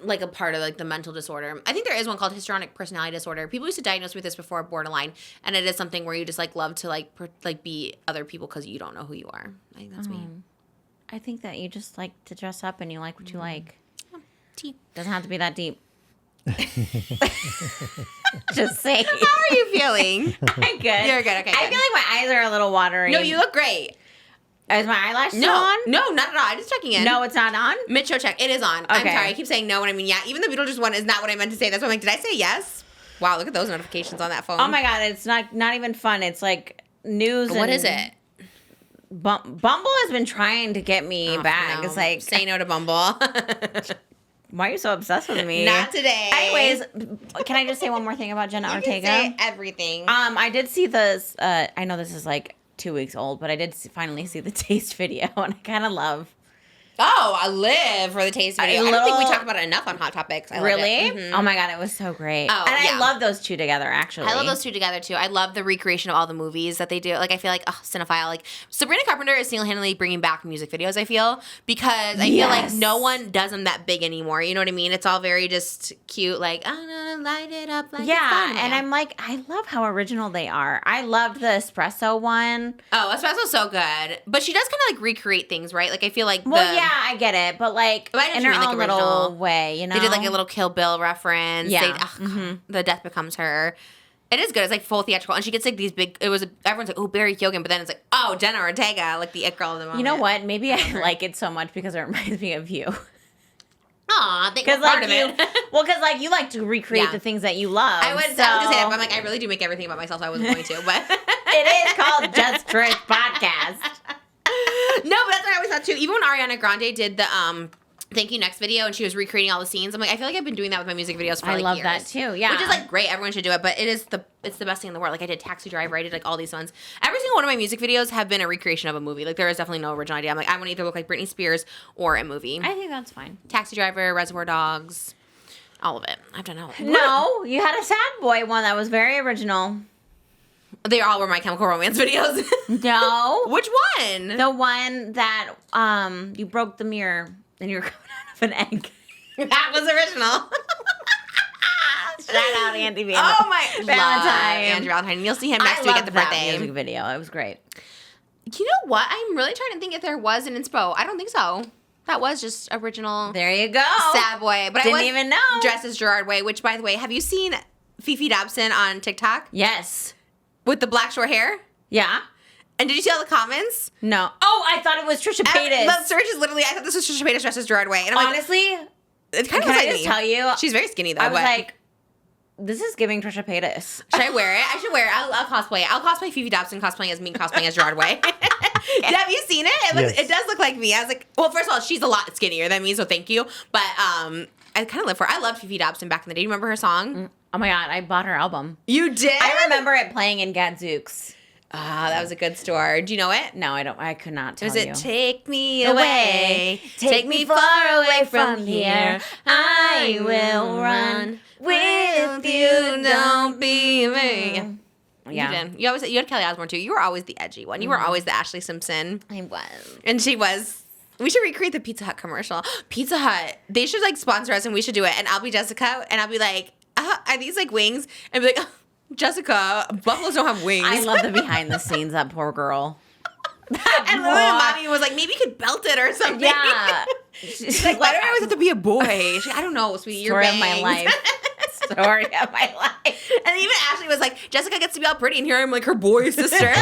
A: like a part of like the mental disorder. I think there is one called histrionic personality disorder. People used to diagnose with this before borderline, and it is something where you just like love to like be other people because you don't know who you are. I think that's me.
B: I think that you just like to dress up and you like what you like.
A: Tea.
B: Doesn't have to be that deep. Just say.
A: How are you feeling?
B: I'm good.
A: You're good. Okay.
B: I
A: good.
B: feel like my eyes are a little watery.
A: No, you look great.
B: Is my eyelash still
A: No,
B: on?
A: no, not at all. I'm just checking in.
B: No, it's not on?
A: Mid-show check. It is on. I'm
B: Okay.
A: sorry. I keep saying no when I mean yeah. Even the Beetlejuice one is not what I meant to say. That's why I'm like, did I say yes? Wow, look at those notifications on that phone.
B: Oh my God, it's not even fun. It's like news.
A: What is it?
B: Bumble has been trying to get me back.
A: No.
B: It's like,
A: say no to Bumble.
B: why are you so obsessed with me?
A: Not today.
B: Anyways, can I just say one more thing about Jenna
A: You
B: Ortega?
A: can say everything.
B: I did see this. I know this is like 2 weeks old, but I did finally see the taste video, and I kind of love.
A: Oh, I live for the taste video. I don't think we talk about it enough on Hot Topics. I love
B: Really?
A: it. Mhm.
B: Oh my God, it was so great.
A: Oh,
B: and
A: yeah.
B: I love those two together, actually.
A: I love those two together too. I love the recreation of all the movies that they do. Like I feel like cinephile. Like Sabrina Carpenter is single-handedly bringing back music videos. I feel because I feel like
B: Yes.
A: no one does them that big anymore. You know what I mean? It's all very just cute. Like I'm gonna light it up like
B: Yeah,
A: a
B: and I'm like, I love how original they are. I loved the espresso one.
A: Oh, Espresso's so good, but she does kind of like recreate things, right? Like I feel like
B: Well, yeah, I get it, but like
A: But I know
B: in
A: what
B: her
A: you mean,
B: own
A: like
B: little
A: original.
B: way, you know.
A: They did like a little Kill Bill reference.
B: Yeah.
A: The death becomes her. It is good. It's like full theatrical, and she gets like these big. Everyone's like, oh, Barry Keoghan, but then it's like, oh, Jenna Ortega, like the it girl of the moment.
B: You know what? Maybe I like it so much because it reminds me of you.
A: Aw, thank you.
B: Because
A: Part
B: like
A: of
B: you,
A: it.
B: well, because like you like to recreate
A: Yeah.
B: the things that you love.
A: I was gonna say that, but I'm like, I really do make everything about myself. So I wasn't going to, but
B: It is called Just Trish podcast.
A: no, but that's what I always thought too. Even when Ariana Grande did the Thank You Next video and she was recreating all the scenes, I'm like, I feel like I've been doing that with my music videos for
B: I
A: like
B: love
A: years.
B: that too. Yeah,
A: Which is like great. Everyone should do it, but it's the best thing in the world. Like I did Taxi Driver, I did like all these ones. Every single one of my music videos have been a recreation of a movie. Like there is definitely no original idea. I'm like, I want to either look like Britney Spears or a movie.
B: I think that's fine.
A: Taxi Driver, Reservoir Dogs, all of it. I've done all of it.
B: No, you had a sad boy one that was very original.
A: They all were My Chemical Romance videos.
B: No,
A: Which one?
B: the one that you broke the mirror and you were coming out of an egg.
A: That was original.
B: Shout out Andy Van.
A: Oh my
B: Valentine.
A: love Andrew Valentine. You'll see him next
B: I
A: week
B: love
A: at the
B: that
A: birthday.
B: music video. It was great.
A: You know what? I'm really trying to think if there was an inspo. I don't think so. That was just original
B: There you go.
A: Sad Boy. But
B: Didn't
A: I was
B: even know.
A: dressed as Gerard Way, which, by the way, have you seen Fifi Dobson on TikTok
B: Yes.
A: with the black short hair?
B: Yeah.
A: And did you see all the comments?
B: No. Oh, I thought it was Trisha Paytas.
A: The search is literally, I thought this was Trisha Paytas dressed as Gerard Way. And I'm like,
B: Honestly,
A: it kind of
B: can
A: looks
B: I
A: like
B: just
A: me.
B: tell you?
A: She's very skinny, though.
B: I was
A: but
B: like, this is giving Trisha Paytas.
A: should I wear it? I should wear it. I'll cosplay it. I'll cosplay Fifi Dobson cosplaying as me cosplaying as Gerard Way. Have you seen it?
D: Yes.
A: It does look like me. I was like, well, first of all, she's a lot skinnier than me, so thank you. But I kind of live for her. I loved Fifi Dobson back in the day. Do you remember her song?
B: Oh my God, I bought her album.
A: You did?
B: I remember it playing in Gadzooks.
A: Ah, that was a good store. Do you know it?
B: No, I don't. I could not tell
A: Was
B: you.
A: it Take Me Away?
B: Take me far away from here. I will run with you,
A: don't be me.
B: Yeah.
A: You had Kelly Osbourne too. You were always the edgy one. You were always the Ashley Simpson.
B: I was.
A: And she was. We should recreate the Pizza Hut commercial. Pizza Hut. They should like sponsor us and we should do it. And I'll be Jessica and I'll be like, are these like wings? And be like, Jessica, buffaloes don't have wings.
B: I love the behind the scenes, that poor girl.
A: And Lily and Mommy was like, maybe you could belt it or something.
B: Yeah.
A: She's like, why do I always have to be a boy? She's like, I don't know, sweetie. Your
B: Story of my life. Story of my life.
A: And even Ashley was like, Jessica gets to be all pretty, and here I'm like her boy sister.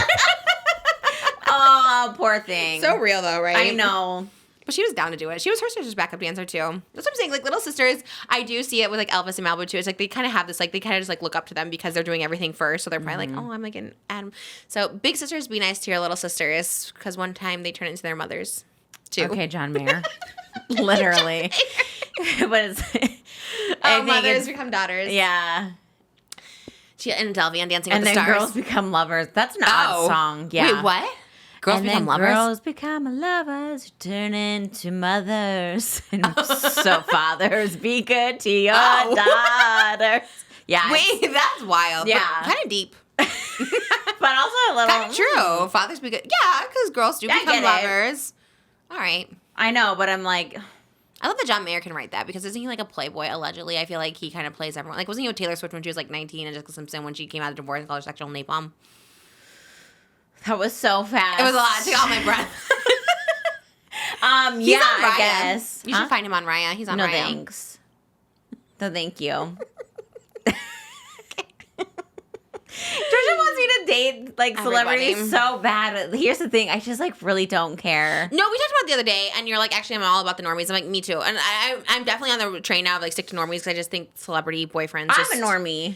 B: Oh, poor thing.
A: So real though, right?
B: I know.
A: But she was down to do it. She was her sister's backup dancer too. That's what I'm saying. Like little sisters, I do see it with like Elvis and Malibu too. It's like they kind of have this, like they kind of just like look up to them because they're doing everything first. So they're probably like, oh, I'm like an Adam. So big sisters, be nice to your little sisters because one time they turn into their mothers too.
B: Okay, John Mayer. Literally. But it's. I think
A: mothers become daughters.
B: Yeah.
A: She and Delvey on Dancing
B: And
A: with the
B: then
A: Stars.
B: girls become lovers. That's an odd song. Yeah.
A: Wait, what? Girls
B: and
A: become
B: then
A: lovers?
B: Girls become lovers, turn into mothers. And so fathers, be good to your daughters. Yeah.
A: Wait, that's wild.
B: Yeah.
A: Kind of deep.
B: But also a little.
A: Kind of true. Fathers be good. Yeah, because girls do
B: I
A: become
B: get it.
A: lovers. All right.
B: I know, but I'm like.
A: I love that John Mayer can write that because isn't he like a playboy allegedly? I feel like he kind of plays everyone. Like, wasn't he with Taylor Swift when she was like 19 and Jessica Simpson when she came out of divorce and called her sexual napalm?
B: That was so fast.
A: It was a lot. I took all my breath.
B: Yeah,
A: on Raya.
B: I guess.
A: You should find him on Raya. He's on
B: No
A: Raya.
B: thanks. No, thank you. Trisha wants me to date like celebrities
A: Everybody.
B: so bad. But here's the thing, I just like really don't care.
A: No, we talked about it the other day, and you're like, actually, I'm all about the normies. I'm like, me too. And I'm definitely on the train now of like stick to normies because I just think celebrity boyfriends.
B: I'm
A: just,
B: a normie.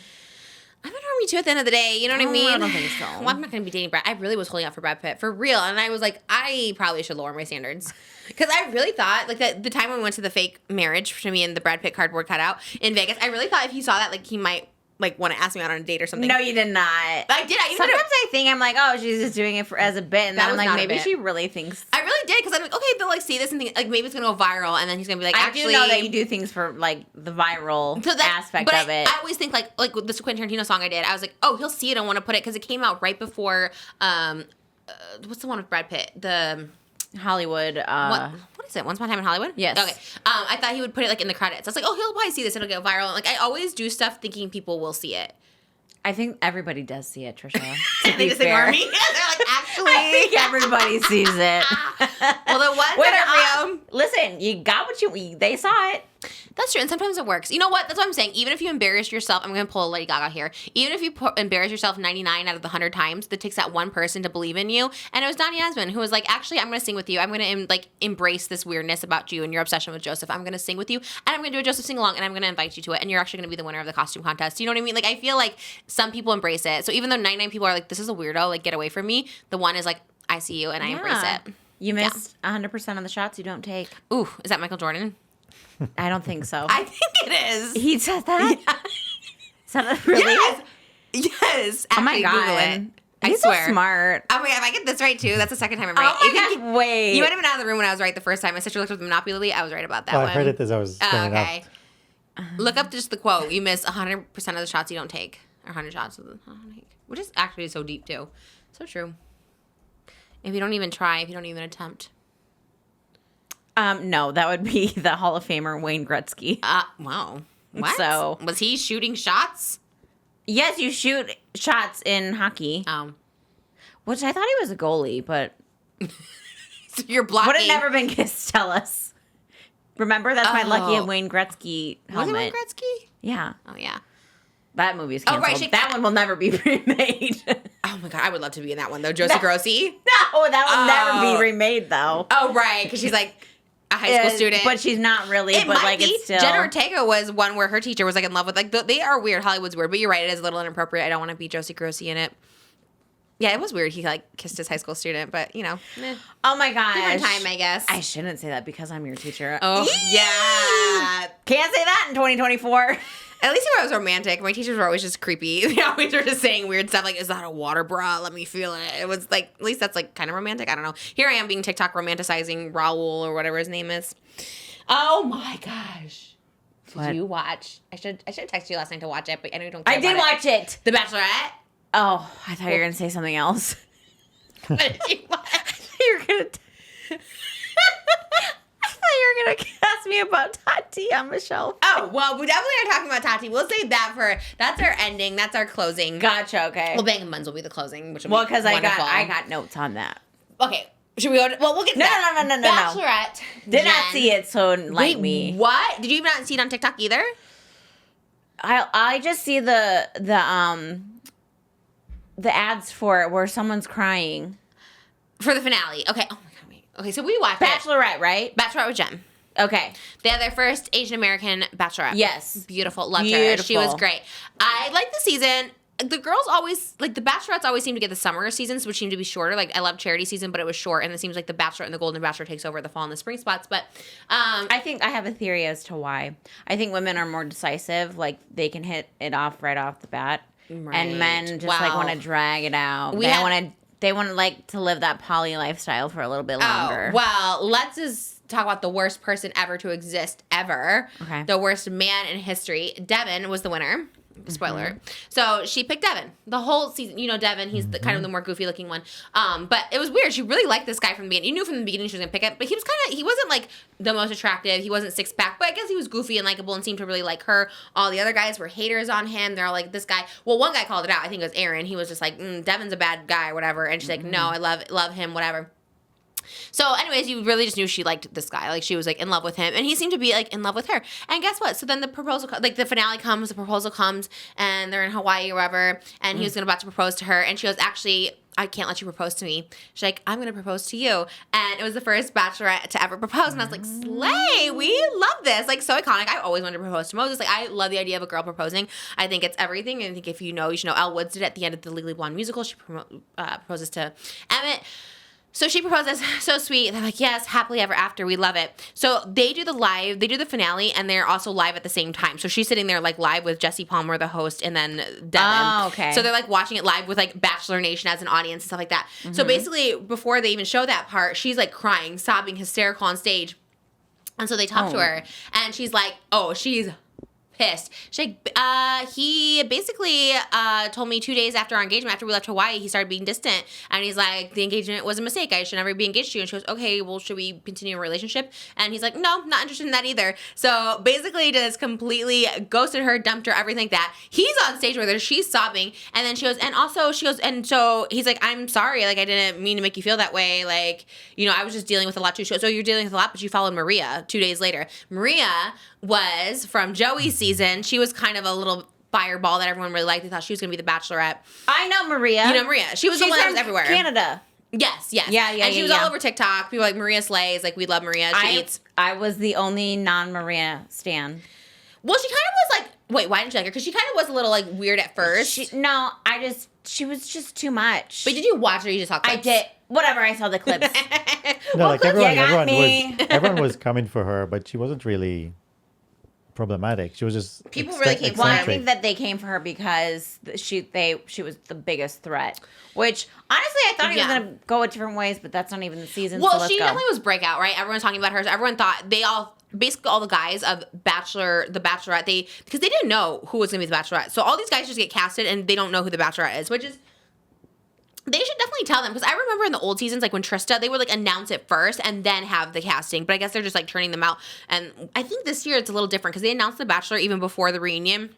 A: I'm a normie too at the end of the day. You know what I mean?
B: I don't think so.
A: Well, I'm not going to be dating Brad. I really was holding out for Brad Pitt for real. And I was like, I probably should lower my standards. Because I really thought, like, the time when we went to the fake marriage for me and the Brad Pitt cardboard cutout in Vegas, I really thought if he saw that, like, he might, like, want to ask me out on a date or something.
B: No, you did not.
A: I did. I even
B: Sometimes I think I'm like, oh, she's just doing it as a bit, and
A: That
B: then I'm
A: was
B: like,
A: not a
B: maybe
A: bit.
B: she really thinks.
A: I really did, because I'm like, okay, they'll, like, see this and think, like, maybe it's going to go viral, and then he's going to be like,
B: I
A: actually.
B: do know that you do things for like the viral aspect of it.
A: I always think, like with this Quentin Tarantino song I did, I was like, oh, he'll see it and want to put it, because it came out right before, what's the one with Brad Pitt? The.
B: Hollywood.
A: What is it? Once Upon a Time in Hollywood?
B: Yes.
A: Okay. I thought he would put it like in the credits. I was like, oh, he'll probably see this. It'll go viral. Like I always do stuff thinking people will see it.
B: I think everybody does see it, Trisha.
A: And
B: To
A: they
B: be
A: just
B: fair.
A: ignore me. They're like, actually.
B: I think everybody sees it.
A: Well, the one that
B: Listen, you got what you. They saw it.
A: That's true, and sometimes it works. You know what? That's what I'm saying. Even if you embarrass yourself, I'm going to pull a Lady Gaga here. Even if you embarrass yourself 99 out of the 100 times, that takes that one person to believe in you. And it was Donny Osmond who was like, actually, I'm going to sing with you. I'm going to embrace this weirdness about you and your obsession with Joseph. I'm going to sing with you, and I'm going to do a Joseph sing along, and I'm going to invite you to it. And you're actually going to be the winner of the costume contest. You know what I mean? Like I feel like some people embrace it. So even though 99 people are like, this is a weirdo, like get away from me. The one is like, I see you and I embrace it.
B: You missed 100% of the shots you don't take.
A: Ooh, is that Michael Jordan?
B: I don't think so.
A: I think it is.
B: He said that?
A: Yeah.
B: Is that really?
A: Yes.
B: Oh my
A: Actually,
B: God.
A: Google it. I
B: He's
A: swear.
B: so smart.
A: Oh my God, if I get this right too, that's the second time I'm right.
B: Oh my gosh, wait.
A: You might have been out of the room when I was right the first time. My sister looked up the Monopoly. I was right about that
D: Oh,
A: one.
D: I heard it as I was growing
A: okay.
D: up.
A: Look up just the quote. You miss 100% of the shots you don't take. Or 100 shots. Which is actually so deep too. So true. If you don't even try, if you don't even attempt.
B: No, that would be the Hall of Famer Wayne Gretzky.
A: Wow. What?
B: So-
A: was he shooting shots?
B: Yes, you shoot shots in hockey, which I thought he was a goalie, but
A: So you're blocking.
B: would have never been kissed. Tell us. Remember, that's my lucky
A: Oh.
B: Wayne Gretzky
A: Was it
B: helmet.
A: Wayne Gretzky?
B: Yeah,
A: Oh yeah.
B: that movie is
A: Oh,
B: canceled.
A: right, shake
B: that
A: that.
B: one will never be remade.
A: Oh my God, I would love to be in that one though. Josie Grossi.
B: No, that will never
A: Oh.
B: be remade though.
A: Oh right, because she's like a high school student.
B: but she's not really.
A: It
B: but
A: might
B: like
A: be.
B: it's still.
A: Jenna Ortega was one where her teacher was like in love with they are weird. Hollywood's weird, but you're right. It is a little inappropriate. I don't want to be Josie Grossi in it. Yeah, it was weird. He like kissed his high school student, but you know,
B: Oh my gosh.
A: different time, I guess.
B: I shouldn't say that because I'm your teacher.
A: Oh yeah.
B: Can't say that in 2024.
A: At least if I was romantic, my teachers were always just creepy. They always were just saying weird stuff like, "Is that a water bra? Let me feel it." It was like, at least that's like kind of romantic. I don't know. Here I am being TikTok romanticizing Raul or whatever his name is. Oh my gosh.
B: What?
A: Did you watch? I should text you last night to watch it, but I know you don't care
B: I did
A: about
B: watch it.
A: The Bachelorette?
B: Oh, I thought you were gonna say something else.
A: What did you watch?
B: you were gonna. I thought you were gonna ask me about Tati on Michelle.
A: Oh, well, we definitely are talking about Tati. We'll save that that's our ending. That's our closing.
B: Gotcha. Okay.
A: Well, Bangin Buns will be the closing, which will be
B: because
A: wonderful.
B: I got notes on that.
A: Okay. Should we go to, well, we'll get to that.
B: No.
A: Bachelorette.
B: Did not
A: Jen.
B: see it, so like
A: Wait,
B: me.
A: What? Did you even not see it on TikTok either?
B: I just see the ads for it where someone's crying.
A: For the finale. Okay. Oh my God, wait. Okay, so we watched
B: Bachelorette, right?
A: Bachelorette with Jen.
B: Okay.
A: They had their first Asian American bachelorette.
B: Yes.
A: Beautiful. Loved her. She was
B: Beautiful.
A: great. I like the season. The girls always, like, the bachelorettes always seem to get the summer seasons, which seem to be shorter. Like, I love Charity season, but it was short, and it seems like the Bachelor and the Golden Bachelor takes over the fall and the spring spots. But
B: I think I have a theory as to why. I think women are more decisive. Like, they can hit it off right off the bat.
A: Right.
B: And men just, like,
A: Wow.
B: want to drag it out.
A: We
B: They
A: had-
B: want to, like, to live that poly lifestyle for a little bit longer.
A: Oh, well, let's just talk about the worst person ever to exist ever.
B: Okay.
A: The worst man in history. Devin was the winner. Spoiler.
B: Mm-hmm.
A: So she picked Devin the whole season. You know Devin. He's the kind of the more goofy looking one. But it was weird. She really liked this guy from the beginning. You knew from the beginning she was gonna pick it. But he wasn't like the most attractive. He wasn't six pack. But I guess he was goofy and likable and seemed to really like her. All the other guys were haters on him. They're all like, this guy. Well, one guy called it out. I think it was Aaron. He was just like, Devin's a bad guy or whatever. And she's like, no, I love him, whatever. So anyways, you really just knew she liked this guy. Like, she was, like, in love with him. And he seemed to be, like, in love with her. And guess what? So then the proposal, like, the finale comes, the proposal comes, and they're in Hawaii or whatever, and he was about to propose to her. And she goes, actually, I can't let you propose to me. She's like, I'm going to propose to you. And it was the first bachelorette to ever propose. And I was like, slay, we love this. Like, so iconic. I always wanted to propose to Moses. Like, I love the idea of a girl proposing. I think it's everything. And I think if you know, you should know. Elle Woods did it at the end of the Legally Blonde musical. She proposes to Emmett. So she proposes, so sweet. They're like, yes, happily ever after. We love it. So they do the finale, and they're also live at the same time. So she's sitting there, like, live with Jesse Palmer, the host, and then Devin.
B: Oh, okay.
A: So they're, like, watching it live with, like, Bachelor Nation as an audience and stuff like that. So basically, before they even show that part, she's, like, crying, sobbing, hysterical on stage. And so they talk to her, and she's like, oh, she's pissed. She's like, he basically told me 2 days after our engagement, after we left Hawaii, he started being distant. And he's like, the engagement was a mistake. I should never be engaged to you. And she goes, okay, well, should we continue a relationship? And he's like, no, not interested in that either. So basically just completely ghosted her, dumped her, everything like that. He's on stage with her. She's sobbing. And then she goes, and so he's like, I'm sorry. Like, I didn't mean to make you feel that way. Like, you know, I was just dealing with a lot too. So you're dealing with a lot, but you followed Maria 2 days later. Maria was from Joey's season. She was kind of a little fireball that everyone really liked. They thought she was going to be the Bachelorette.
B: I know Maria.
A: You know Maria. She was the one that was everywhere.
B: Canada.
A: Yes.
B: Yeah,
A: And she was all over TikTok. People were like, Maria slays. Like, we love Maria. She eats.
B: I was the only non-Maria stan.
A: Well, she kind of was like, wait, why didn't you like her? Because she kind of was a little, like, weird at first.
B: She was just too much.
A: But did you watch her or you just saw clips?
B: I did. Whatever, I saw the clips.
D: No, like
B: me.
D: everyone was coming for her, but she wasn't really problematic. She was just
A: People really came for
B: Well,
A: her.
B: I
D: eccentric.
B: think that they came for her because she was the biggest threat. Which honestly, I thought he was
A: Yeah.
B: gonna go a different ways, but that's not even the season.
A: Well,
B: so let's
A: she
B: go.
A: definitely was breakout, right? Everyone's talking about her. So everyone thought basically all the guys of the Bachelorette, because they didn't know who was going to be the Bachelorette. So all these guys just get casted and they don't know who the Bachelorette is, which is, they should definitely tell them. Because I remember in the old seasons, like when Trista, they would like announce it first and then have the casting. But I guess they're just like turning them out. And I think this year it's a little different because they announced the Bachelor even before the reunion,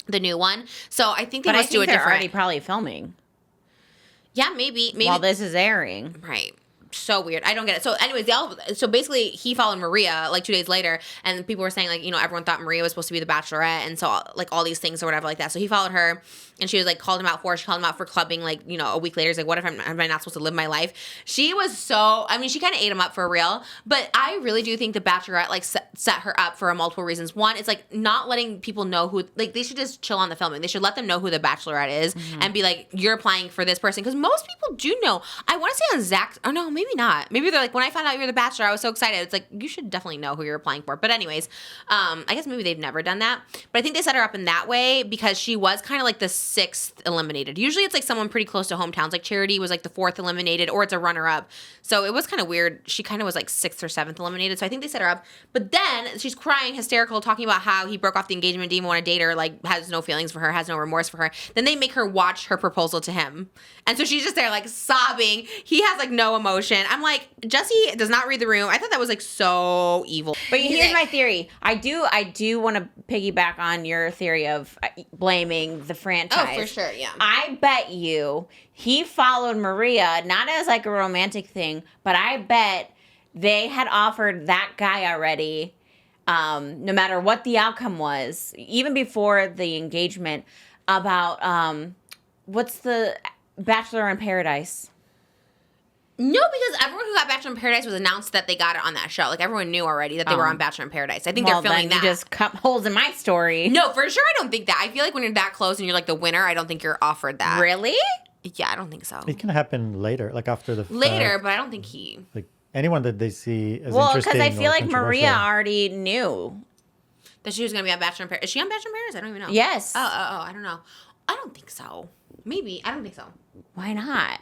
A: the new one. So I think they
B: but I
A: must do
B: think
A: it
B: they're
A: different.
B: already probably filming
A: Yeah, maybe.
B: while this is airing.
A: Right. So weird. I don't get it. So anyways, so basically he followed Maria like 2 days later, and people were saying like, you know, everyone thought Maria was supposed to be the Bachelorette, and so like all these things or whatever like that. So he followed her, and she was like called him out for clubbing. Like, you know, a week later, he's like, what if am I not supposed to live my life? She was so, I mean, she kind of ate him up for real, but I really do think the Bachelorette like set her up for multiple reasons. One, it's like not letting people know who, like they should just chill on the filming. They should let them know who the Bachelorette is and be like, you're applying for this person, because most people do know. I want to say on Zach, or no, maybe maybe not. Maybe they're like, when I found out you were the Bachelor, I was so excited. It's like, you should definitely know who you're applying for. But anyways, I guess maybe they've never done that. But I think they set her up in that way because she was kind of like the 6th eliminated. Usually it's like someone pretty close to hometowns. Like Charity was like the 4th eliminated, or it's a runner-up. So it was kind of weird. She kind of was like 6th or 7th eliminated. So I think they set her up. But then she's crying, hysterical, talking about how he broke off the engagement, didn't want to date her, like has no feelings for her, has no remorse for her. Then they make her watch her proposal to him. And so she's just there like sobbing. He has like no emotion. I'm like, Jesse does not read the room. I thought that was like so evil.
B: But here's my theory. I do want to piggyback on your theory of blaming the franchise.
A: Oh, for sure, yeah.
B: I bet you he followed Maria, not as like a romantic thing, but I bet they had offered that guy already, no matter what the outcome was, even before the engagement, about, what's the Bachelor in Paradise?
A: No, because everyone who got Bachelor in Paradise was announced that they got it on that show. Like, everyone knew already that they were on Bachelor in Paradise. I think they're filming
B: then
A: that.
B: You just cut holes in my story.
A: No, for sure I don't think that. I feel like when you're that close and you're like the winner, I don't think you're offered that.
B: Really?
A: Yeah, I don't think so.
D: It can happen later, like after the
A: Later,
D: fact.
A: but I don't think he...
D: Like anyone that they see as
B: Well,
D: interesting
B: because I feel
D: or
B: like Maria
D: controversial.
B: already knew.
A: That she was going to be on Bachelor in Paradise. Is she on Bachelor in Paradise? I don't even know.
B: Yes.
A: Oh, I don't know. I don't think so. Maybe. I don't think so.
B: Why not?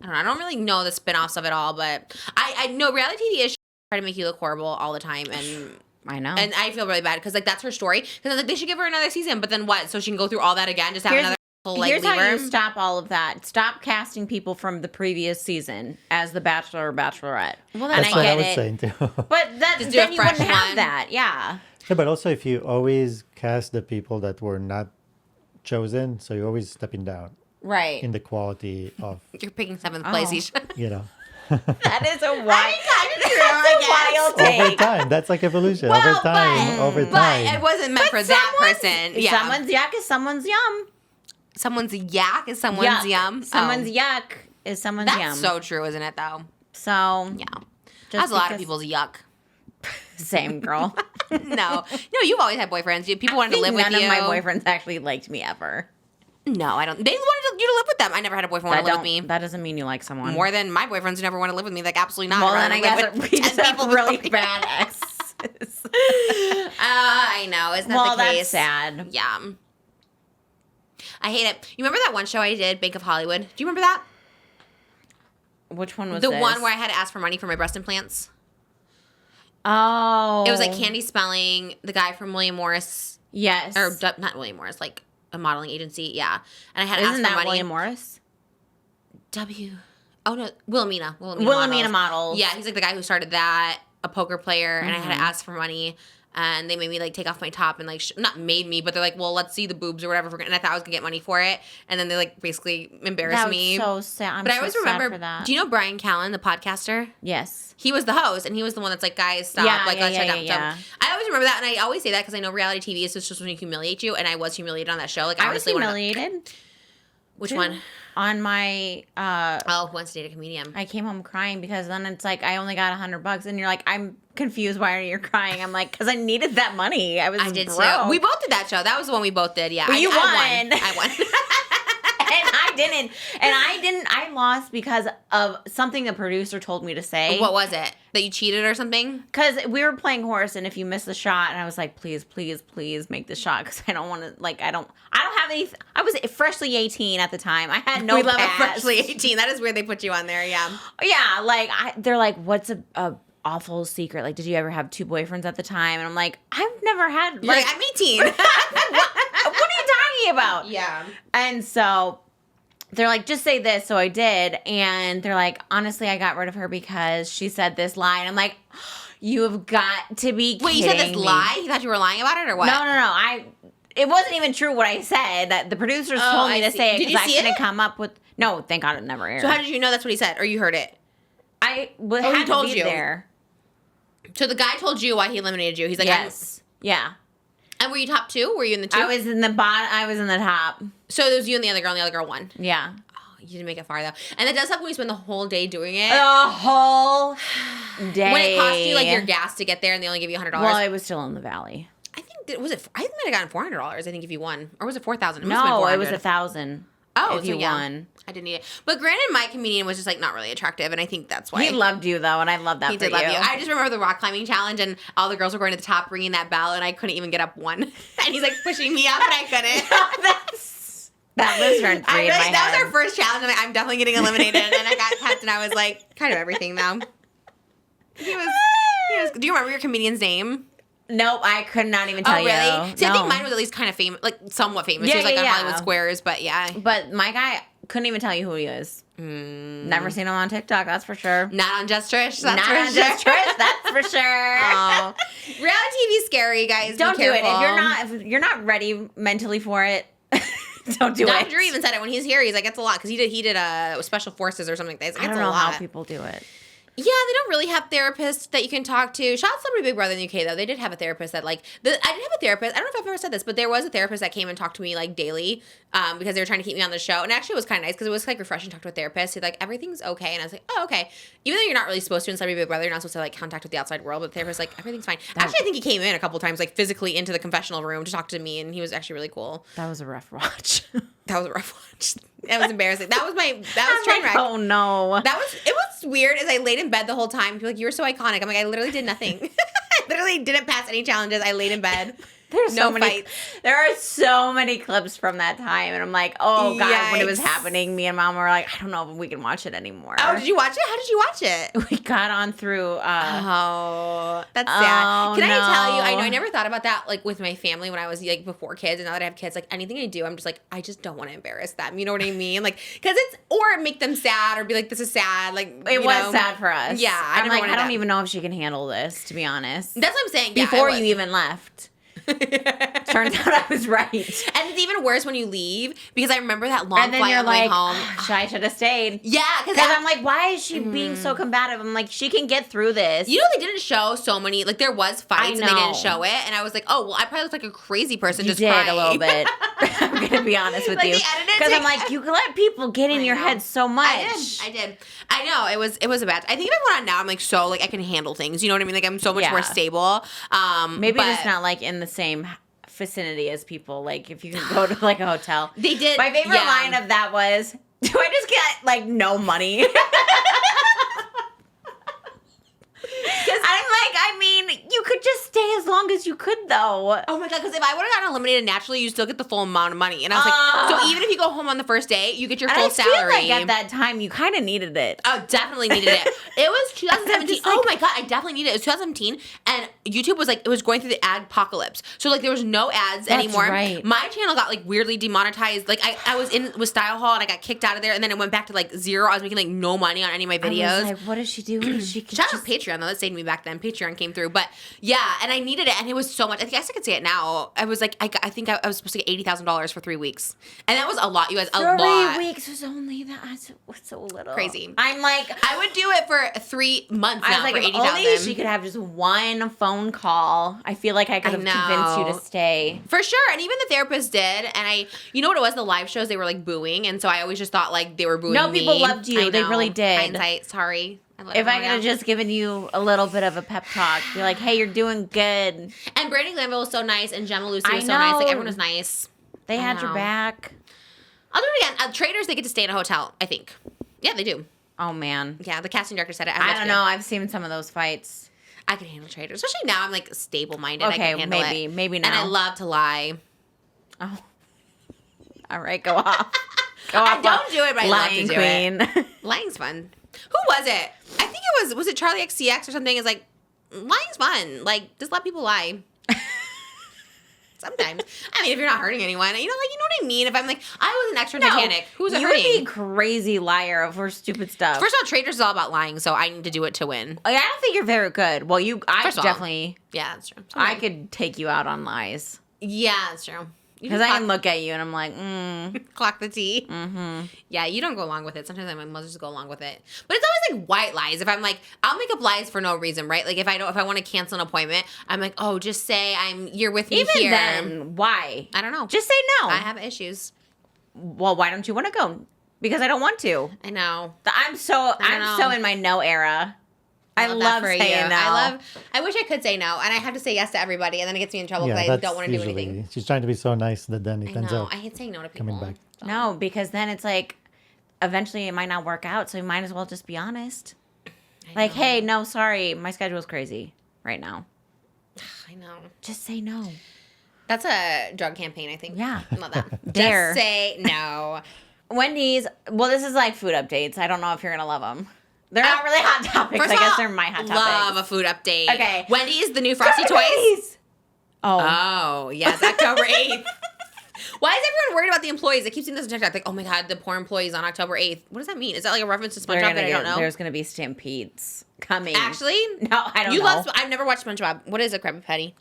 A: I don't know. I don't really know the spinoffs of it all, but I know reality TV is trying to make you look horrible all the time, and
B: I know.
A: and I feel really bad because like that's her story. Because I was like, they should give her another season, but then what? So she can go through all that again, just have another like
B: Here's how
A: lever?
B: you stop all of that. Stop casting people from the previous season as the Bachelor or Bachelorette.
A: Well,
B: and
D: That's
B: I
D: what I
B: get
D: was
B: it.
D: saying too.
B: But that,
A: Just do a
B: then you
A: fresh
B: wouldn't have
A: one.
B: that. Yeah.
D: Yeah, but also if you always cast the people that were not chosen, so you're always stepping down
B: Right.
D: in the quality of,
A: You're picking 7th place
B: Oh.
A: each.
D: you know,
B: That is a wild,
A: I
B: that's a wild
D: over
B: take.
D: time. That's like evolution.
A: Well,
D: over time. Over
A: But
D: time.
A: it wasn't meant for that person. Yeah.
B: Someone's yuck is someone's yum.
A: Someone's yak is someone's
B: Yuck.
A: yum.
B: Someone's
A: Oh.
B: yuck is someone's
A: That's
B: yum.
A: so true, isn't it, though?
B: So,
A: Yeah.
B: just
A: That's a lot of
B: because-
A: people's yuck.
B: Same girl.
A: No, you've always had boyfriends. People wanted to live with
B: None
A: you.
B: of my boyfriends actually liked me ever.
A: No, I don't. They wanted you to live with them. I never had a boyfriend want to live with me.
B: That doesn't mean you like someone.
A: More than my boyfriends who never want to live with me. Like, absolutely not.
B: Well,
A: I'd
B: then I
A: rather
B: guess
A: live with
B: we just
A: 10
B: have
A: people
B: really
A: before me.
B: bad exes.
A: I know. Isn't that
B: Well,
A: the case?
B: that's sad.
A: Yeah. I hate it. You remember that one show I did, Bank of Hollywood? Do you remember that?
B: Which one was
A: The
B: this?
A: one where I had to ask for money for my breast implants?
B: Oh.
A: It was like Candy Spelling, the guy from William Morris,
B: Yes.
A: or not William Morris, like a modeling agency. Yeah. And I had to ask
B: Isn't
A: for
B: that
A: money.
B: William Morris?
A: Oh, no. Wilhelmina.
B: Wilhelmina Models.
A: Yeah, he's like the guy who started that, a poker player, and I had to
B: Mm-hmm.
A: ask for money. And they made me like take off my top and like not made me, but they're like, well, let's see the boobs or whatever. And I thought I was gonna get money for it, and then they like basically embarrassed
B: That was
A: me.
B: so sad.
A: But I always remember.
B: for that.
A: Do you know Brian Callen, the podcaster?
B: Yes.
A: He was the host, and he was the one that's like, guys, stop.
B: Yeah,
A: like,
B: yeah,
A: let's shut
B: yeah,
A: down.
B: yeah.
A: So I always remember that, and I always say that because I know reality TV is just when you humiliate you, and I was humiliated on that show. Like,
B: I was
A: honestly,
B: humiliated.
A: which
B: too.
A: one?
B: On my,
A: Oh, Who Wants to Date a Comedian?
B: I came home crying because then it's like I only got $100, and you're like, I'm confused. Why are you crying? I'm like, because I needed that money. I
A: did
B: broke.
A: too. We both did that show. That was the one we both did. Yeah,
B: Well, you
A: I
B: won.
A: I won.
B: and I didn't. I lost because of something the producer told me to say.
A: What was it? That you cheated or something?
B: Because we were playing horse, and if you miss the shot, and I was like, please, please, please make the shot, because I don't want to, like, I don't have any, I was freshly 18 at the time. I had no
A: we love
B: past.
A: a freshly 18. That is where they put you on there. Yeah.
B: Yeah, like, they're like, what's a awful secret? Like, did you ever have 2 boyfriends at the time? And I'm like, I've never had,
A: You're
B: like,
A: like, I'm 18.
B: what are you talking about?
A: Yeah.
B: And so they're like, just say this. So I did. And they're like, honestly, I got rid of her because she said this lie. And I'm like, you have got to be kidding
A: Wait, you said this
B: me.
A: lie? You thought you were lying about it or what?
B: No. It wasn't even true what I said. That the producers
A: Oh,
B: told me
A: I
B: to
A: see.
B: say it
A: Did you
B: because I
A: see
B: couldn't
A: it?
B: come up with. No, thank God it never aired.
A: So how did you know that's what he said? Or you heard it?
B: I
A: he
B: had
A: told
B: to be
A: you.
B: there.
A: So the guy told you why he eliminated you. He's like,
B: Yes. Yeah.
A: And were you top 2? Were you in the 2?
B: I was in the bottom. I was in the top.
A: So it was you and the other girl, and the other girl won.
B: Yeah.
A: Oh, you didn't make it far, though. And that does suck when you spend the whole day doing it.
B: The whole day.
A: When it cost you, like, your gas to get there, and they only give you $100.
B: Well, I was still in the valley.
A: I think, I might have gotten $400, I think, if you won. Or was it $4,000? It must have
B: No,
A: been
B: it was
A: $400.
B: 1,000.
A: Oh,
B: if
A: so
B: you
A: yeah.
B: won.
A: I didn't need it. But granted, my comedian was just like not really attractive, and I think that's why
B: He loved you though, and I love that
A: he
B: for
A: did love you. I just remember the rock climbing challenge, and all the girls were going to the top, ringing that bell, and I couldn't even get up one. And he's like pushing me up, and I couldn't.
B: That was turn 3 in my head.
A: That was our first challenge, and I'm definitely getting eliminated. And I got kept, and I was like, kind of everything though. He was. Do you remember your comedian's name?
B: Nope, I could not even tell you.
A: Oh, really? See, I
B: No.
A: think mine was at least kind of famous, like somewhat famous.
B: Yeah,
A: He was like
B: yeah,
A: on
B: yeah.
A: Hollywood Squares, but yeah.
B: But my guy couldn't even tell you who he is. Never seen him on TikTok, that's for sure.
A: Not on Just Trish. That's
B: Not
A: for
B: on
A: sure.
B: Just Trish, that's for sure.
A: Oh. Reality TV's scary, guys.
B: Don't
A: Be
B: do it.
A: careful.
B: If you're not ready mentally for it, don't do
A: Dr.
B: it.
A: Drew even said it when he's here. He's like, it's a lot because he did Special Forces or something like that. He's like,
B: I
A: it's
B: don't
A: a
B: know
A: lot.
B: how people do it.
A: Yeah, they don't really have therapists that you can talk to. Shout out to Celebrity Big Brother in the UK, though. They did have a therapist that, I didn't have a therapist. I don't know if I've ever said this, but there was a therapist that came and talked to me, daily because they were trying to keep me on the show. And actually, it was kind of nice because it was, refreshing to talk to a therapist. He's like, everything's okay. And I was like, oh, okay. Even though you're not really supposed to in Celebrity Big Brother, you're not supposed to, contact with the outside world. But the therapist's like, everything's fine. Actually, I think he came in a couple times, physically into the confessional room to talk to me. And he was actually really cool.
B: That was a rough watch.
A: That was a rough watch. That was embarrassing. That was train wreck.
B: Oh, no.
A: It was weird as I laid in bed the whole time. People were like, you were so iconic. I'm like, I literally did nothing. I literally didn't pass any challenges. I laid in bed.
B: There's
A: no
B: so many
A: fights.
B: There are so many clips from that time, and I'm like, oh god, when it was
A: Yikes.
B: happening, me and mom were like, I don't know if we can watch it anymore.
A: Oh, did you watch it? How did you watch it?
B: We got on through
A: Oh, that's sad.
B: Oh,
A: Can I tell you? I know
B: no.
A: I never thought about that with my family when I was before kids, and now that I have kids, anything I do, I'm just I just don't want to embarrass them. You know what I mean? Because or make them sad or be like, this is sad.
B: it was sad for us.
A: Yeah,
B: I'm like, I don't
A: that.
B: even know if she can handle this, to be honest.
A: That's what I'm saying. Yeah,
B: Before
A: I
B: you
A: was.
B: even left. Turns out I was right.
A: And it's even worse when you leave because I remember that long
B: And then
A: flight
B: you're
A: on the way
B: like,
A: home.
B: I should have stayed.
A: Yeah,
B: Because I'm like, why is she being so combative? I'm like, she can get through this.
A: You know, they didn't show so many. There was fights and they
B: know.
A: didn't show it. And I was like, oh, well, I probably look like a crazy person
B: You
A: just
B: did
A: crying.
B: a little bit. I'm going to be honest with
A: Like,
B: you.
A: they edited
B: Because
A: it.
B: I'm like, you let people get in
A: I
B: your
A: know.
B: head so much.
A: I did. I know. It was a bad. I think if I went on now, I'm I can handle things. You know what I mean? I'm so much
B: Yeah.
A: more stable.
B: Maybe
A: but
B: just not in the same vicinity as people. If you can go to a hotel.
A: They did.
B: My favorite
A: yeah.
B: line of that was, do I just get no money? I'm like, I mean, you could just stay as long as you could, though.
A: Oh my god! Because if I would have gotten eliminated naturally, you still get the full amount of money. And I was like, so even if you go home on the first day, you get your
B: And
A: full
B: I feel
A: salary.
B: like at that time, you kind of needed it.
A: Oh, definitely needed it. It was 2017.
B: Just
A: Oh my god, I definitely needed it. It was 2017, and YouTube was it was going through the ad apocalypse. So there was no ads anymore.
B: Right.
A: My channel got weirdly demonetized. I was in with Style Hall and I got kicked out of there, and then it went back to zero. I was making no money on any of my videos.
B: I was like, what is she doing? She could
A: Shout out Patreon though, that saved me back then. Patreon came through, but yeah, and I needed it, and it was so much. I guess I could say it now. I was I think I was supposed to get $80,000 for 3 weeks, and that was a lot. You guys, a lot.
B: 3 weeks was only that. What's so little?
A: Crazy.
B: I'm like,
A: I would do it for 3 months.
B: I
A: now
B: was like,
A: for
B: if only
A: 80,000.
B: she could have just one phone call. I feel like I could have convinced you
A: know.
B: to stay.
A: For sure, and even the therapist did, and you know what it was? The live shows, they were booing, and so I always just thought they were booing
B: No,
A: me.
B: people loved you.
A: I
B: They
A: know.
B: really did.
A: Hindsight, sorry.
B: If I could have just given you a little bit of a pep talk, be like, hey, you're doing good.
A: And Brandon Glanville was so nice, and Gemma Lucy
B: I
A: was so nice.
B: know.
A: Everyone was nice.
B: They
A: I
B: had your
A: know.
B: back.
A: I'll do it again. Traders, they get to stay in a hotel, I think. Yeah, they do.
B: Oh, man.
A: Yeah, the casting director said it.
B: I don't know. I've seen some of those fights.
A: I can handle traders, especially now. I'm stable-minded. I
B: Okay,
A: can handle
B: maybe.
A: it.
B: Maybe now.
A: And I love to lie.
B: Oh. All right, go off. Go
A: I
B: off.
A: don't do it, but I love to
B: Lying
A: do
B: queen.
A: it. Lying's fun. Who was it? I think it was it Charli XCX or something? Is lying's fun. Just let people lie. Sometimes. I mean, if you're not hurting anyone, you know what I mean? If I'm I was an extra in Titanic. Who's it
B: you would
A: hurting?
B: be crazy liar for stupid stuff.
A: First of all, Traders is all about lying, so I need to do it to win.
B: I don't think you're very good. Well, I
A: First of all,
B: definitely,
A: Yeah, that's true.
B: I could take you out on lies.
A: Yeah, that's true.
B: Because I can look at you and I'm like,
A: clock the tea. Mm-hmm. Yeah, you don't go along with it. Sometimes I must just go along with it. But it's always white lies. If I'm I'll make up lies for no reason, right? If I want to cancel an appointment, I'm oh, just say you're with me
B: even
A: here.
B: then, why?
A: I don't know.
B: Just say no.
A: I have issues.
B: Well, why don't you want to go? Because I don't want to.
A: I know.
B: I'm so in my no era. I
A: that
B: love
A: for
B: saying
A: you.
B: no.
A: I wish I could say no, and I have to say yes to everybody, and then it gets me in trouble because I
D: that's
A: don't want to do
D: usually-
A: anything.
D: She's trying to be so nice that then it
A: I
D: ends
A: know.
D: up
A: I hate saying no to people.
D: coming back.
A: though.
B: No, because then it's like, eventually it might not work out, so you might as well just be honest. Like, hey, no, sorry, my schedule's crazy right now.
A: I know.
B: Just say no.
A: That's a drug campaign, I think.
B: Yeah.
A: Love that.
B: Dare.
A: Just say no.
B: Wendy's, well, this is like food updates. I don't know if you're going to love them. They're not really hot topics.
A: First
B: I
A: of
B: guess
A: all,
B: they're my hot topics.
A: love a food update.
B: Okay.
A: Wendy's the new Frosty Toys.
B: Oh.
A: Oh, yes, October 8th. Why is everyone worried about the employees? I keep seeing this on TikTok. Like, oh my God, the poor employees on October 8th. What does that mean? Is that like a reference to SpongeBob that I don't know?
B: There's going to be stampedes coming.
A: Actually?
B: No, I don't know.
A: I've never watched SpongeBob. What is a Krabby Patty?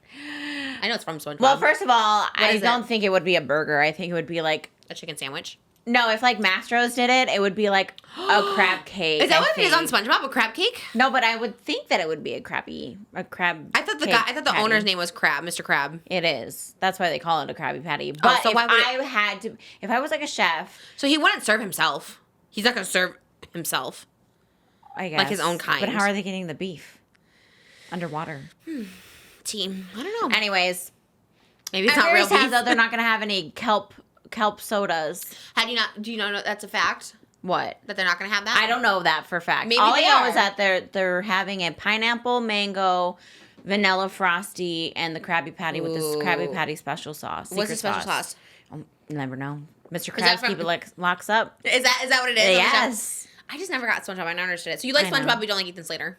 A: I know it's from SpongeBob.
B: Well, first of all, I
A: is
B: don't
A: it?
B: think it would be a burger. I think it would be like,
A: a chicken sandwich.
B: no, if like Mastro's did it, it would be like a crab cake.
A: Is that what
B: I
A: it is on
B: think.
A: SpongeBob? A crab cake?
B: No, but I would think that it would be a crab.
A: I thought the
B: cake
A: guy. I thought the
B: patty.
A: owner's name was Crab, Mr. Crab.
B: It is. That's why they call it a Krabby Patty. But
A: so
B: if
A: why would
B: I had to, if I was like a chef,
A: So he wouldn't serve himself. He's not going to serve himself.
B: I guess
A: his own kind.
B: But how are they getting the beef underwater?
A: Team. I don't know.
B: Anyways,
A: Maybe it's
B: I'm
A: not
B: very
A: real
B: sad
A: beef.
B: though they're not going to have any kelp sodas.
A: Do you know that's a fact?
B: What?
A: That they're not going to have that?
B: I don't know that for a fact.
A: Maybe
B: All
A: they
B: I know
A: are.
B: is that they're having a pineapple, mango, vanilla frosty, and the Krabby Patty with this
A: Ooh.
B: Krabby Patty special sauce.
A: What's the
B: secret
A: special sauce?
B: You never know. Mr.
A: that
B: Krabs
A: from-
B: keep it like locks up.
A: Is that what it is?
B: Yes.
A: I just never got SpongeBob. I never understood it. So you like
B: I know.
A: SpongeBob, but you don't like Ethan Slater.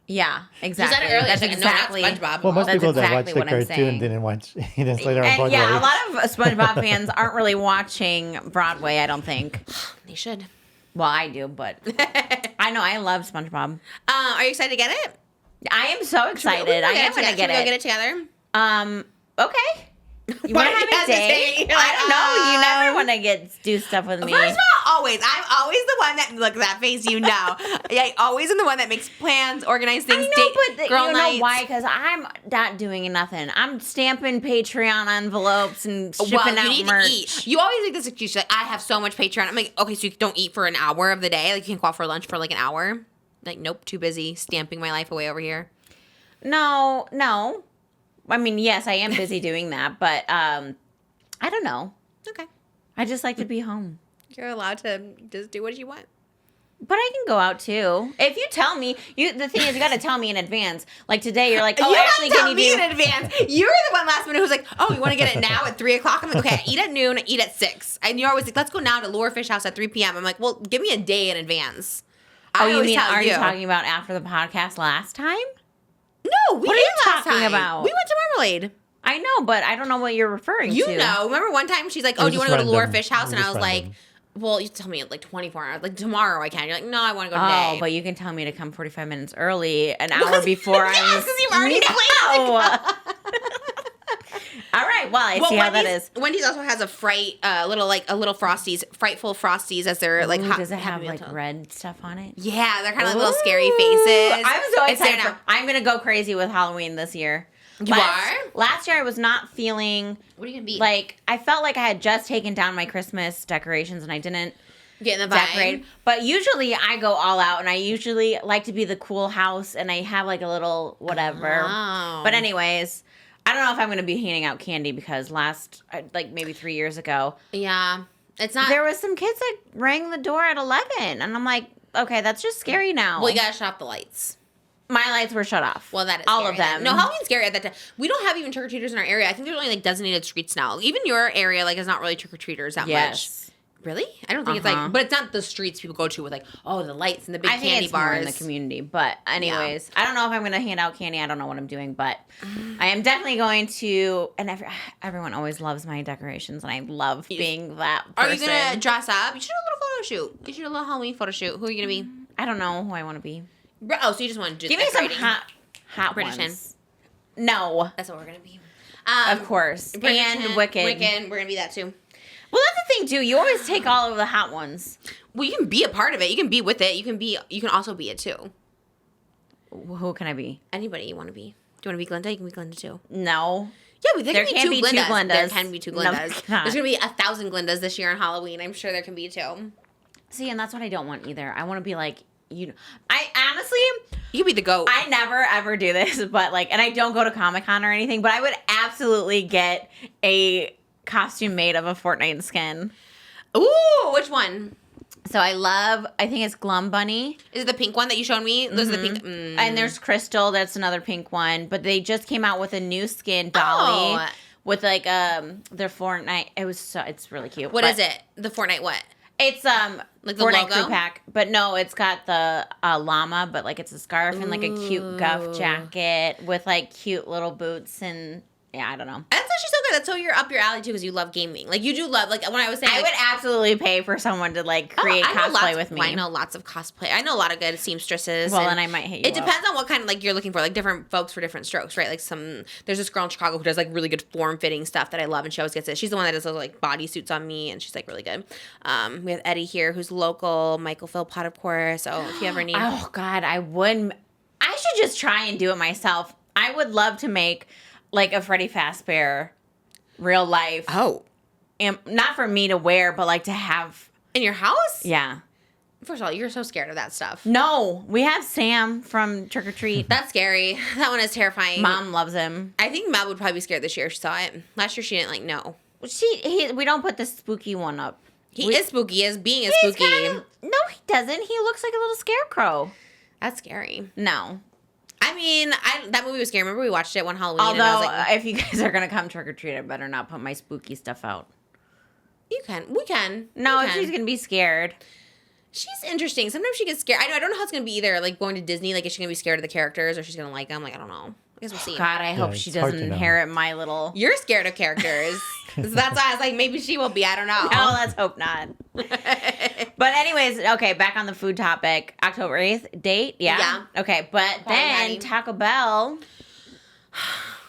B: Yeah,
A: You
B: exactly.
A: said it earlier.
B: That's
A: It's like,
B: exactly.
A: No, not SpongeBob.
D: Well, most
B: That's
D: people that
B: exactly
D: watch the
B: what I'm
D: cartoon
B: saying.
D: didn't watch Ethan Slater on
B: And
D: Broadway.
B: yeah, a lot of SpongeBob fans aren't really watching Broadway, I don't think.
A: They should.
B: Well, I do, but I know I love SpongeBob.
A: Are you excited to get it?
B: I am so excited. I am going to get
A: Should we go
B: it.
A: get it together?
B: Okay. You
A: Why
B: want to
A: do you
B: have a
A: hesitate?
B: date?
A: You're like,
B: I don't know. You never want to do stuff with me.
A: First of all, always. I'm always the one that, look at that face, you know. I always am the one that makes plans, organize things,
B: I know,
A: date,
B: but
A: girl
B: you
A: nights.
B: know why? Because I'm not doing nothing. I'm stamping Patreon envelopes and shipping
A: Well, you
B: out
A: need
B: merch.
A: to eat. You always make this excuse, like, I have so much Patreon. I'm like, okay, so you don't eat for an hour of the day? Like, you can go out for lunch for like an hour? Like, nope, too busy stamping my life away over here.
B: No. I mean, yes, I am busy doing that, but I don't know.
A: Okay.
B: I just like to be home.
A: You're allowed to just do what you want.
B: But I can go out too. If you tell me, the thing is, you got to tell me in advance. Like today, you're like, oh,
A: you
B: actually,
A: don't tell
B: can you
A: me
B: do?
A: in advance. You were the one last minute who's like, oh, you want to get it now at 3 o'clock? I'm like, okay, eat at noon, eat at 6. And you're always like, let's go now to Lure Fish House at 3 p.m. I'm like, well, give me a day in advance.
B: Oh,
A: I
B: you
A: always
B: mean,
A: tell
B: are you talking about after the podcast last time?
A: No, we
B: What are
A: did
B: you
A: last
B: talking
A: time.
B: about?
A: We went to Marmalade.
B: I know, but I don't know what you're referring
A: You
B: to.
A: know. Remember one time she's like,
D: It
A: oh,
D: was
A: do you want
D: just
A: to go to Lure
D: random.
A: Fish House?
D: It
A: And
D: was
A: I was
D: just
A: like,
D: random.
A: well, you tell me like 24 hours. Like, tomorrow I can. You're like, no, I want to go
B: Oh,
A: today.
B: but you can tell me to come 45 minutes early, an hour before
A: Yes,
B: I was.
A: 'cause you've already planned to
B: All right, well, I see how that is.
A: Wendy's also has a little Frosties, frightful Frosties as their like
B: Ooh,
A: hot.
B: does it have
A: Happy
B: like
A: Meal.
B: red stuff on it?
A: Yeah, they're kind of like little scary faces.
B: I'm so
A: It's there
B: excited.
A: now.
B: I'm gonna go crazy with Halloween this year.
A: You are?
B: Last year I was not feeling
A: What are you gonna be?
B: like I felt like I had just taken down my Christmas decorations and I didn't
A: getting the vibe.
B: decorate. But usually I go all out and I usually like to be the cool house and I have like a little whatever.
A: Oh.
B: But anyways, I don't know if I'm gonna be handing out candy because like maybe 3 years ago,
A: Yeah, it's not.
B: there was some kids that rang the door at 11 and I'm like, okay, that's just scary now.
A: Well, you gotta shut off the lights.
B: My lights were shut off.
A: Well, that is
B: all
A: scary
B: of
A: then.
B: them.
A: No, Halloween's scary at that time. We don't have even trick or treaters in our area. I think there's only like designated streets now. Even your area like is not really trick or treaters that much.
B: Yes.
A: Really? I don't think it's
B: Uh-huh.
A: like, but it's not the streets people go to with like, oh, the lights and the big
B: I think
A: candy
B: it's
A: bars.
B: more in the community. But anyways, I don't know if I'm going to hand out candy. I don't know what I'm doing, but I am definitely going to. And everyone always loves my decorations, and I love being that
A: Are
B: person.
A: you gonna dress up? You should do a little photo shoot. You should do a little Halloween photo shoot. Who are you gonna be?
B: I don't know who I want to be.
A: Oh, so you just want to do
B: Give me some
A: decorating.
B: hot
A: British
B: ones. No,
A: That's what we're gonna be.
B: of course.
A: British
B: And
A: hen,
B: Wicked.
A: We're gonna be that too.
B: Well, that's the thing too. You always take all of the hot ones.
A: Well, you can be a part of it. You can be with it. You can also be it too.
B: Who can I be?
A: Anybody you want to be. Do you want to be Glinda? You can be Glinda too.
B: No.
A: Yeah, there
B: There
A: can
B: can't
A: be
B: be
A: two
B: two
A: Glindas. There
B: Glindas.
A: can be two
B: No,
A: Glindas.
B: there cannot.
A: There's gonna be 1,000 Glindas this year on Halloween. I'm sure there can be two.
B: See, and that's what I don't want either. I want to be like, I honestly,
A: You can be the goat.
B: I never ever do this, but like, and I don't go to Comic-Con or anything, but I would absolutely get a costume made of a Fortnite skin.
A: Ooh, which one?
B: So I think it's Glum Bunny.
A: Is it the pink one that you showed me? Those are the pink.
B: And there's Crystal, that's another pink one. But they just came out with a new skin, Dolly, with like their Fortnite. It's really cute.
A: What is it? The Fortnite what?
B: It's
A: Like the
B: Fortnite
A: logo?
B: crew pack, but no, it's got the llama, but like it's a scarf and like a cute guff jacket with like cute little boots and yeah, I don't know.
A: That's actually so good. That's so you're up your alley too, because you love gaming. Like you do love. Like when I was saying,
B: I would absolutely pay for someone to like create
A: I know
B: cosplay with me.
A: I know lots of cosplay. I know a lot of good seamstresses.
B: Well,
A: and
B: then I might hit you
A: It depends on what kind of like you're looking for. Like different folks for different strokes, right? Like there's this girl in Chicago who does like really good form fitting stuff that I love, and she always gets it. She's the one that does those like bodysuits on me, and she's like really good. We have Eddie here, who's local. Michael Philpott, of course. So if you ever need,
B: Oh God, I should just try and do it myself. I would love to make like a Freddy Fazbear real life.
A: oh,
B: And not for me to wear, but like to have.
A: in your house?
B: Yeah.
A: First of all, you're so scared of that stuff.
B: No, we have Sam from Trick or Treat.
A: That's scary. That one is terrifying.
B: Mom loves him.
A: I think Mel would probably be scared this year if she saw it. Last year she didn't like no.
B: We don't put the spooky one up.
A: He is spooky. His being is
B: He's
A: spooky.
B: no, he doesn't. He looks like a little scarecrow.
A: That's scary.
B: No.
A: I mean, that movie was scary. Remember we watched it one Halloween
B: Although,
A: and I was like,
B: if you guys are going to come trick or treat, I better not put my spooky stuff out.
A: we can.
B: No,
A: We
B: if
A: can.
B: she's going to be scared.
A: She's interesting. Sometimes she gets scared. I don't know how it's going to be either. Like going to Disney, like is she going to be scared of the characters or she's going to like them? Like, I don't know. I guess we'll see.
B: God, I hope she
D: it's hard
B: doesn't
D: to know.
B: inherit my little...
A: You're scared of characters. So that's why I was like, maybe she will be. I don't know.
B: Oh, let's hope not. But anyways, okay, back on the food topic. October 8th, date? Yeah?
A: Yeah.
B: Okay, but then
A: Patty.
B: Taco Bell...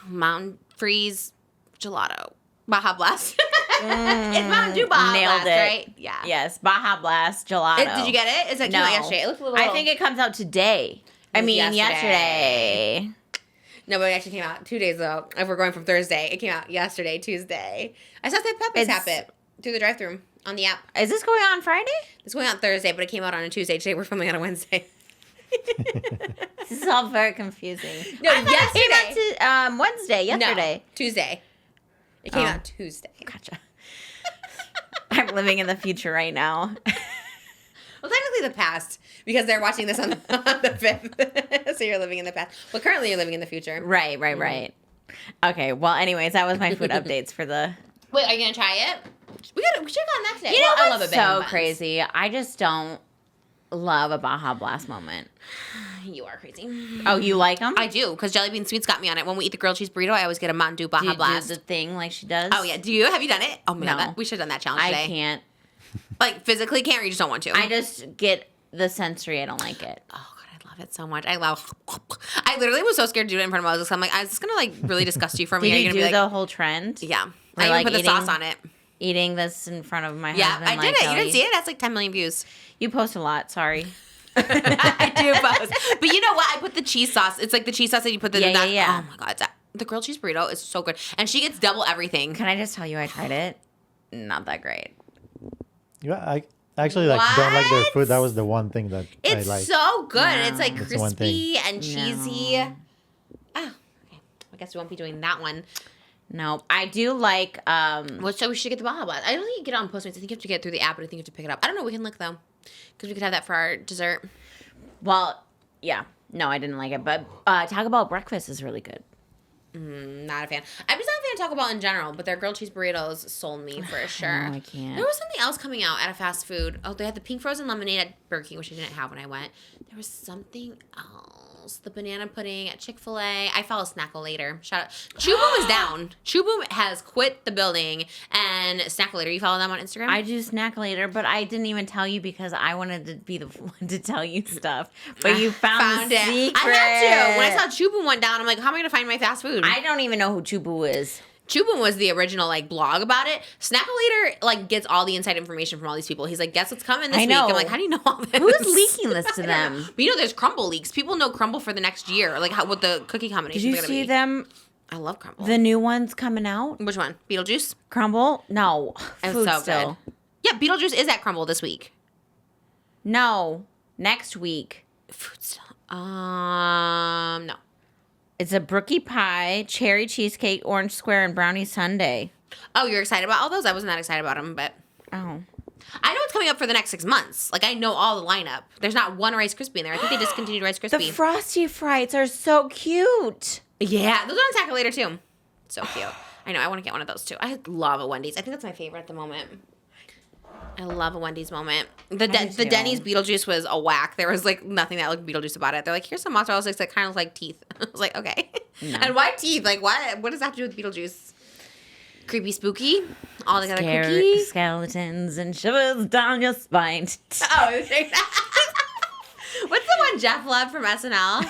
A: Mountain Freeze Gelato. Baja Blast. It's Mountain Dew Baja
B: nailed
A: Blast,
B: it.
A: right? Yeah.
B: Yes, Baja Blast Gelato.
A: Did you get it? Is it came out yesterday? It looked a little...
B: I think it comes out today. I
A: was
B: mean,
A: yesterday.
B: yesterday.
A: No, but it actually came out 2 days ago. If we're going from Thursday, it came out yesterday, Tuesday. I saw that Pepe's
B: It's-
A: tap it through the drive-thru on the app.
B: Is this going on Friday?
A: It's going out Thursday, but it came out on a Tuesday. Today we're filming on a Wednesday.
B: This is all very confusing.
A: No,
B: I thought it came out to, Wednesday, yesterday.
A: No, Tuesday. It came
B: Oh.
A: out Tuesday.
B: Gotcha. I'm living in the future right now.
A: Well, technically the past, because they're watching this on the 5th. So you're living in the past. But currently you're living in the future.
B: Right. Okay, well, anyways, that was my food updates for the...
A: Wait, are you going to try it? We should have gone next day.
B: You know
A: Well,
B: what's
A: a Bangin'
B: so
A: Buns.
B: crazy? I just don't love a Baja Blast moment.
A: You are crazy.
B: Oh, you like them?
A: I do, because Jelly Bean Sweets got me on it. When we eat the grilled cheese burrito, I always get a Mountain Dew Baja
B: Do you
A: Blast.
B: do the thing like she does?
A: Oh, yeah. Do you? Have you done it? Oh, my
B: No.
A: God. We should have done that challenge
B: I
A: today.
B: can't.
A: Like, physically can't, or you just don't want to?
B: I just get the sensory. I don't like it.
A: Oh, God, I love it so much. I literally was so scared to do it in front of Moses. I'm like, is this going to, like, really disgust you for me?
B: Did
A: Are
B: you
A: going
B: do
A: to be
B: the
A: like,
B: whole trend?
A: yeah.
B: Or,
A: I even
B: like,
A: put the
B: eating-
A: sauce on it.
B: Eating this in front of my
A: Yeah,
B: husband.
A: I
B: like
A: did it. You
B: Ellie.
A: didn't see it? That's like 10 million views.
B: You post a lot. Sorry.
A: I do post. But you know what? I put the cheese sauce. It's like the cheese sauce that you put the...
B: Yeah.
A: Oh, my God. The grilled cheese burrito is so good. And she gets double everything.
B: Can I just tell you I tried it? Not that great.
D: Yeah, I actually don't like their food. That was the one thing that
A: It's
D: I like.
A: so good.
B: No.
A: It's like
D: That's the one
A: crispy and cheesy.
B: No.
A: Oh, okay. I guess we won't be doing that one.
B: No, I do like.
A: Well, so we should get the Baja Blast. I don't think you get it on Postmates. I think you have to get it through the app, but I think you have to pick it up. I don't know. We can look, though. Because we could have that for our dessert.
B: Well, yeah. No, I didn't like it, but Taco Bell breakfast is really good.
A: Not a fan. I'm just not a fan of Taco Bell in general, but their grilled cheese burritos sold me for sure.
B: I can't.
A: There was something else coming out at a fast food. Oh, they had the pink frozen lemonade at Burger King, which I didn't have when I went. There was something else. The banana pudding at Chick-fil-A. I follow Snackolator. Shout out. Chew Boom is down. Chew Boom has quit the building. And Snackolator, you follow them on Instagram?
B: I do snack later, but I didn't even tell you because I wanted to be the one to tell you stuff. But you found the
A: it.
B: secret.
A: I had to. When I saw Chew Boom went down, I'm like, how am I going to find my fast food?
B: I don't even know who Chubu is.
A: Chew Boom was the original like blog about it. Snackolator like gets all the inside information from all these people. He's like, guess what's coming this
B: I
A: week?
B: know.
A: I'm like, how do you know all this?
B: Who's leaking this to them?
A: But you know, there's Crumble leaks. People know Crumble for the next year, like what the cookie combination.
B: Did you see them?
A: I love Crumble.
B: The new ones coming out?
A: Which one? Beetlejuice.
B: Crumble? No.
A: It's
B: Food
A: so
B: still.
A: good. Yeah, Beetlejuice is at Crumble this week.
B: No. Next week.
A: Food still. No.
B: It's a brookie pie, cherry cheesecake, orange square, and brownie sundae.
A: Oh, you're excited about all those? I wasn't that excited about them, but
B: Oh.
A: I know what's coming up for the next 6 months. Like, I know all the lineup. There's not one Rice Krispie in there. I think they discontinued Rice
B: The
A: Krispie.
B: Frosty Frights are so cute.
A: Yeah, those are on Tackle later too. So cute. I know. I want to get one of those too. I love a Wendy's. I think that's my favorite at the moment. I love a Wendy's moment. The
B: too.
A: Denny's Beetlejuice was a whack. There was like nothing that looked Beetlejuice about it. They're like, here's some mozzarella sticks that kind of look like teeth. I was like, okay.
B: No.
A: And why teeth? Like, what does that have to do with Beetlejuice? Creepy, spooky, all together
B: Scare-
A: cookie.
B: Skeletons and shivers down your spine.
A: Oh, it was what's the one Jeff loved from SNL?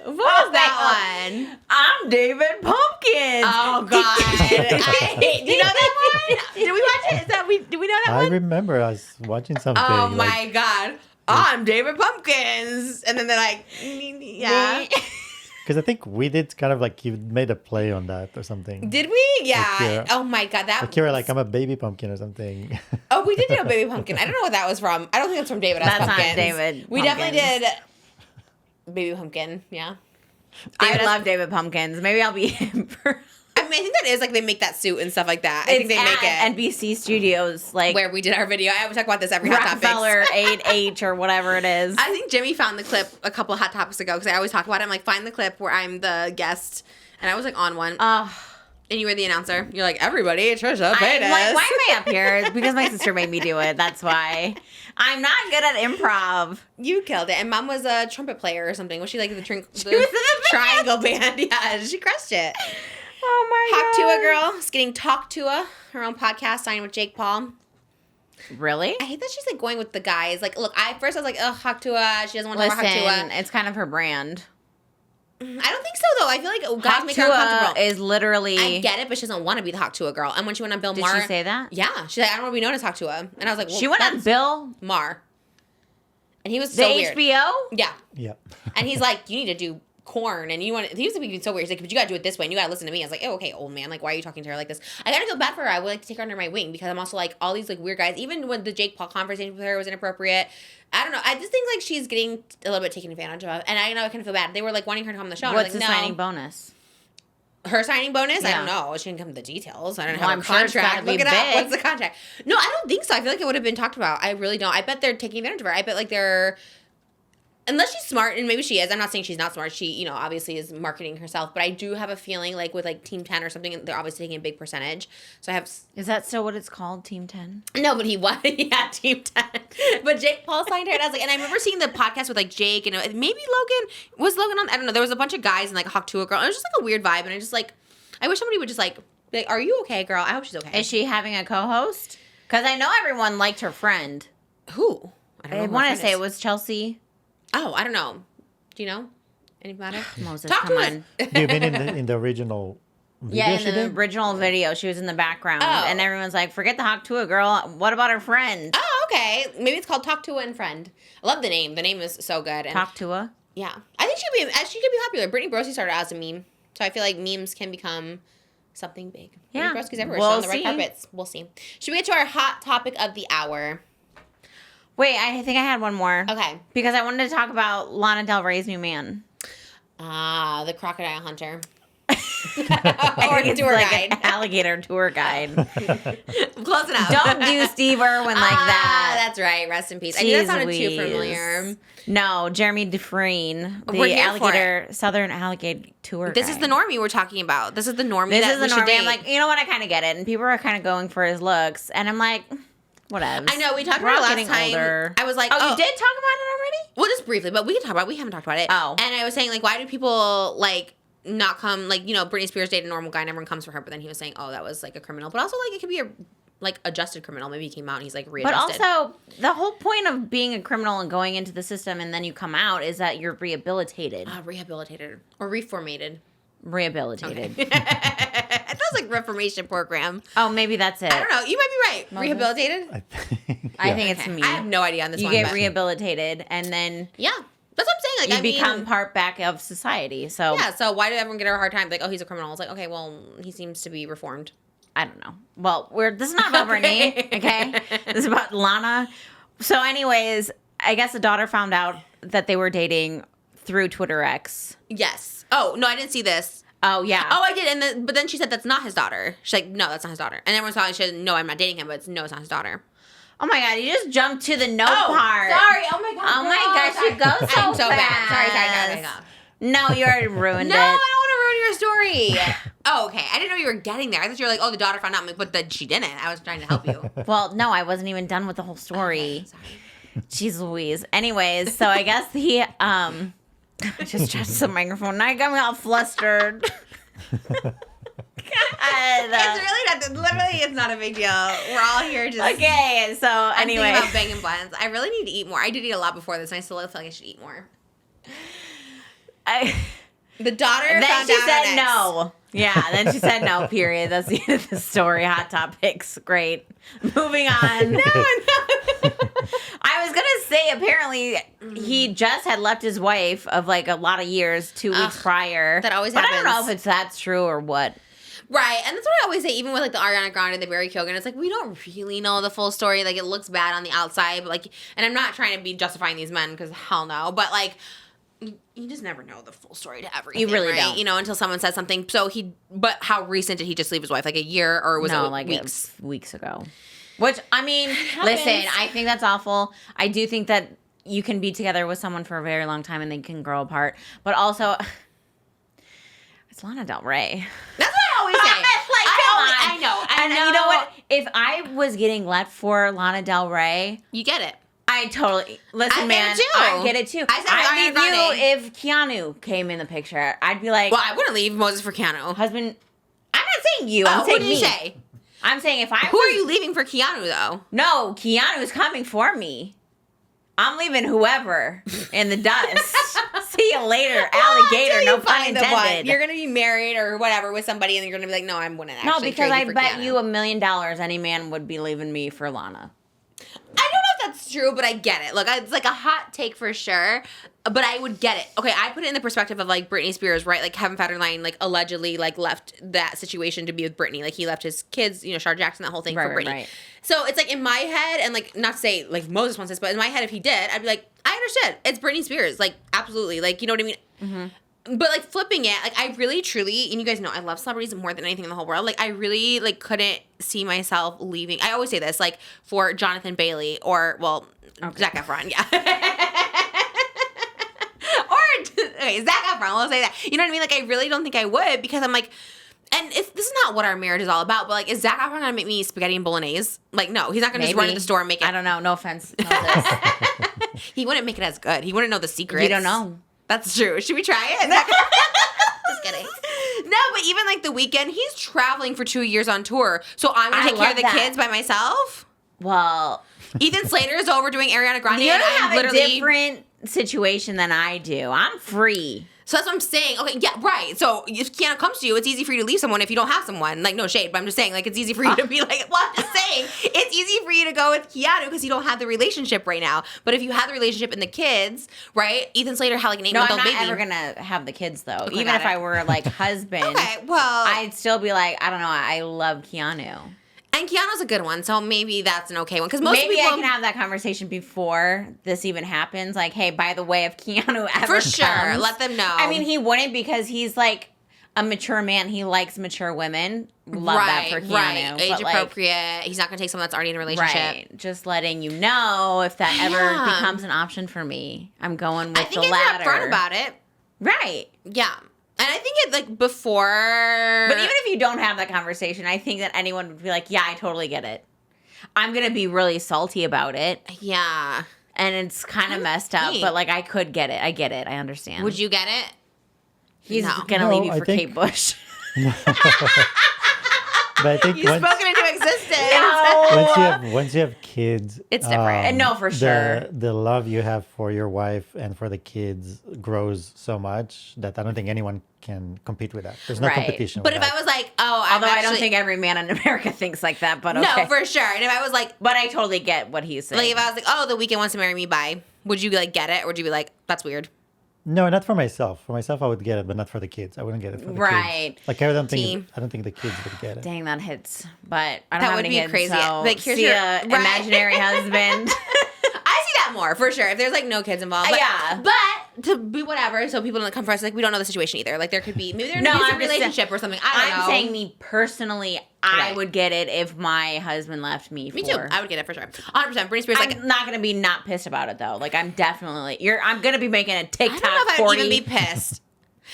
A: What was that one?
B: I'm David Pumpkins.
A: Oh God! Do you know that one? Did we watch it? Do we know that
D: I
A: one?
D: remember us watching something.
A: Oh
D: like,
A: my God! I'm David Pumpkins, and then they're like, yeah.
D: Because I think we did kind of like, you made a play on that or something.
A: Did we? Yeah.
D: yeah.
A: Oh my God! That.
D: Like you were like, I'm a baby pumpkin or something.
A: Oh, we did do a Baby Pumpkin. I don't know what that was from. I don't think it's from David.
B: That's not
A: Pumpkins.
B: David
A: We definitely
B: Pumpkins.
A: did Baby Pumpkin. Yeah.
B: I
A: David-
B: love David Pumpkins. Maybe I'll be him for.
A: I mean, I think that is like they make that suit and stuff like that. I think they make it
B: NBC Studios, like
A: where we did our video. I would talk about this every Hot Topics.
B: Rockefeller 8H or whatever it is.
A: I think Jimmy found the clip a couple of Hot Topics ago because I always talk about it. I'm like, find the clip where I'm the guest, and I was like on one, and you were the announcer. You're like, everybody, Trisha, Patties.
B: I'm like, why am I up here? It's because my sister made me do it. That's why. I'm not good at improv.
A: You killed it. And Mom was a trumpet player or something. Was she like the triangle band? Yeah, she crushed it.
B: Oh my
A: Talk to a girl. Is getting Talk to a her own podcast signed with Jake Paul.
B: Really?
A: I hate that she's like going with the guys. Like, look, I was like, ugh, Haktua. She doesn't want to talk about
B: Listen,
A: Haktua.
B: it's kind of her brand.
A: I don't think so though. I feel like guys make her uncomfortable.
B: Haktua is literally.
A: I get it, but she doesn't want to be the Haktua girl. And when she went on Bill
B: Did
A: Maher,
B: she say that?
A: yeah, she's like, I don't want to be known as Haktua. And I was like, well,
B: She went on
A: that's
B: Bill,
A: Maher, and he was
B: the
A: so weird.
B: HBO.
A: Yeah,
D: yeah.
A: and he's like, you need to do corn, and you want. He was being so weird. He's like, but you gotta do it this way, and you gotta listen to me. I was like, oh, okay, old man. Like, why are you talking to her like this? I gotta feel bad for her. I would like to take her under my wing because I'm also like all these like weird guys. Even when the Jake Paul conversation with her was inappropriate. I don't know. I just think like she's getting a little bit taken advantage of, and I know I kind of feel bad. They were like wanting her to come on the show. And I
B: What's
A: was
B: the
A: like, no.
B: signing bonus?
A: Her signing bonus? I
B: Yeah.
A: don't know. She didn't come with the details. I don't know
B: Well,
A: how
B: I'm
A: her
B: sure it's
A: contract.
B: gotta be
A: Look it up.
B: big.
A: What's the contract? No, I don't think so. I feel like it would have been talked about. I really don't. I bet they're taking advantage of her. I bet like they're. Unless she's smart, and maybe she is. I'm not saying she's not smart. She, obviously is marketing herself. But I do have a feeling like with like Team 10 or something, they're obviously taking a big percentage. So I have.
B: Is that still what it's called? Team 10?
A: No, but he won. Yeah, Team 10. But Jake Paul signed her, and I was like, and I remember seeing the podcast with like Jake, and maybe Logan on. I don't know. There was a bunch of guys and like a Hawk Tuah girl. It was just like a weird vibe, and I just like, I wish somebody would just like, are you okay, girl? I hope she's okay.
B: Is she having a co-host? Because I know everyone liked her friend.
A: Who? I don't know.
B: I
A: who her
B: want to
A: friend
B: say
A: is.
B: it was Chelsea.
A: Oh, I don't know. Do you know? Anybody?
B: Moses,
A: Talk
B: come
A: to
B: on.
A: us.
D: Do you mean in the original video
B: Yeah,
D: she
B: in the
D: did?
B: original video, she was in the background,
A: Oh.
B: and everyone's like, "Forget the Hawk Tuah girl. What about her friend?"
A: Oh, okay. Maybe it's called Talk to a Friend. I love the name. The name is so good. And
B: Talk Tuah.
A: yeah, I think she could be popular. Brittany Brosey started out as a meme, so I feel like memes can become something big.
B: Yeah.
A: Brittany Brosey's everywhere.
B: We'll
A: She's on the red
B: see.
A: carpets. We'll see. Should we get to our hot topic of the hour?
B: Wait, I think I had one more.
A: Okay.
B: Because I wanted to talk about Lana Del Rey's new man.
A: Ah, the crocodile hunter.
B: I
A: Or
B: think it's
A: tour
B: like
A: guide.
B: an alligator tour guide.
A: Close enough.
B: Don't do Steve Irwin like that.
A: That's right. Rest in peace. I knew that
B: Jeez
A: sounded too
B: Louise.
A: familiar.
B: No, Jeremy Dufresne,
A: We're
B: the
A: here for
B: alligator Southern alligator tour
A: This
B: guide.
A: is the normie we're talking about. This is the normie
B: This
A: that
B: is
A: we
B: the
A: should
B: normie.
A: date.
B: I'm like, you know what? I kind of get it, and people are kind of going for his looks, and I'm like, whatever.
A: I know we talked
B: We're
A: about
B: all
A: it last
B: getting
A: time.
B: older.
A: I was like,
B: oh, you did talk about it already?
A: Well, just briefly, but we can talk about it. We haven't talked about it.
B: Oh.
A: And I was saying, like, why do people, like, not come, like, Britney Spears dated a normal guy and everyone comes for her, but then he was saying, oh, that was, like, a criminal. But also, like, it could be a, like, adjusted criminal. Maybe he came out and he's, like,
B: But
A: readjusted.
B: also, the whole point of being a criminal and going into the system and then you come out is that you're rehabilitated.
A: Rehabilitated. Or reformated.
B: Rehabilitated.
A: That was like reformation program.
B: Oh, maybe that's it.
A: I don't know. You might be right.
B: Moses?
A: Rehabilitated?
D: I think.
B: I
D: yeah.
B: think it's
A: Okay.
B: me.
A: I have no idea on this
B: You
A: one.
B: get
A: but-
B: rehabilitated and then
A: Yeah. That's what I'm saying. Like,
B: you
A: I
B: become
A: mean,
B: part back of society. So
A: yeah, so why do everyone get a hard time? Like, oh, he's a criminal. It's like, okay, well, he seems to be reformed.
B: I don't know. Well, this is not about Brittany, okay? This is about Lana. So anyways, I guess the daughter found out that they were dating through Twitter X.
A: Yes. Oh, no, I didn't see this.
B: Oh, yeah.
A: Oh, I did. But then she said that's not his daughter. She's like, no, that's not his daughter. And everyone's telling she said, no, I'm not dating him, but no, it's not his daughter.
B: Oh my God, you just jumped to the no part.
A: Sorry. Oh my God.
B: Oh my gosh, you go so
A: I'm so
B: fast.
A: bad. Sorry.
B: No, you already ruined
A: No,
B: it.
A: I don't want to ruin your story. Oh, okay. I didn't know you were getting there. I thought you were like, oh, the daughter found out. I'm like, but then she didn't. I was trying to help you.
B: Well, no, I wasn't even done with the whole story.
A: Okay, sorry.
B: Jeez Louise. Anyways, so I guess he I just touched the microphone. Now I got me all flustered. God.
A: It's really not. Literally, it's not a big deal. We're all here just.
B: Okay, so
A: I'm
B: anyway.
A: thinking about Bangin Buns. I really need to eat more. I did eat a lot before this, and I still feel like I should eat more. The daughter
B: Then
A: found
B: she
A: out
B: said
A: on X.
B: no. Yeah, then she said no, period. That's the end of the story. Hot topics. Great. Moving on.
A: No.
B: I was going to say, apparently, he just had left his wife of like a lot of years, 2 weeks prior.
A: that always
B: but I don't know
A: happens.
B: if that's true or what.
A: Right, and that's what I always say, even with like the Ariana Grande and the Barry Keoghan, it's like we don't really know the full story. Like it looks bad on the outside, but like, and I'm not trying to be justifying these men because hell no, but like, you just never know the full story to everything.
B: You really
A: right?
B: don't.
A: You know, until someone says something. So but how recent did he just leave his wife? Like a year or was it
B: like
A: weeks?
B: Weeks ago. Which, I mean, listen, I think that's awful. I do think that you can be together with someone for a very long time and they can grow apart. But also, it's Lana Del Rey.
A: That's what I always say. I know.
B: And you know what? If I was getting let for Lana Del Rey,
A: You get it.
B: I totally listen,
A: I get
B: man.
A: it too.
B: I get it too.
A: I said
B: I'd
A: Ariana
B: leave you
A: Grande.
B: if Keanu came in the picture. I'd be like,
A: Well, I wouldn't leave Moses for Keanu.
B: husband. I'm not saying you. I'm
A: Oh,
B: saying
A: what did
B: me.
A: you say?
B: I'm saying if I
A: Who
B: was,
A: are you leaving for Keanu though?
B: No, Keanu's coming for me. I'm leaving whoever in the dust. See you later, alligator.
A: Until
B: No
A: you
B: pun
A: find the one.
B: intended.
A: You're gonna be married or whatever with somebody, and you're gonna be like, no, I'm gonna actually.
B: No, because
A: trade
B: I
A: you for
B: bet
A: Keanu.
B: you $1 million any man would be leaving me for Lana.
A: I don't know if that's true, but I get it. Look, it's like a hot take for sure, but I would get it. Okay, I put it in the perspective of like Britney Spears, right? Like Kevin Federline, like allegedly, like left that situation to be with Britney. Like he left his kids, you know, Shar Jackson, that whole thing for
B: Right,
A: Britney.
B: right.
A: So it's like in my head, and like not to say like Moses wants this, but in my head, if he did, I'd be like, I understood. It's Britney Spears, like absolutely, like you know what I mean.
B: Mm-hmm.
A: But like flipping it, like I really truly, and you guys know I love celebrities more than anything in the whole world. Like I really like couldn't see myself leaving. I always say this, like for Jonathan Bailey or Zac Efron, yeah. Okay, Zac Efron, we'll say that. You know what I mean? Like I really don't think I would because I'm like, and this is not what our marriage is all about. But like, is Zac Efron gonna make me spaghetti and bolognese? Like, no, he's not gonna just run to the store and make it.
B: I don't know. No offense. Moses.
A: He wouldn't make it as good. He wouldn't know the secrets.
B: You don't know.
A: That's true. Should we try it? Just kidding. No, but even like the weekend, he's traveling for 2 years on tour. So I'm gonna
B: I
A: take care
B: love
A: of the
B: that.
A: kids by myself.
B: Well,
A: Ethan Slater is over doing Ariana Grande.
B: you
A: and I'm
B: have a
A: literally
B: different situation than I do. I'm free.
A: So that's what I'm saying. Okay, yeah, right. So if Keanu comes to you, it's easy for you to leave someone if you don't have someone. Like, no shade, but I'm just saying, like, it's easy for you to be like, well, I'm just saying, it's easy for you to go with Keanu because you don't have the relationship right now. But if you have the relationship and the kids, right? Ethan Slater had like an
B: No, I'm
A: 8-month-old
B: not
A: baby.
B: ever gonna have the kids though.
A: Okay,
B: Even
A: got
B: if
A: it.
B: I were like husband,
A: Okay, well,
B: I'd still be like, I don't know. I love Keanu.
A: and Keanu's a good one, so maybe that's an okay one. Because most
B: Maybe
A: people
B: I can have that conversation before this even happens. Like, hey, by the way, if Keanu ever
A: for sure
B: comes,
A: let them know.
B: I mean, he wouldn't because he's like a mature man. He likes mature women. Love that for Keanu.
A: right, age
B: but, like,
A: appropriate. He's not gonna take someone that's already in a relationship.
B: Right. Just letting you know if that ever
A: Yeah.
B: becomes an option for me. I'm going with
A: I think
B: the
A: if
B: latter.
A: you're upfront about it,
B: Right.
A: yeah. And I think it like before.
B: But even if you don't have that conversation, I think that anyone would be like, yeah, I totally get it. I'm going to be really salty about it.
A: yeah.
B: And it's kind of messed up,
A: neat.
B: but like I could get it. I get it. I understand.
A: Would you get it?
B: He's
A: No.
B: going to
D: No,
B: leave you
D: I
B: for
D: think-
B: Kate Bush.
D: But I think
A: You've spoken into existence.
D: once you have kids,
A: It's different.
B: And no, for sure.
D: The love you have for your wife and for the kids grows so much that I don't think anyone can compete with that. There's no
B: Right.
D: competition.
A: But
D: with
A: if
D: that.
A: I was like, oh, I'm
B: Although I don't
A: actually-
B: think every man in America thinks like that, but okay.
A: No, for sure. And if I was like,
B: But I totally get what he's saying.
A: like if I was like, oh, The Weeknd wants to marry me, bye. Would you like get it, or would you be like, that's weird?
D: No, not for myself. For myself, I would get it, but not for the kids. I wouldn't get it for the
B: Right.
D: kids. Like I don't
A: Team.
D: think the kids would get it.
B: Dang, that hits. But I don't
A: That
B: have
A: would
B: any
A: be
B: kids,
A: crazy.
B: so
A: Like, here's
B: see
A: your-
B: a
A: right.
B: imaginary husband.
A: I see that more for sure. If there's like no kids involved, but,
B: Yeah.
A: But to be whatever, so people don't come for us. Like, we don't know the situation either. Like, there could be maybe they're in
B: No,
A: an abusive
B: I'm just saying-
A: relationship or something. I don't know.
B: I'm saying me personally, I
A: Right.
B: would get it if my husband left me.
A: Me too. I would get it for sure. 100%. Britney Spears, like,
B: I'm not gonna be not pissed about it though. Like I'm definitely I'm gonna be making a
A: I
B: TikTok.
A: don't know if
B: 40.
A: I'd even be pissed.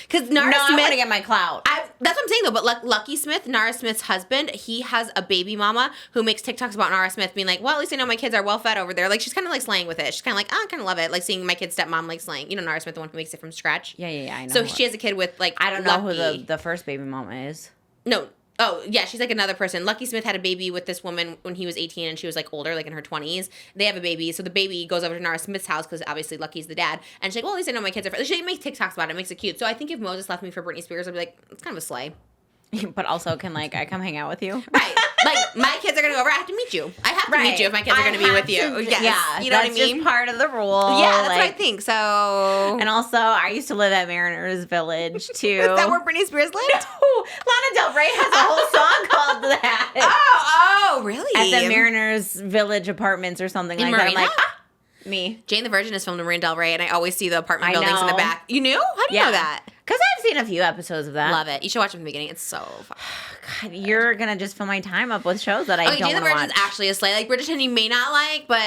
A: Because
B: No,
A: Nara
B: I
A: Smith,
B: want to get my clout.
A: that's what I'm saying though. But Lucky Smith, Nara Smith's husband, he has a baby mama who makes TikToks about Nara Smith, being like, "Well, at least I know my kids are well fed over there." Like she's kind of like slaying with it. She's kind of like, "Oh, I kind of love it." Like seeing my kid's stepmom like slaying. You know, Nara Smith, the one who makes it from scratch.
B: Yeah. I know.
A: So she has a kid with like
B: I don't know who
A: Lucky.
B: the first baby mama is.
A: No. Oh, yeah, she's like another person. Lucky Smith had a baby with this woman when he was 18 and she was like older, like in her 20s. They have a baby. So the baby goes over to Nara Smith's house because obviously Lucky's the dad. And she's like, well, at least I know my kids are fed. She makes TikToks about it. Makes it cute. So I think if Moses left me for Britney Spears, I'd be like, it's kind of a slay.
B: But also, can like I come hang out with you?
A: Right. Like, my kids are going to go over. I have to meet you. I have to meet you if my kids are going to be with you. Yes.
B: Yeah,
A: You know what I
B: that's
A: mean?
B: just part of the rule.
A: Yeah, that's what I
B: like-
A: think. So.
B: And also, I used to live at Mariners Village too.
A: Is that where Britney Spears lived?
B: Lana Del Rey has a whole song called that.
A: Oh, really?
B: At the Mariners Village Apartments or something
A: In
B: like that. I'm
A: Marina?
B: like, me.
A: Jane the Virgin is filmed in Marina Del Rey, and I always see the apartment
B: I
A: buildings in the
B: know.
A: back. You knew? How do you know that?
B: Because I've seen a few episodes of that.
A: Love it. You should watch it from the beginning. It's so fun.
B: God, you're going to just fill my time up with shows that I
A: Okay,
B: don't
A: Jane the
B: want to
A: Virgin's
B: watch.
A: actually a slay. Like, Bridgerton you may not like, but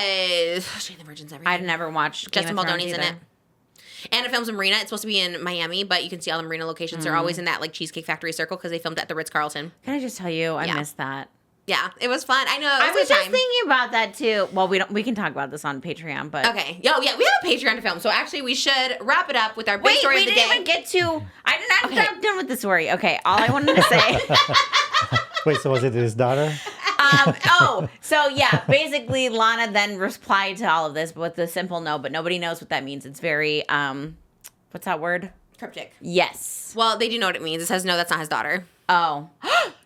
A: Jane the Virgin's everything.
B: I've never watched Game
A: Justin
B: of Thrones
A: Baldoni's in
B: either.
A: it. And it films in Marina. It's supposed to be in Miami, but you can see all the Marina locations. They're always in that, like, Cheesecake Factory circle because they filmed at the Ritz-Carlton.
B: Can I just tell you, I
A: Yeah.
B: missed that.
A: Yeah, it was fun. I know.
B: I
A: It
B: was
A: was a
B: just
A: time.
B: thinking about that too. Well, we can talk about this on Patreon, but
A: Okay. Yo, yeah, we have a Patreon to film, so actually we should wrap it up with our big
B: wait,
A: story
B: we
A: of the
B: didn't
A: day.
B: even get to. I'm
A: Okay.
B: not done with the story. Okay, all I wanted to say.
D: Wait, so was it his daughter?
B: So yeah, basically Lana then replied to all of this with the simple no, but nobody knows what that means. It's very what's that word?
A: Cryptic.
B: Yes.
A: Well, they do know what it means. It says, no, that's not his daughter.
B: Oh,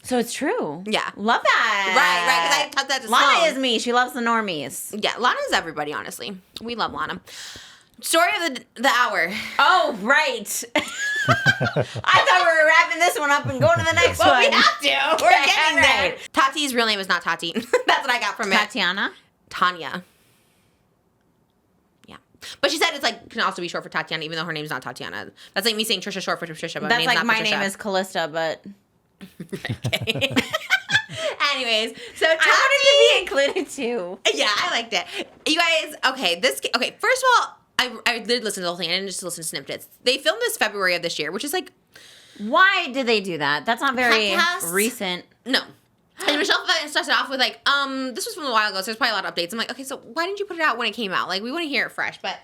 B: so it's true.
A: Yeah.
B: Love that.
A: Right, because I taught that to
B: Lana
A: Sloan.
B: is me. She loves the normies.
A: Yeah, Lana's everybody, honestly. We love Lana. Story of the hour.
B: Oh, right. I thought we were wrapping this one up and going to the next
A: Well,
B: one.
A: we have to. We're
B: Okay,
A: getting
B: all
A: there.
B: right.
A: Tati's real name is not Tati. That's what I got from it.
B: Tatiana.
A: Tanya. Yeah. But she said it's like can also be short for Tatiana, even though her name's not Tatiana. That's like me saying Trisha short for Trisha, but her
B: That's
A: name's
B: like
A: not
B: my
A: Patricia.
B: name is Callista, but
A: Okay. Anyways, so Tati,
B: I wanted to be included too.
A: yeah, I liked it. You guys, okay, first of all, I did listen to the whole thing. I didn't just listen to snippets. They filmed this February of this year, which is like,
B: Why did they do that? That's not very
A: Podcast?
B: recent.
A: no. And Michelle starts it off with like, this was from a while ago, so there's probably a lot of updates. I'm like, okay, so why didn't you put it out when it came out? Like, we want to hear it fresh, but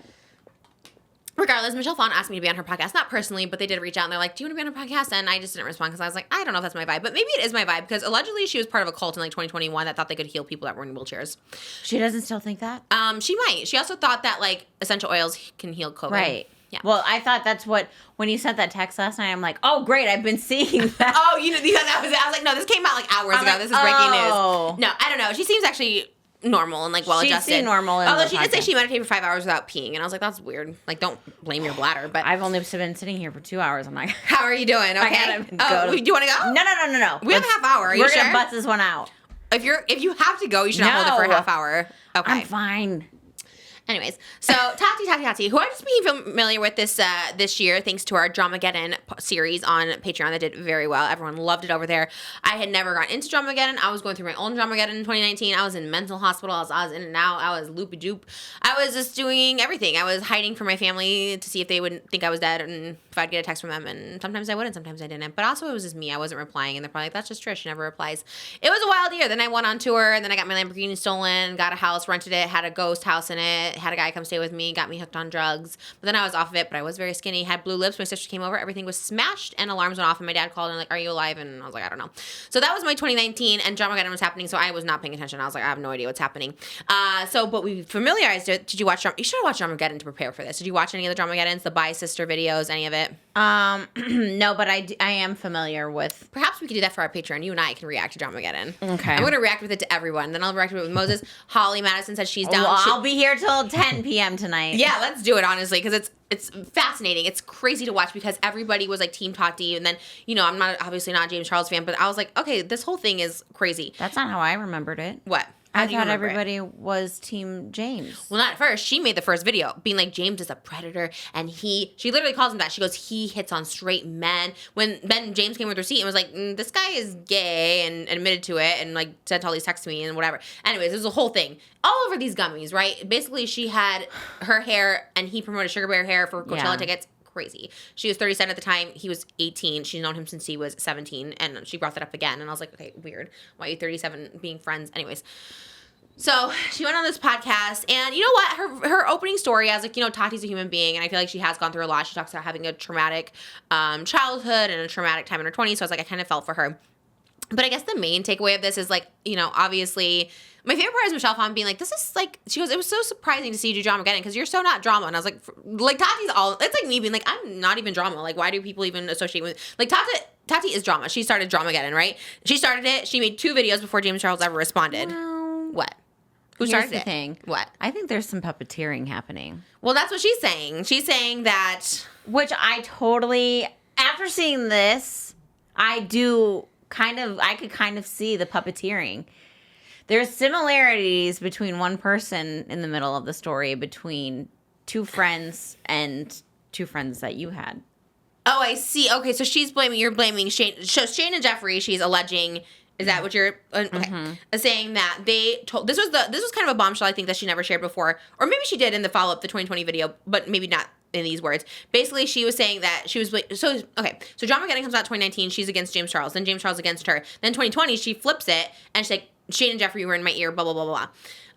A: regardless, Michelle Phan asked me to be on her podcast, not personally, but they did reach out and they're like, do you want to be on her podcast? And I just didn't respond because I was like, I don't know if that's my vibe, but maybe it is my vibe because allegedly she was part of a cult in like 2021 that thought they could heal people that were in wheelchairs.
B: She doesn't still think that?
A: She might. She also thought that like essential oils can heal COVID.
B: Right.
A: Yeah.
B: Well, I thought that's what, when you sent that text last night, I'm like, oh, great, I've been seeing that.
A: Oh, you thought that was it? I was like, no, this came out like hours
B: I'm
A: ago.
B: like,
A: This is breaking
B: oh.
A: news. No, I don't know. She seems actually normal and like well adjusted.
B: She seemed normal in
A: Although
B: the
A: she did say
B: podcast.
A: she meditated for 5 hours without peeing, and I was like, that's weird. Like, don't blame your bladder. But
B: I've only been sitting here for 2 hours. I'm like,
A: how are you doing? Okay.
B: gotta go
A: Oh,
B: to-
A: do you want to go?
B: no.
A: We have a half hour. Are you
B: We're
A: sure?
B: gonna bust this one out.
A: If you have to go, you should not hold it for a
B: No.
A: half hour. Okay.
B: I'm fine.
A: Anyways, so Tati, who I'm just being familiar with this year, thanks to our Dramageddon series on Patreon that did very well. Everyone loved it over there. I had never gotten into Dramageddon. I was going through my own Dramageddon in 2019. I was in mental hospital. I was in and out. I was loopy doop. I was just doing everything. I was hiding from my family to see if they would think I was dead and if I'd get a text from them. And sometimes I would and sometimes I didn't. But also it was just me. I wasn't replying. And they're probably like, that's just Trish. She never replies. It was a wild year. Then I went on tour and then I got my Lamborghini stolen, got a house, rented it, had a ghost house in it, had a guy come stay with me, got me hooked on drugs. But then I was off of it, but I was very skinny, had blue lips. My sister came over, everything was smashed, and alarms went off, and my dad called and like, are you alive? And I was like, I don't know. So that was my 2019, and Dramageddon was happening, so I was not paying attention. I was like, I have no idea what's happening. But we familiarized it. Did you watch You should have watched Dramageddon to prepare for this. Did you watch any of the Dramageddons, the Bi Sister videos, any of it?
B: No, but I am familiar with.
A: Perhaps we could do that for our Patreon. You and I can react to Dramageddon.
B: Okay.
A: I'm going to react with it to everyone. Then I'll react with it with Moses. Holly Madison said she's down.
B: Well,
A: She-
B: I'll be here till 10 p.m. tonight.
A: Yeah, let's do it, honestly, because it's fascinating. It's crazy to watch because everybody was like Team Tati, and then, I'm obviously not a James Charles fan, but I was like, okay, this whole thing is crazy.
B: That's not how I remembered it.
A: What?
B: I
A: do you
B: thought
A: remember it?
B: everybody was Team James.
A: Well, not at first. She made the first video being like, James is a predator. And she literally calls him that. She goes, he hits on straight men. When then James came with her receipt and was like, this guy is gay and admitted to it and like sent all these texts to me and whatever. Anyways, there's a whole thing. All over these gummies, right? Basically, she had her hair and he promoted Sugar Bear hair for Coachella
B: Yeah.
A: tickets. Crazy. She was 37 at the time. He was 18. She's known him since he was 17. And she brought that up again. And I was like, okay, weird. Why are you 37 being friends? Anyways. So she went on this podcast, and you know what? Her opening story, as like, you know, Tati's a human being, and I feel like she has gone through a lot. She talks about having a traumatic childhood and a traumatic time in her 20s, so I was like, I kind of felt for her. But I guess the main takeaway of this is like, you know, obviously, my favorite part is Michelle Phan being like, this is like, she goes, it was so surprising to see you do Dramageddon because you're so not drama. And I was like Tati's all, it's like me being like, I'm not even drama. Like, why do people even associate with, like, Tati is drama. She started Dramageddon, right? She started it. She made 2 videos before James Charles ever responded.
B: Well,
A: What? Who
B: here's
A: started
B: the
A: it?
B: thing.
A: What?
B: I think there's some puppeteering happening.
A: Well, that's what she's saying. She's saying that.
B: Which I totally, after seeing this, I could kind of see the puppeteering. There's similarities between one person in the middle of the story between 2 friends and 2 friends that you had.
A: Oh, I see. Okay, so you're blaming Shane. So Shane and Jeffree, she's alleging. Is that what you're okay? Saying that they told this was kind of a bombshell. I think that she never shared before, or maybe she did in the follow up the 2020 video, but maybe not in these words. Basically, she was saying that she was so okay. So Dramageddon comes out 2019. She's against James Charles. Then James Charles against her. Then 2020, she flips it and she's like, Shane and Jeffree were in my ear. Blah blah blah blah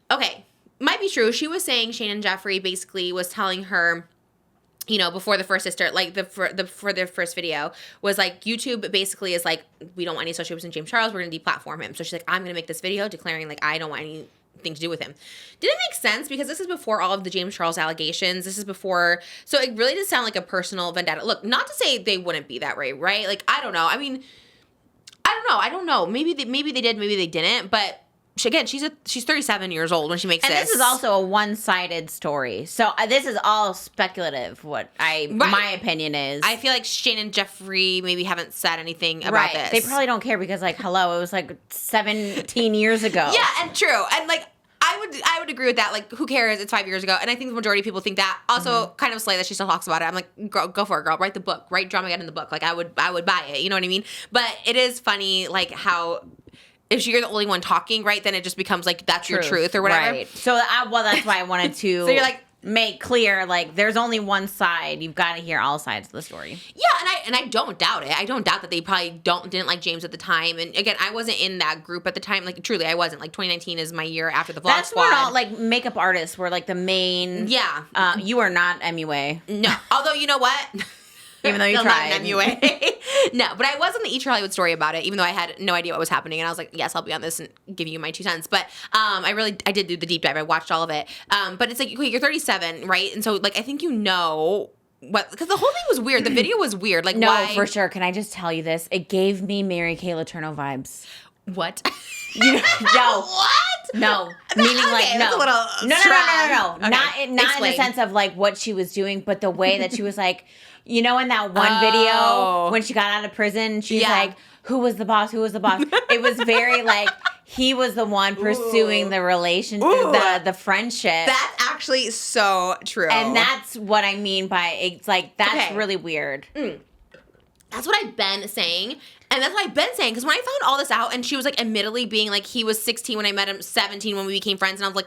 A: blah. Okay, might be true. She was saying Shane and Jeffree basically was telling her, you know, before the first sister, like for their first video, was like, YouTube basically is like, we don't want any association with James Charles. We're going to deplatform him. So she's like, I'm going to make this video declaring like, I don't want anything to do with him. Didn't make sense because this is before all of the James Charles allegations. This is before, so it really did sound like a personal vendetta. Look, not to say they wouldn't be that way, right? Like, I don't know. I mean, I don't know. Maybe they did, maybe they didn't, but again, she's 37 years old when she makes
B: And
A: this.
B: this is also a one-sided story. So this is all speculative, my opinion is.
A: I feel like Shane and Jeffree maybe haven't said anything about this.
B: They probably don't care because, like, hello, it was like 17 years ago.
A: Yeah, and true. And like I would agree with that. Like, who cares? It's 5 years ago. And I think the majority of people think that. Also, kind of slay that she still talks about it. I'm like, girl, go for it, girl. Write the book. Write Dramageddon in the book. Like, I would buy it. You know what I mean? But it is funny, like, how if you're the only one talking, right, then it just becomes like that's your truth or whatever.
B: Right. So, that's why I wanted to
A: So you're like,
B: make clear, like, there's only one side. You've got to hear all sides of the story.
A: yeah, and I don't doubt it. I don't doubt that they probably didn't like James at the time. And again, I wasn't in that group at the time. Like, truly, I wasn't. Like, 2019 is my year after the Vlog
B: That's
A: Squad.
B: where all, like, makeup artists were, like, the main.
A: Yeah.
B: You are not MUA.
A: No. Although, you know what?
B: Even though you
A: Still not
B: tried.
A: an MUA. No, but I was on the Eat Your Hollywood story about it, even though I had no idea what was happening. And I was like, yes, I'll be on this and give you my 2 cents. But I did do the deep dive. I watched all of it. But it's like, okay, you're 37, right? And so, like, I think you know what, because the whole thing was weird. The video was weird. Like,
B: No,
A: why?
B: for sure. Can I just tell you this? It gave me Mary Kay Letourneau vibes.
A: What?
B: No.
A: What?
B: No. Meaning,
A: Okay,
B: like, no.
A: that's a little
B: No.
A: strong. Okay,
B: Not in the
A: explain.
B: sense of, like, what she was doing, but the way that she was, like, you know, in that one
A: Oh.
B: video when she got out of prison, she's
A: Yeah.
B: like, who was the boss? Who was the boss? It was very, like, he was the one pursuing the relationship, the friendship.
A: That's actually so true.
B: And that's what I mean by, it's like, that's
A: Okay.
B: really weird.
A: That's what I've been saying. And that's what I've been saying. Because when I found all this out, and she was like admittedly being like, he was 16 when I met him, 17 when we became friends. And I was like,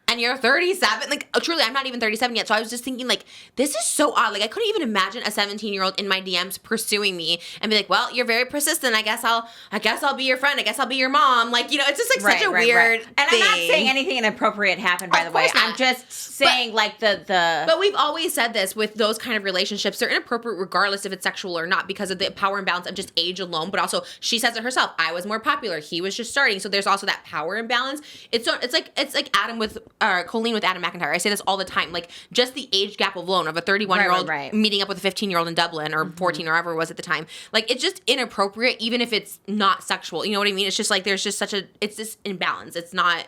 A: and you're 37? Like, truly, I'm not even 37 yet. So I was just thinking, like, this is so odd. Like, I couldn't even imagine a 17-year-old in my DMs pursuing me and be like, well, you're very persistent. I guess I'll be your friend. I guess I'll be your mom. Like, you know, it's just like such a weird thing.
B: And I'm not saying anything inappropriate happened, by
A: Of
B: the way.
A: course not.
B: I'm just saying, like, the.
A: But we've always said this with those kind of relationships. They're inappropriate regardless if it's sexual or not because of the power imbalance of just age alone. But also, she says it herself. I was more popular. He was just starting. So there's also that power imbalance. It's like Adam with Colleen with Adam McIntyre. I say this all the time. Like, just the age gap alone of a 31-year-old
B: Right.
A: meeting up with a 15-year-old in Dublin or 14 or whatever it was at the time. Like, it's just inappropriate even if it's not sexual. You know what I mean? It's just like there's just it's this imbalance. It's not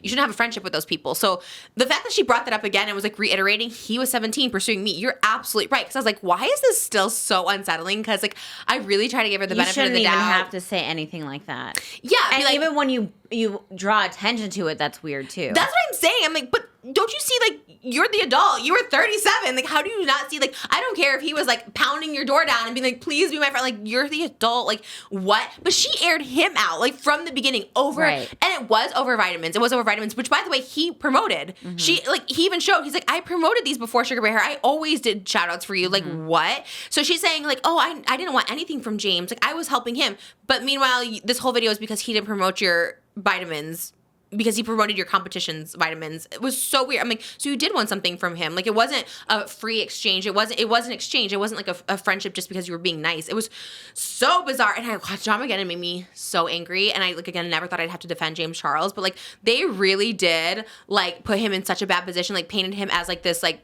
A: you shouldn't have a friendship with those people. So the fact that she brought that up again and was like reiterating he was 17 pursuing me, you're absolutely right. Because I was like, why is this still so unsettling? Because like I really try to give her the benefit of the doubt.
B: You shouldn't even have to say anything like that.
A: Yeah,
B: and
A: like,
B: even when you draw attention to it, that's weird too.
A: That's what I'm saying. I'm like, but don't you see, like, you're the adult. You were 37. Like, how do you not see, like, I don't care if he was, like, pounding your door down and being like, please be my friend. Like, you're the adult. Like, what? But she aired him out, like, from the beginning over. Right. And it was over vitamins. It was over vitamins, which, by the way, he promoted. Mm-hmm. He even showed, he's like, I promoted these before Sugar Bear Hair. I always did shout outs for you. Like, what? So she's saying, like, oh, I didn't want anything from James. Like, I was helping him. But meanwhile, this whole video is because he didn't promote your vitamins, because he promoted your competition's vitamins. It was so weird. I'm like, so you did want something from him. Like, it wasn't a free exchange. It wasn't exchange. It wasn't like a friendship just because you were being nice. It was so bizarre. And I watched Dramageddon, it made me so angry. And I, like, again, never thought I'd have to defend James Charles. But, like, they really did, like, put him in such a bad position, like, painted him as, like, this, like,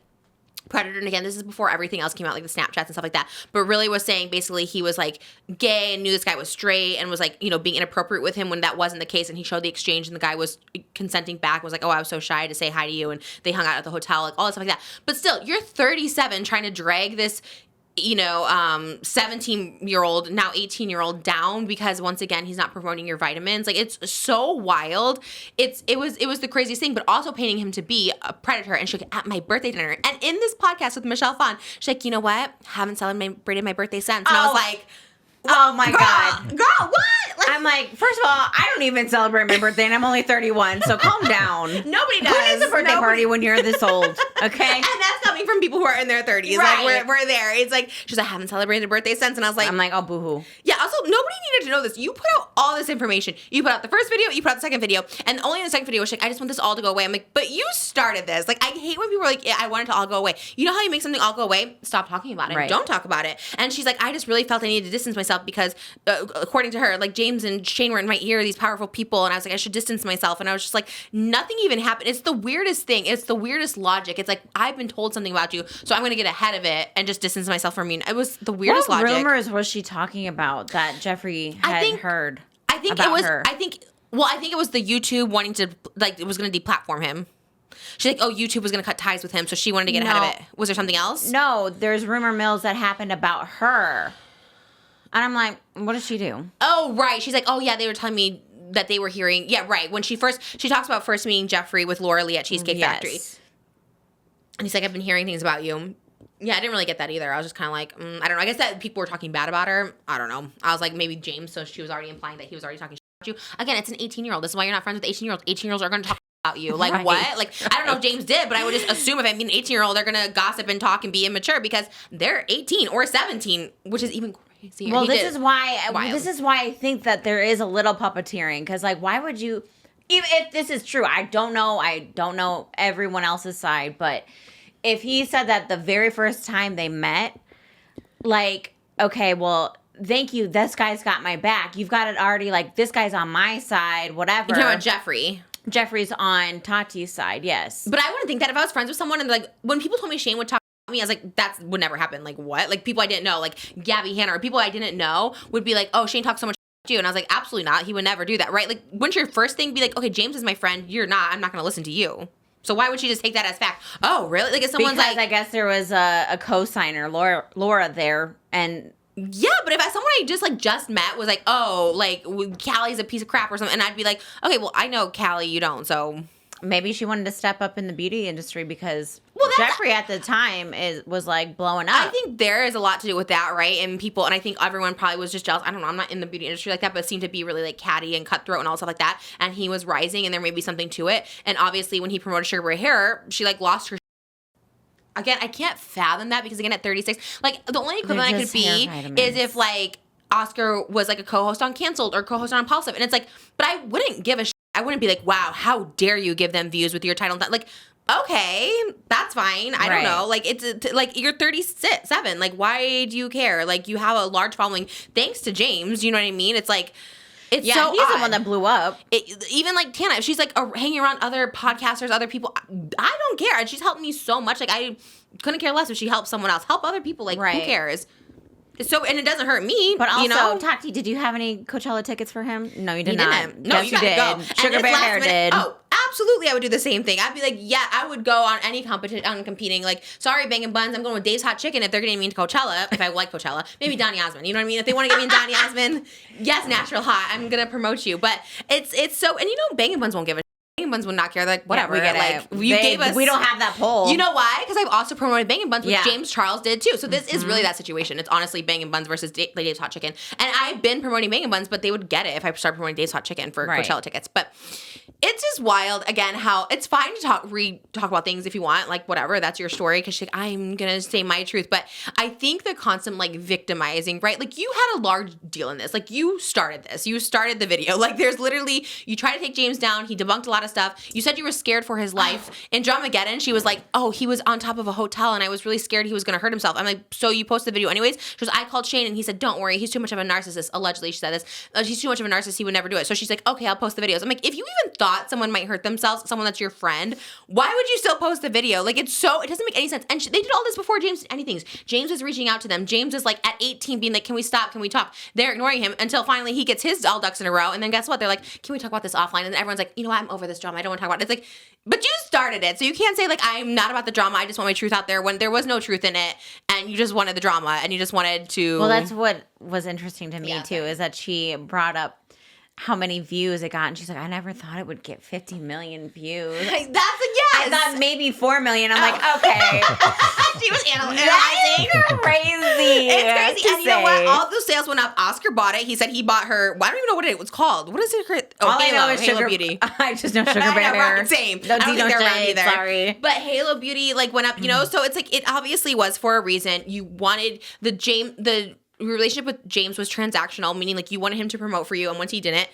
A: predator. And again, this is before everything else came out, like the Snapchats and stuff like that, but really was saying basically he was like gay and knew this guy was straight and was like, you know, being inappropriate with him when that wasn't the case. And he showed the exchange and the guy was consenting back, was like, oh, I was so shy to say hi to you. And they hung out at the hotel, like all that stuff like that. But still, you're 37 trying to drag this, you know, 17-year-old, now 18-year-old down because once again, he's not promoting your vitamins. Like, it's so wild. It was the craziest thing, but also painting him to be a predator. And she's like, at my birthday dinner. And in this podcast with Michelle Phan, she's like, you know what? Haven't celebrated my birthday since. And I was like,
B: oh my God.
A: Girl, what? Like,
B: I'm like, first of all, I don't even celebrate my birthday and I'm only 31, so calm down.
A: Nobody does.
B: Who needs a birthday party when you're this old, okay?
A: And that's coming from people who are in their 30s.
B: Right.
A: Like, we're there. It's like, she's like, I haven't celebrated a birthday since. And I was like,
B: I'm like, oh, boo-hoo.
A: Yeah, also, nobody needed to know this. You put out all this information. You put out the first video, you put out the second video, and only in the second video, she's like, I just want this all to go away. I'm like, but you started this. Like, I hate when people are like, yeah, I want it to all go away. You know how you make something all go away? Stop talking about it.
B: Right.
A: Don't talk about it. And she's like, I just really felt I needed to distance myself because, according to her, like, James and Shane were in my ear, these powerful people, and I was like, I should distance myself. And I was just like, nothing even happened. It's the weirdest thing. It's the weirdest logic. It's like, I've been told something about you, so I'm going to get ahead of it and just distance myself from you. It was the weirdest logic.
B: What rumors was she talking about that Jeffree had heard?
A: I think
B: about
A: it was
B: her?
A: I think it was the YouTube wanting to, like, it was going to deplatform him. She's like, oh, YouTube was going to cut ties with him, so she wanted to get ahead of it. Was there something else?
B: No, there's rumor mills that happened about her. And I'm like, what does she do?
A: Oh, right. She's like, oh, yeah, they were telling me that they were hearing. Yeah, right. When she talks about first meeting Jeffree with Laura Lee at Cheesecake Factory. And he's like, I've been hearing things about you. Yeah, I didn't really get that either. I was just kind of like, I don't know. I guess that people were talking bad about her. I don't know. I was like, maybe James, so she was already implying that he was already talking about you. Again, it's an 18-year-old. This is why you're not friends with 18-year-olds. 18-year-olds are going to talk about you. Like, what? Like, I don't know if James did, but I would just assume if I meet an 18-year-old, they're going to gossip and talk and be immature because they're 18 or 17, which is even crazier.
B: Well, this is why I think that there is a little puppeteering, because, like, why would you, even if this is true, I don't know everyone else's side, but if he said that the very first time they met, like, okay, well, thank you, this guy's got my back. You've got it already, like, this guy's on my side, whatever.
A: You're talking about Jeffree.
B: Jeffree's on Tati's side, yes.
A: But I wouldn't think that if I was friends with someone and, like, when people told me Shane would talk about me, I was like, that would never happen. Like, what? Like, people I didn't know, like Gabby Hanna, or people I didn't know would be like, oh, Shane talks so much about you. And I was like, absolutely not. He would never do that, right? Like, wouldn't your first thing be like, okay, James is my friend. You're not. I'm not going to listen to you. So why would she just take that as fact? Oh, really? Like, if someone's
B: because
A: like,
B: I guess there was a co-signer, Laura there, and
A: yeah, but if someone I just met was like, oh, like, Callie's a piece of crap or something, and I'd be like, okay, well, I know Callie, you don't, so
B: maybe she wanted to step up in the beauty industry because Jeffree at the time was like blowing up.
A: I think there is a lot to do with that, right? And people, and I think everyone probably was just jealous. I don't know, I'm not in the beauty industry like that, but it seemed to be really like catty and cutthroat and all stuff like that. And he was rising, and there may be something to it. And obviously, when he promoted Sugar Bear Hair, she like lost her. Again, I can't fathom that because again, at 36, like the only equivalent I could be is if like Oscar was like a co-host on Canceled or co-host on Impulsive, and it's like, but I wouldn't give a shit. I wouldn't be like, wow, how dare you give them views with your title? Like, okay, that's fine. I don't know. Like, it's like you're 37. Like, why do you care? Like, you have a large following thanks to James. You know what I mean? It's like, it's so
B: he's the one that blew up.
A: Even like Tana, if she's like hanging around other podcasters, other people, I don't care. And she's helped me so much. Like, I couldn't care less if she helped someone else. Help other people. Like, who cares? So, and it doesn't hurt me.
B: But also,
A: you know?
B: Tati, did you have any Coachella tickets for him? No, you did not.
A: Didn't. No,
B: yes, you did.
A: Go.
B: Sugar Bear Hair did.
A: Oh, absolutely I would do the same thing. I'd be like, yeah, I would go on any competition, on competing. Like, sorry, Bangin Buns, I'm going with Dave's Hot Chicken if they're getting me into Coachella. If I like Coachella, maybe Donny Osmond. You know what I mean? If they want to get me in Donny Osmond, yes, Natural Hot, I'm gonna promote you. But it's so, and you know, Bangin Buns won't give a. Bangin Buns would not care. They're like, whatever.
B: we get
A: like,
B: it.
A: you gave us.
B: We don't have that poll.
A: You know why? Because I've also promoted Bangin Buns, which James Charles did too. So this is really that situation. It's honestly Bangin Buns versus Dave's Hot Chicken. And I've been promoting Bangin Buns, but they would get it if I started promoting Dave's Hot Chicken for Coachella tickets. But it's just wild, again, how it's fine to talk about things if you want, like whatever, that's your story, because she's like, I'm gonna say my truth. But I think the constant like victimizing, right? Like you had a large deal in this. Like you started this. You started the video. Like there's literally, you tried to take James down. He debunked a lot of stuff. You said you were scared for his life. In Dramageddon, she was like, oh, he was on top of a hotel and I was really scared he was gonna hurt himself. I'm like, so you posted the video anyways? She goes, I called Shane and he said, don't worry, he's too much of a narcissist. Allegedly, she said this. He's too much of a narcissist. He would never do it. So she's like, okay, I'll post the videos. I'm like, if you even thought someone might hurt themselves, someone that's your friend, why would you still post the video? Like, it doesn't make any sense. And they did all this before James did anything. James was reaching out to them. James is like at 18 being like, can we stop? Can we talk? They're ignoring him until finally he gets his all ducks in a row. And then guess what? They're like, can we talk about this offline? And then everyone's like, you know what? I'm over this drama. I don't want to talk about it. It's like, but you started it. So you can't say like, I'm not about the drama. I just want my truth out there when there was no truth in it. And you just wanted the drama and you just wanted to.
B: Well, that's what was interesting to me too, is that she brought up how many views it got, and she's like, I never thought it would get 50 million views.
A: That's a yes.
B: I thought maybe 4 million. I'm like, okay.
A: She was analyzing.
B: That's crazy.
A: It's crazy. And you know what? All those sales went up. Oscar bought it. He said he bought her. I don't even know what it was called. What is it? Oh,
B: all
A: Halo,
B: I know is
A: Halo
B: Sugar
A: Beauty.
B: I just know Sugar Bear.
A: Right, same.
B: No,
A: I don't think they're around either.
B: Sorry.
A: But Halo Beauty like went up, you know? So it's like, it obviously was for a reason. You wanted the relationship with James was transactional, meaning like you wanted him to promote for you. And once he didn't,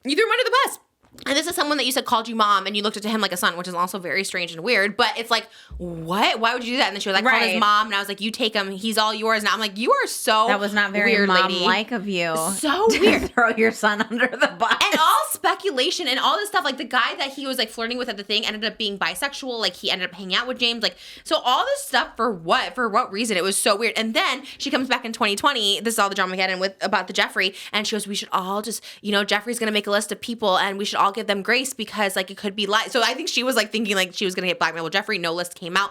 A: you threw him under the bus. And this is someone that you said called you mom, and you looked at him like a son, which is also very strange and weird. But it's like, what? Why would you do that? And then she was like, called his mom, and I was like, you take him. He's all yours. And I'm like, you are so
B: that was not very
A: weird,
B: mom-like of you.
A: So weird.
B: Throw your son under the bus.
A: And all speculation and all this stuff. Like the guy that he was like flirting with at the thing ended up being bisexual. Like he ended up hanging out with James. Like, so all this stuff for what? For what reason? It was so weird. And then she comes back in 2020. This is all the Dramageddon about the Jeffree. And she goes, we should all just, Jeffree's going to make a list of people and we should all give them grace because like it could be so I think she was like thinking like she was gonna get blackmailed with Jeffree. No list came out.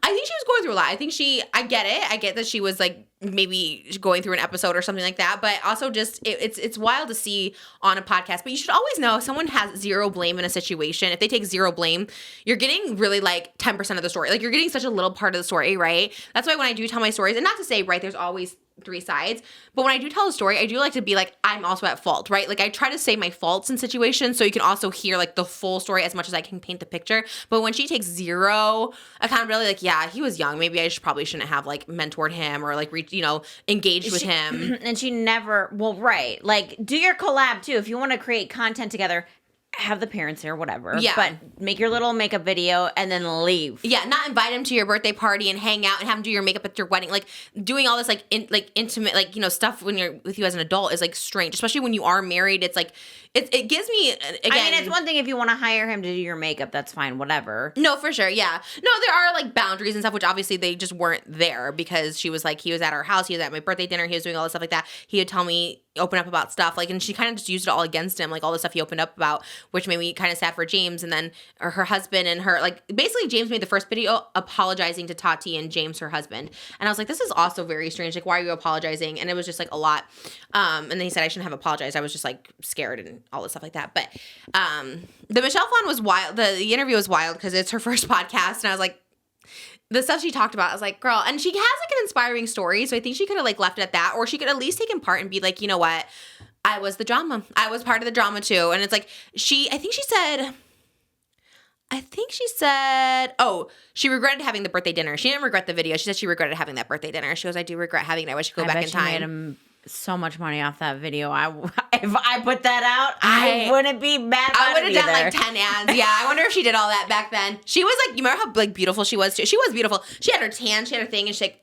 A: I think she was going through a lot. I think I get it. I get that she was like maybe going through an episode or something like that. But also just it's wild to see on a podcast. But you should always know if someone has zero blame in a situation. If they take zero blame, you're getting really like 10% of the story. Like you're getting such a little part of the story, right? That's why when I do tell my stories, and not to say right, there's always 3 sides. But when I do tell a story, I do like to be like, I'm also at fault, right? Like I try to say my faults in situations so you can also hear like the full story as much as I can paint the picture. But when she takes zero accountability, like, yeah, he was young. Maybe I probably shouldn't have like mentored him or like, engaged with him.
B: And she never, right. Like do your collab too. If you want to create content together, have the parents there, whatever.
A: Yeah.
B: But make your little makeup video and then leave.
A: Yeah, not invite him to your birthday party and hang out and have him do your makeup at your wedding. Like doing all this like intimate stuff when you're with you as an adult is like strange, especially when you are married. It's like it gives me again.
B: I mean, it's one thing if you want to hire him to do your makeup, that's fine, whatever.
A: No, for sure, yeah. No, there are like boundaries and stuff, which obviously they just weren't there because she was like, he was at our house, he was at my birthday dinner, he was doing all this stuff like that. He would tell me, open up about stuff, like, and she kind of just used it all against him, like all the stuff he opened up about, which made me kind of sad for James. And then her husband and her, like, basically James made the first video apologizing to Tati and James, her husband. And I was like, this is also very strange. Like, why are you apologizing? And it was just like a lot. And then he said I shouldn't have apologized. I was just like scared and all this stuff like that. But the Michelle one was wild. The interview was wild because it's her first podcast. And I was like, the stuff she talked about, I was like, girl, and she has like an inspiring story. So I think she could have like left it at that, or she could at least taken part and be like, you know what? I was the drama. I was part of the drama too. And it's like, I think she said, oh, she regretted having the birthday dinner. She didn't regret the video. She said she regretted having that birthday dinner. She goes, I do regret having it. I wish I could go back in time.
B: Made him so much money off that video. If I put that out, I wouldn't be mad about it.
A: I would have done like 10 ads. Yeah, I wonder if she did all that back then. She was like, you remember how like beautiful she was too? She was beautiful. She had her tan, she had her thing, and she like,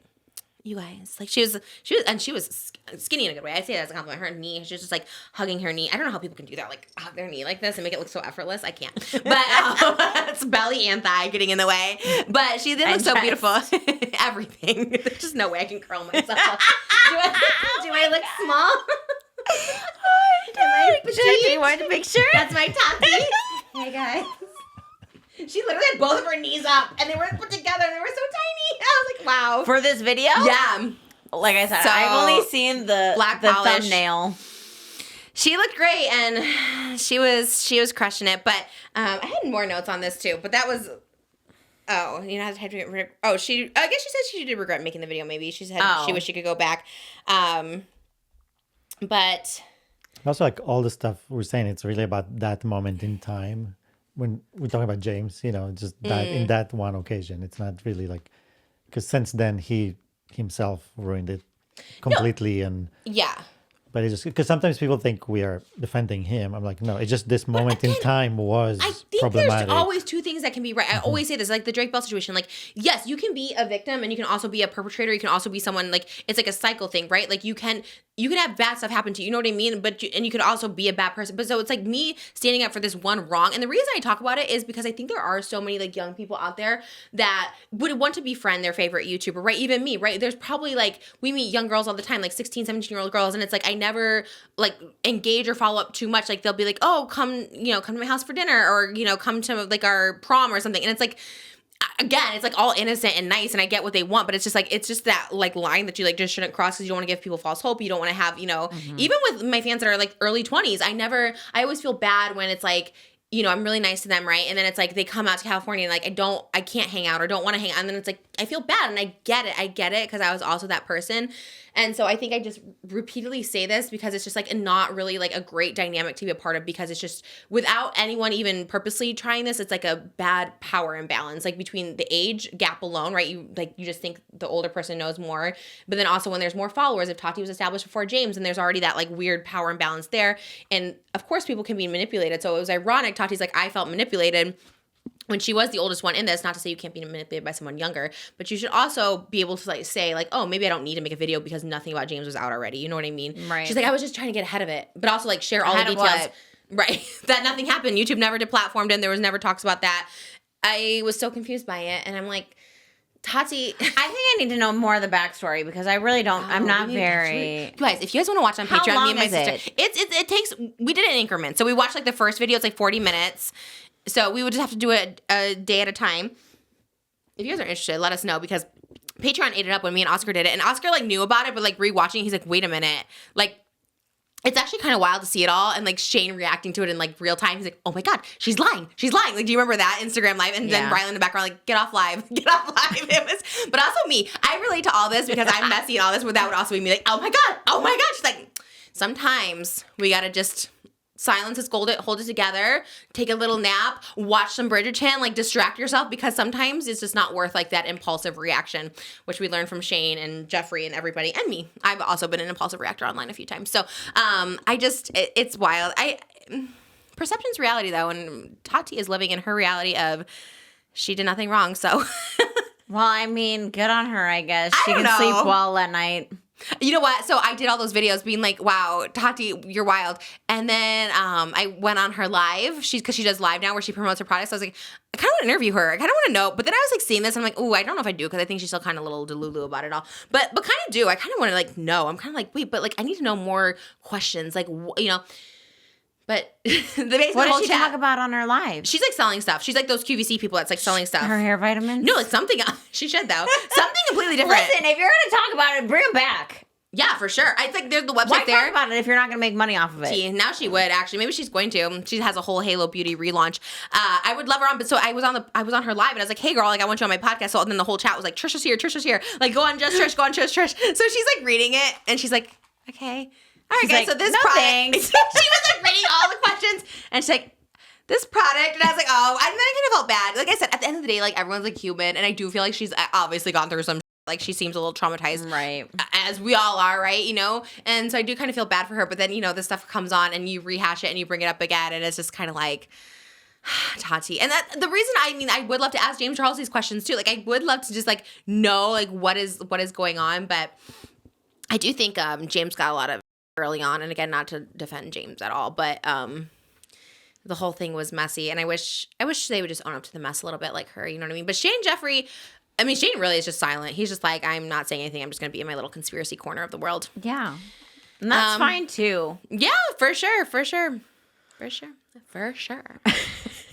A: you guys, like she was skinny in a good way. I say that as a compliment. Her knee, she was just like hugging her knee. I don't know how people can do that, like hug their knee like this and make it look so effortless. I can't. But it's belly and thigh getting in the way. But she did look so beautiful. Everything. There's just no way I can curl myself. Do I look small?
B: Do you want to make sure?
A: That's my Tati. Hey guys. She literally had both of her knees up, and they weren't put together, and they were so tiny. I was like, wow.
B: For this video?
A: Yeah.
B: Like I said,
A: So,
B: I've only seen the
A: polish.
B: thumbnail.
A: She looked great, and she was crushing it. But I had more notes on this too. But that was, I guess she said she did regret making the video. Maybe she said she wished she could go back. But
D: Also, like all the stuff we're saying, it's really about that moment in time when we're talking about James. Just that in that one occasion. It's not really like because since then he himself ruined it completely and.
A: yeah.
D: But it's just because sometimes people think we are defending him. I'm like, no, it's just this moment in time was
A: I think
D: problematic.
A: there's always two things that can be right. I always say this, like the Drake Bell situation. Like, yes, you can be a victim and you can also be a perpetrator. You can also be someone like it's like a cycle thing, right? Like you can have bad stuff happen to you. You know what I mean? But you could also be a bad person. But so it's like me standing up for this one wrong. And the reason I talk about it is because I think there are so many like young people out there that would want to befriend their favorite YouTuber, right? Even me, right? There's probably like we meet young girls all the time, like 16, 17-year-old girls, and it's like I never like engage or follow up too much. Like they'll be like, oh, come to my house for dinner, or come to like our prom or something. And it's like, again, it's like all innocent and nice, and I get what they want, but it's just that like line that you like just shouldn't cross because you don't want to give people false hope. You don't want to have even with my fans that are like early 20s, I always feel bad when it's like, I'm really nice to them, right? And then it's like they come out to California and like I can't hang out or don't want to hang out. And then it's like I feel bad, and I get it because I was also that person. And so I think I just repeatedly say this because it's just like not really like a great dynamic to be a part of, because it's just without anyone even purposely trying this, it's like a bad power imbalance, like between the age gap alone, right? You just think the older person knows more, but then also when there's more followers, if Tati was established before James, and there's already that like weird power imbalance there. And of course people can be manipulated. So it was ironic. Tati's like, I felt manipulated when she was the oldest one in this. Not to say you can't be manipulated by someone younger, but you should also be able to like say like, oh, maybe I don't need to make a video because nothing about James was out already. You know what I mean?
B: Right.
A: She's like, I was just trying to get ahead of it, but also like share all the details. Right. That nothing happened. YouTube never did platformed, and there was never talks about that. I was so confused by it, and I'm like, Tati,
B: I think I need to know more of the backstory because I really don't. I'm not very.
A: You guys, if you guys want to watch on
B: How
A: Patreon,
B: long
A: me and my
B: is
A: sister,
B: it?
A: it takes. We did it in increments, so we watched like the first video. It's like 40 minutes. So we would just have to do it a day at a time. If you guys are interested, let us know, because Patreon ate it up when me and Oscar did it. And Oscar like knew about it, but like rewatching it, he's like, wait a minute. Like, it's actually kind of wild to see it all. And like Shane reacting to it in like real time. He's like, oh my God, she's lying. She's lying. Like, do you remember that Instagram live? And then Rylan in the background, like, get off live. Get off live. It was, but also me. I relate to all this because I'm messy and all this, but that would also be me like, oh my God. She's like, sometimes we got to just silence is gold. Hold it together. Take a little nap. Watch some Bridgerton. Like, distract yourself, because sometimes it's just not worth like that impulsive reaction, which we learned from Shane and Jeffree and everybody, and me. I've also been an impulsive reactor online a few times. So it's wild. Perception's reality though, and Tati is living in her reality of she did nothing wrong. So,
B: well, I mean, good on her. I guess she can
A: know.
B: sleep well at night.
A: You know what? So I did all those videos being like, wow, Tati, you're wild. And then I went on her live. Because she does live now where she promotes her products. So I was like, I kind of want to interview her. I kind of want to know. But then I was like seeing this. And I'm like, ooh, I don't know if I do, because I think she's still kind of a little delulu about it all. But kind of do. I kind of want to like know. I'm kind of like, wait, but like I need to know more questions. Like, But
B: what did she talk about on her live?
A: She's like selling stuff. She's like those QVC people that's like selling stuff.
B: Her hair vitamins?
A: No, like something. She should though. Something completely different.
B: Listen, if you're going to talk about it, bring them back.
A: Yeah, for sure. I think there's the website
B: Why
A: there.
B: talk about it if you're not going to make money off of it?
A: Now she would actually. Maybe she's going to. She has a whole Halo Beauty relaunch. I would love her on. But so I was on her live, and I was like, hey girl, like I want you on my podcast. So then the whole chat was like, Trisha's here. Like, go on Just Trish, go on Just Trish. So she's like reading it, and she's like, okay. All right, guys,
B: like,
A: so this
B: no
A: product.
B: thanks.
A: She was like reading all the questions, and she's like, this product, and I was like, oh, and then I kind of felt bad. Like I said, at the end of the day, like everyone's like human, and I do feel like she's obviously gone through some. Like, she seems a little traumatized. Right. As we all are, right? And so I do kind of feel bad for her. But then, this stuff comes on and you rehash it and you bring it up again. And it's just kind of like, Tati. And that the reason, I would love to ask James Charles these questions too. Like, I would love to just like know like what is going on. But I do think James got a lot of early on. And again, not to defend James at all. But the whole thing was messy. And I wish they would just own up to the mess a little bit like her. You know what I mean? But Shane Jeffree, Shane really is just silent. He's just like, I'm not saying anything. I'm just going to be in my little conspiracy corner of the world.
B: Yeah. And that's fine, too.
A: Yeah, for sure.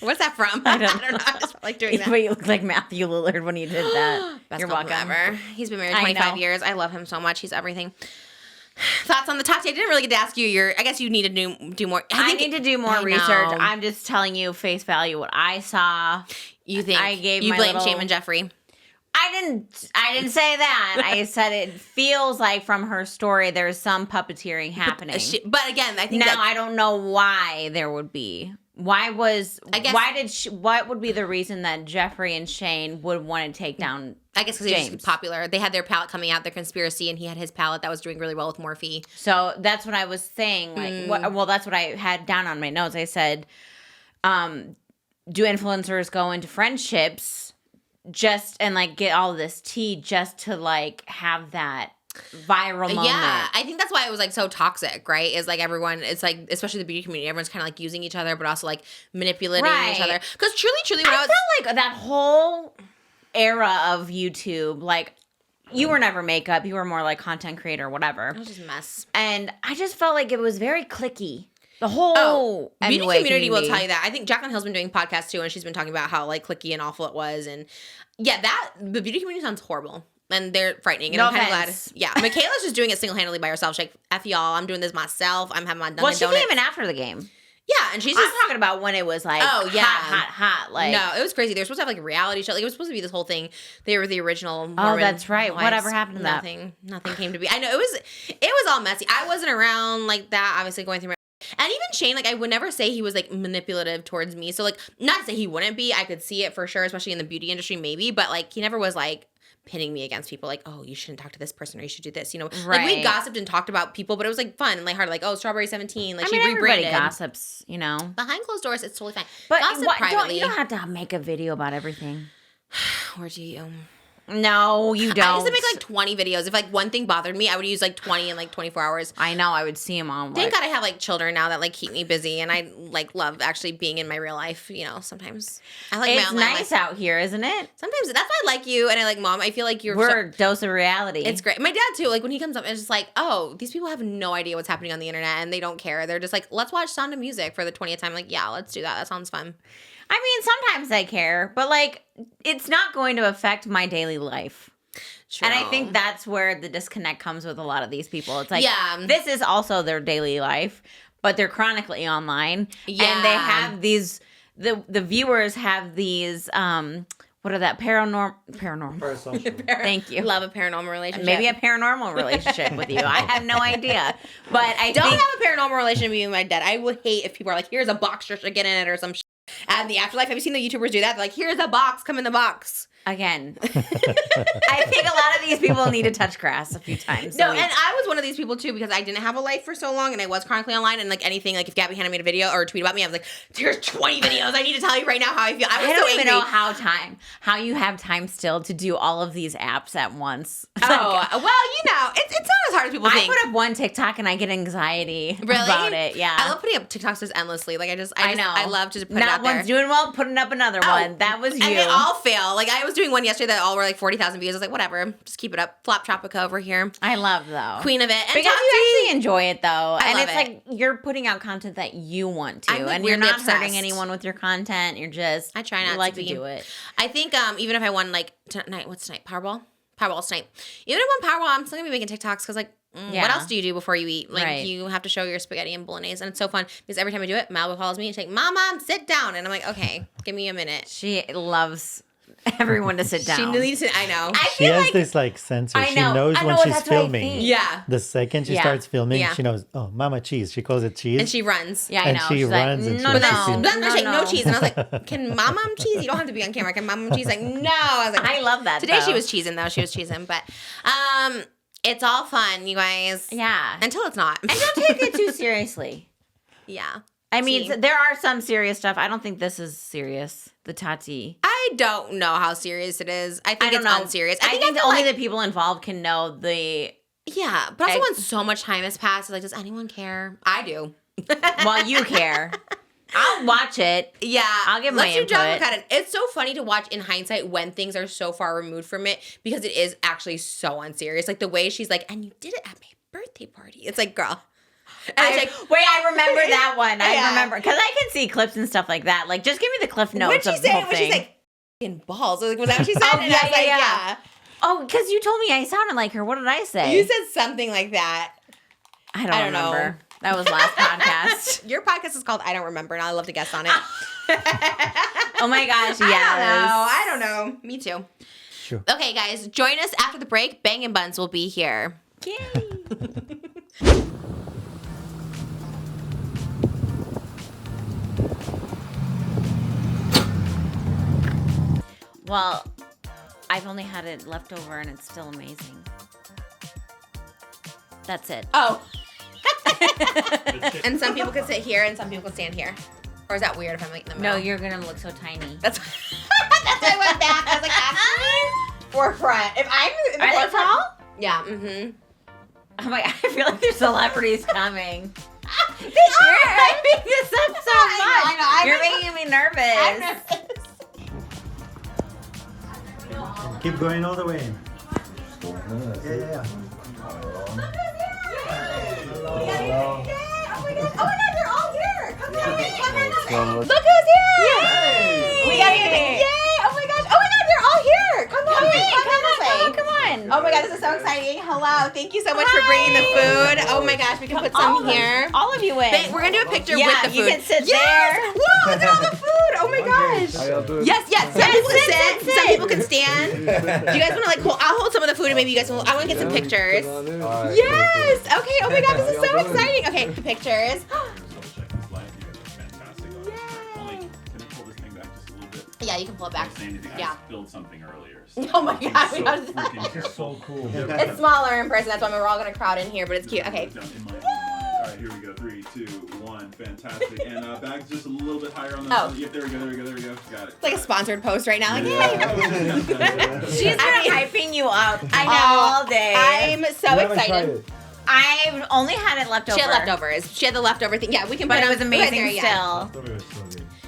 A: What's that from? I don't know. I just felt like doing that.
B: But you look like Matthew Lillard when you did that.
A: Best
B: You're
A: compliment
B: welcome.
A: ever. He's been married
B: I
A: 25
B: know.
A: years. I love him so much. He's everything. Thoughts on the Tati? I didn't really get to ask you. I guess you need to do more.
B: I need to do more
A: I
B: research.
A: know.
B: I'm just telling you face value what I saw.
A: You think
B: I gave
A: you
B: my
A: blame
B: little-
A: Shane and Jeffree?
B: I didn't say that. I said it feels like from her story there's some puppeteering happening.
A: But again, I think
B: Now
A: that
B: I don't know why there would be. What would be the reason that Jeffree and Shane would want to take down
A: I guess because he was
B: James?
A: popular. They had their palette coming out, their conspiracy, and he had his palette that was doing really well with Morphe.
B: So that's what I was saying. Like, that's what I had down on my notes. I said, do influencers go into friendships and like get all this tea just to like have that viral moment?
A: Yeah, I think that's why it was like so toxic, right? Is like everyone, it's like, especially the beauty community, everyone's kind of like using each other, but also like manipulating each other. Because truly, when I
B: I
A: was
B: felt like that whole era of YouTube, like you were never makeup, you were more like content creator, whatever.
A: it was just a mess.
B: And I just felt like it was very cliquey. The whole
A: Beauty
B: MUA
A: community will tell you that. I think Jaclyn Hill's been doing podcasts too, and she's been talking about how like cliquey and awful it was. And yeah, the beauty community sounds horrible. And they're frightening. And
B: No
A: I'm kind of glad.
B: offense.
A: Yeah. Michaela's just doing it single-handedly by herself. She's like, F y'all, I'm doing this myself. I'm having my Dunkin'
B: Well, she
A: Donuts.
B: came in after the game.
A: Yeah, and she's
B: I'm
A: just...
B: talking about when it was like hot. Like
A: no, it was crazy. They were supposed to have like a reality show. Like it was supposed to be this whole thing. They were the original Mormon
B: Oh, that's right.
A: wives.
B: Whatever happened to that?
A: Nothing came to be. I know it was all messy. I wasn't around like that, obviously going through my... And even Shane, like I would never say he was like manipulative towards me. So like not to say he wouldn't be. I could see it for sure, especially in the beauty industry maybe. But like he never was like pitting me against people like, oh, you shouldn't talk to this person or you should do this, you know? Like we
B: Right.
A: gossiped and talked about people, but it was like fun and lighthearted. Like, oh, Strawberry 17. Like
B: I
A: she
B: mean, everybody
A: rebranded.
B: gossips, you know.
A: Behind closed doors, it's totally fine.
B: But
A: Gossip
B: you
A: privately.
B: don't have to make a video about everything.
A: Or do you?
B: No, you don't.
A: I used to make like 20 videos. If like one thing bothered me, I would use like 20 in like 24 hours.
B: I know. I would see them on.
A: Thank God I have like children now that like keep me busy, and I like love actually being in my real life. You know, sometimes I like my
B: It's
A: online
B: nice
A: life.
B: out here, isn't it?
A: Sometimes that's why I like you, and I like Mom. I feel like
B: We're a dose of reality.
A: it's great. My dad too. Like when he comes up, it's just like, oh, these people have no idea what's happening on the internet, and they don't care. They're just like, let's watch Sound of Music for the 20th time. Like, yeah, let's do that. That sounds fun.
B: I mean, sometimes I care, but like, it's not going to affect my daily life.
A: True.
B: And I think that's where the disconnect comes with a lot of these people. It's like,
A: Yeah.
B: this is also their daily life, but they're chronically online.
A: Yeah.
B: And they have these, the viewers have these, what are that, paranormal?
D: Parasocial.
B: Thank you.
A: Love a paranormal relationship.
B: Maybe a paranormal relationship with you. I have no idea. But I
A: Don't
B: think,
A: have a paranormal relationship with you and my dad. I would hate if people are like, here's a box, Trisha, get in it or some shit. And the afterlife, have you seen the YouTubers do that? They're like, here's a box, come in the box.
B: again, I think a lot of these people need to touch grass a few times.
A: No,
B: a week.
A: and I was one of these people too because I didn't have a life for so long and I was chronically online and like anything, like if Gabby Hanna made a video or a tweet about me, I was like, here's 20 videos. I need to tell you right now how I feel. I was
B: I don't
A: so
B: even
A: angry.
B: know how you have time still to do all of these apps at once.
A: Oh, well, you know, it's not as hard as people
B: I
A: think.
B: put up one TikTok and I get anxiety
A: Really?
B: about it. Yeah.
A: I love putting up TikToks just endlessly. Like I
B: know.
A: I love to put it
B: Not
A: out there.
B: one's doing well, putting up another one. That was you.
A: And they all fail. Like I was doing one yesterday that all were like 40,000 views. I was like, whatever, just keep it up. Flop Tropica over here.
B: I love though.
A: Queen of it. And
B: Because
A: Tati,
B: you actually enjoy it though. And
A: love
B: it's
A: it.
B: like you're putting out content that you want to.
A: I'm, like,
B: and you're
A: weirdly
B: not hurting
A: obsessed.
B: anyone with your content. You're just
A: I try not
B: you like
A: to be.
B: do it.
A: I think even if I won like tonight, what's tonight? Powerball's tonight. Even if I won Powerball, I'm still gonna be making TikToks because like.
B: Yeah.
A: What else do you do before you eat? Like
B: Right.
A: you have to show your spaghetti and bolognese, and it's so fun because every time I do it, Malibu follows me and she's like, "Mom, sit down," and I'm like, "Okay, give me a minute."
B: She loves everyone to sit down.
A: She needs to. I know.
D: She has this like sensor.
B: I
D: She
B: know.
D: knows
B: I
D: when
B: know,
D: she's
B: that's what I
D: filming.
B: think.
A: Yeah,
D: The second she
B: Yeah.
D: starts filming,
A: Yeah.
D: she knows, oh, Mama Cheese. She calls it cheese.
A: and she runs.
B: Yeah, I
D: And
B: know.
D: she
B: She's
D: runs
B: like,
D: and she
B: no,
D: lets
A: But
D: you
B: no,
D: see.
A: then there's like no
B: no.
A: cheese, and I was like, "Can Mama cheese? You don't have to be on camera. Can Mama cheese?" Like, no. I was like,
B: I love that.
A: Today she
B: though.
A: was cheesing though. She was cheesing, but it's all fun, you guys.
B: Yeah.
A: Until it's not.
B: And don't take it too seriously.
A: Yeah.
B: I mean,
A: See.
B: there are some serious stuff. I don't think this is serious. The Tati.
A: I don't know how serious it is. I think
B: I don't
A: it's
B: know.
A: unserious.
B: I think
A: feel
B: only
A: like-
B: the people involved can know the.
A: Yeah, but also when so much time has passed, it's like, does anyone care? I do.
B: Well, you care. I'll watch it.
A: Yeah,
B: I'll give
A: let's
B: my
A: do Dramageddon.
B: input.
A: It's so funny to watch in hindsight when things are so far removed from it because it is actually so unserious. Like the way she's like, and you did it at my birthday party. It's like, girl,
B: I remember that one.
A: Yeah.
B: I remember because I can see clips and stuff like that. Like, just give me the cliff notes.
A: What'd she say? When she's like, "In balls," was that what she said?
B: Oh,
A: And I was like,
B: yeah. Oh, because you told me I sounded like her. What did I say?
A: You said something like that.
B: I don't remember.
A: know.
B: That was last podcast.
A: Your podcast is called I Don't Remember, and I love to guess on it.
B: Oh my gosh, yes.
A: I don't know. Me too.
D: Sure.
A: Okay, guys, join us after the break. Bangin Buns will be here.
B: Yay. Well, I've only had it left over and it's still amazing. That's it.
A: Oh. And some people could sit here and some people could stand here. Or is that weird if I'm like in the
B: No,
A: middle?
B: you're gonna look so tiny.
A: That's why I went back. I was like, actually, or front. If I'm in the
B: Are they
A: forefront-
B: tall?
A: Yeah, mm-hmm.
B: Oh my! I feel like there's celebrities coming.
A: They
B: You're hyping this up so much.
A: I know.
B: You're making me nervous.
A: I'm nervous.
D: Keep going all the way in. Yeah.
A: Oh my god, they're all here. Come on. Look who's here.
B: Yay!
A: We got it. Yay. Oh my gosh. Oh my god, they're all here. Come on.
B: Come on.
A: Oh my god, this is so exciting. Hello. Thank you so much for bringing the food. Oh my gosh, we can put some here.
B: All of you in.
A: We're gonna do a picture
B: Yeah,
A: with the food.
B: you can sit
A: yes!
B: there.
A: Whoa, look at all the food. Oh my gosh.
E: How y'all doing?
A: Yes. Some people can sit.
B: sit.
A: Some people can stand. Do you guys want to like hold? I'll hold some of the food and maybe you guys will. I want to get some pictures.
F: Alright,
A: Yes. Okay. Oh my god, this is so exciting. Okay, pictures. Yeah, you can pull it back. Yeah.
G: Spilled something earlier.
A: Oh my god, we know
E: So cool.
A: it's smaller in person. That's why we're all gonna crowd in here, but it's cute. Okay.
G: All right, here we go. 3, 2, 1. Fantastic. And back just a little bit higher on the.
A: Oh.
G: Yep, there we go. Got it.
A: It's like a sponsored post right now. Like,
B: She's been hyping you up
A: I know.
B: all day.
A: I'm so excited.
B: I've only had it left over.
A: She had leftovers. She had the leftover thing. Yeah, we can.
B: But
A: put
B: it was
A: put
B: amazing
A: there, yeah.
B: still.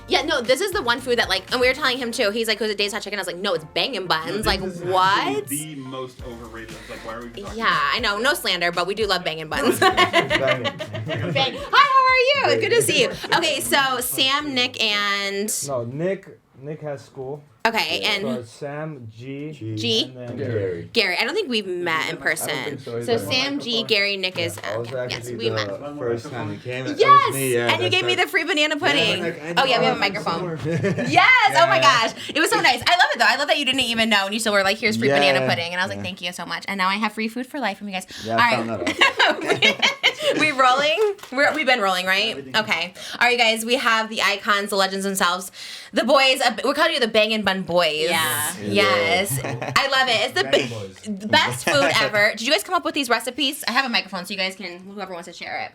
A: Yeah, no, this is the one food that like, and we were telling him too. He's like, "Was it Dave's Hot Chicken?" I was like, "No, it's Bangin Buns." Like, what?
G: The most overrated. Like, why are we talking
A: Yeah, I know, no slander, but we do love Bangin Buns.
F: Bang.
A: Bang. Hi, how are you? Good to see you. Okay, so Sam, Nick, and
E: No, Nick has school.
A: okay,
E: So
A: and
E: it's Sam, G,
A: G?
E: and then
F: Gary.
A: Gary. I don't think we've met in person.
F: think so
A: So
F: either.
A: Sam, G, Gary, Nick is.
F: I was
A: yes,
F: actually
A: we met.
F: the first time you came. It was
A: Yes,
F: me, yeah,
A: and you
F: that's
A: gave me
F: right.
A: the free banana pudding.
F: Yeah,
A: Oh yeah, we have a microphone. Yes. Oh my gosh, it was so nice. I love it though. I love that you didn't even know, and you still were like, "Here's free banana
F: Yeah.
A: pudding," and I was like, "Thank you so much." And now I have free food for life from you guys.
F: Yeah, I found that
A: We rolling? We've been rolling, right? Okay. All right, guys. We have the icons, the legends themselves, the boys. We're calling you the Bangin Bun Boys.
B: Yeah.
A: Yes. I love it. It's the best food ever. Did you guys come up with these recipes? I have a microphone, so you guys can, whoever wants to share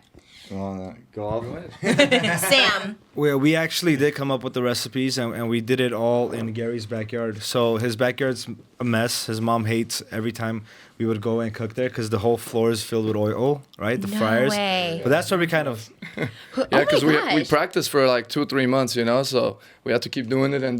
F: Go off.
A: it. Sam.
E: We actually did come up with the recipes, and we did it all in Gary's backyard. So his backyard's a mess. His mom hates every time we would go and cook there because the whole floor is filled with oil, right? The
A: No
E: fryers.
A: way.
E: But that's where we kind of
H: Yeah,
A: Oh my
H: because we
A: gosh.
H: practiced for like 2-3 months, you know, so we had to keep doing it, and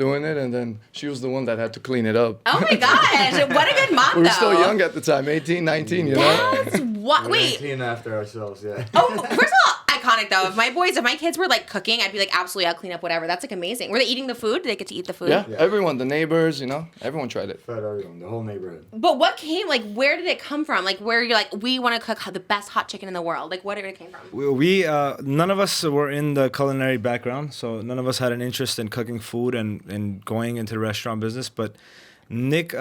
H: then she was the one that had to clean it up.
A: Oh my gosh. What a good mom,
H: We
A: though.
H: were still young at the time, 18, 19, you know?
A: That's what. Wait.
F: 19 after ourselves, yeah.
A: Oh, first of all, iconic though. If my kids were like cooking, I'd be like, absolutely, I'll clean up whatever. That's like amazing. Were they eating the food? Did they get to eat the food?
H: Yeah, everyone, the neighbors, you know, everyone tried it.
F: Fed everyone, the whole neighborhood.
A: But what came, like, where did it come from? Like, where you're like, we want to cook the best hot chicken in the world. Like, where did it came from?
E: we none of us were in the culinary background, so none of us had an interest in cooking food and going into the restaurant business. But Nick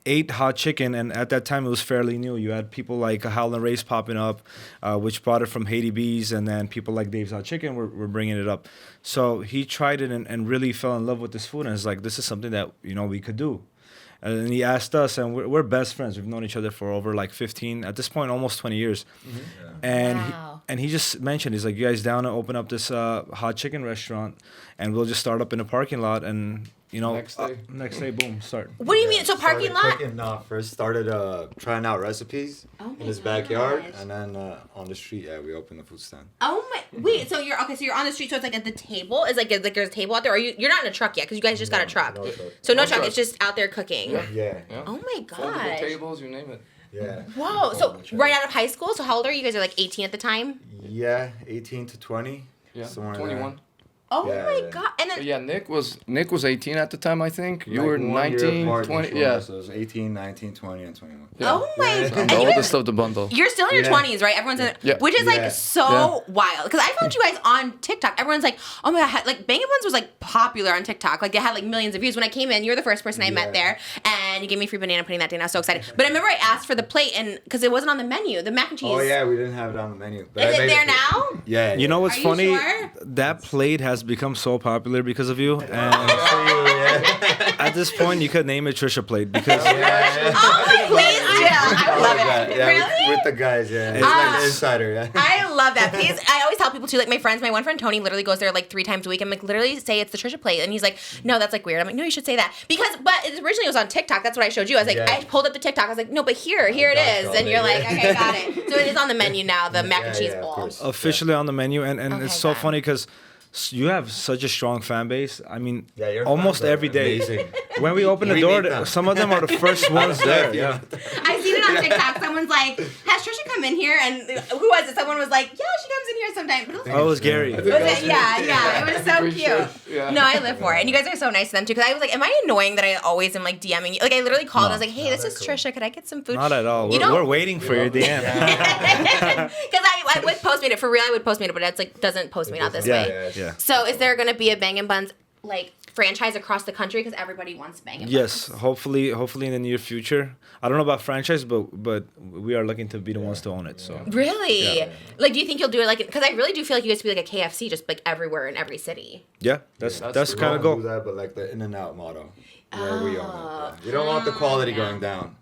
E: ate hot chicken, and at that time it was fairly new. You had people like Howlin' Race popping up, which brought it from Haiti B's, and then people like Dave's Hot Chicken were bringing it up. So he tried it and really fell in love with this food, and it's like, this is something that, you know, we could do. And he asked us, and we're best friends. We've known each other for over like 15, at this point, almost 20 years. And
A: Wow.
E: he just mentioned, he's like, you guys down to open up this hot chicken restaurant, and we'll just start up in a parking lot, and, you know, next day, boom, start.
A: What do you mean? So parking lot?
F: First started trying out recipes
A: Oh
F: in
A: my
F: his backyard,
A: gosh.
F: and then on the street, yeah, we opened the food stand.
A: Oh my! Wait, so you're okay? So you're on the street, so it's like at the table. Is like there's a table out there, or you're not in a truck yet because you guys just got a truck.
F: No truck.
A: So no
H: No
A: truck.
H: truck.
A: It's just out there cooking.
F: Yeah.
H: Yeah.
A: Oh my
H: Foldable
A: gosh!
H: tables, you name it.
F: Yeah.
A: Whoa. So right out of high school. So how old are you? You guys are like 18 at the time.
F: Yeah, 18 to 20.
H: Yeah,
F: somewhere in
H: 21.
F: there.
A: Oh
F: Yeah,
A: my
F: yeah.
A: god. And then
H: But yeah, Nick was 18 at the time, I think. You
F: Like
H: were
F: 1 year
H: 19,
F: apart
H: 20.
F: each one,
H: Yeah.
F: So it was 18, 19, 20, and 21.
H: Yeah.
A: oh my.
F: Yeah.
A: And
H: The
A: you guys-
H: oldest of the bundle.
A: You're still in your
F: Yeah.
A: 20s, right? Everyone's in,
H: Yeah.
A: which is like
F: Yeah.
A: so wild. Because I found you guys on TikTok. Everyone's like, oh my god, like Bangin Buns was like popular on TikTok. Like they had like millions of views. When I came in, you were the first person I met
F: Yeah.
A: there, and you gave me free banana pudding that day, and I was so excited. But I remember I asked for the plate, and because it wasn't on the menu, the mac and cheese.
F: Oh yeah, we didn't have it on the menu. But I
A: Is it
F: made
A: there
F: for you.
A: now?
F: Yeah.
E: You know what's
A: Are you
E: funny?
A: sure?
E: That plate has become so popular because of you. And
F: Yeah.
E: at this point, you could name it Trisha plate because
A: Oh, please do. I love it.
F: Yeah,
A: Really?
F: with the guys, yeah. It's
A: Ah.
F: like the insider, yeah.
A: I love that. Please, I always tell people too, like my friends, my one friend Tony literally goes there like 3 times a week. I'm like, literally say it's the Trisha plate. And he's like, no, that's like weird. I'm like, no, you should say that. But it originally was on TikTok. That's what I showed you. I was like,
F: Yeah.
A: I pulled up the TikTok. I was like, no, but here it
F: gosh,
A: is.
F: all
A: And
F: day,
A: you're like,
F: yeah.
A: okay, got it. So it is on the menu now, the mac and
F: Yeah,
A: cheese
F: yeah, of
A: bowl.
F: course.
E: officially on the menu. And
A: Okay,
E: it's so
A: God.
E: funny because you have such a strong fan base. I mean,
F: Yeah, your
E: almost
F: fans are
E: every day.
F: amazing.
E: When we open the
F: We
E: door,
F: meet them.
E: some of them are the first ones there. Yeah.
A: I seen it on TikTok. Someone's like, has Trisha come in here? And who was it? Someone was like, yeah, she comes in here sometimes. But
E: Oh, it was Gary.
A: Was it? Yeah. It was so
H: Pretty
A: cute.
H: sure, yeah.
A: No, I live for it. And you guys are so nice to them too. Because I was like, am I annoying that I always am like DMing you? Like I literally called and I was like, hey, this is Trisha. Could I get some food?
E: Not at all.
A: You don't-
E: We're waiting for your DM.
A: Because I would Postmate it for real. I would Postmate it, but it's like doesn't Postmate out this
E: Yeah.
A: way.
E: Yeah.
A: So is there gonna be a Bangin Buns like franchise across the country? Because everybody wants Bangin Buns.
E: Yes, hopefully in the near future. I don't know about franchise, but we are looking to be the ones to own it. So
A: Really?
E: Yeah.
A: Like, do you think you'll do it like? Because I really do feel like you guys to be like a KFC, just like everywhere in every city.
E: yeah, that's
H: that's
E: kind of
F: We don't
E: goal.
F: do that, but like the in and out model. Where we own it. Yeah. We don't want the quality going down.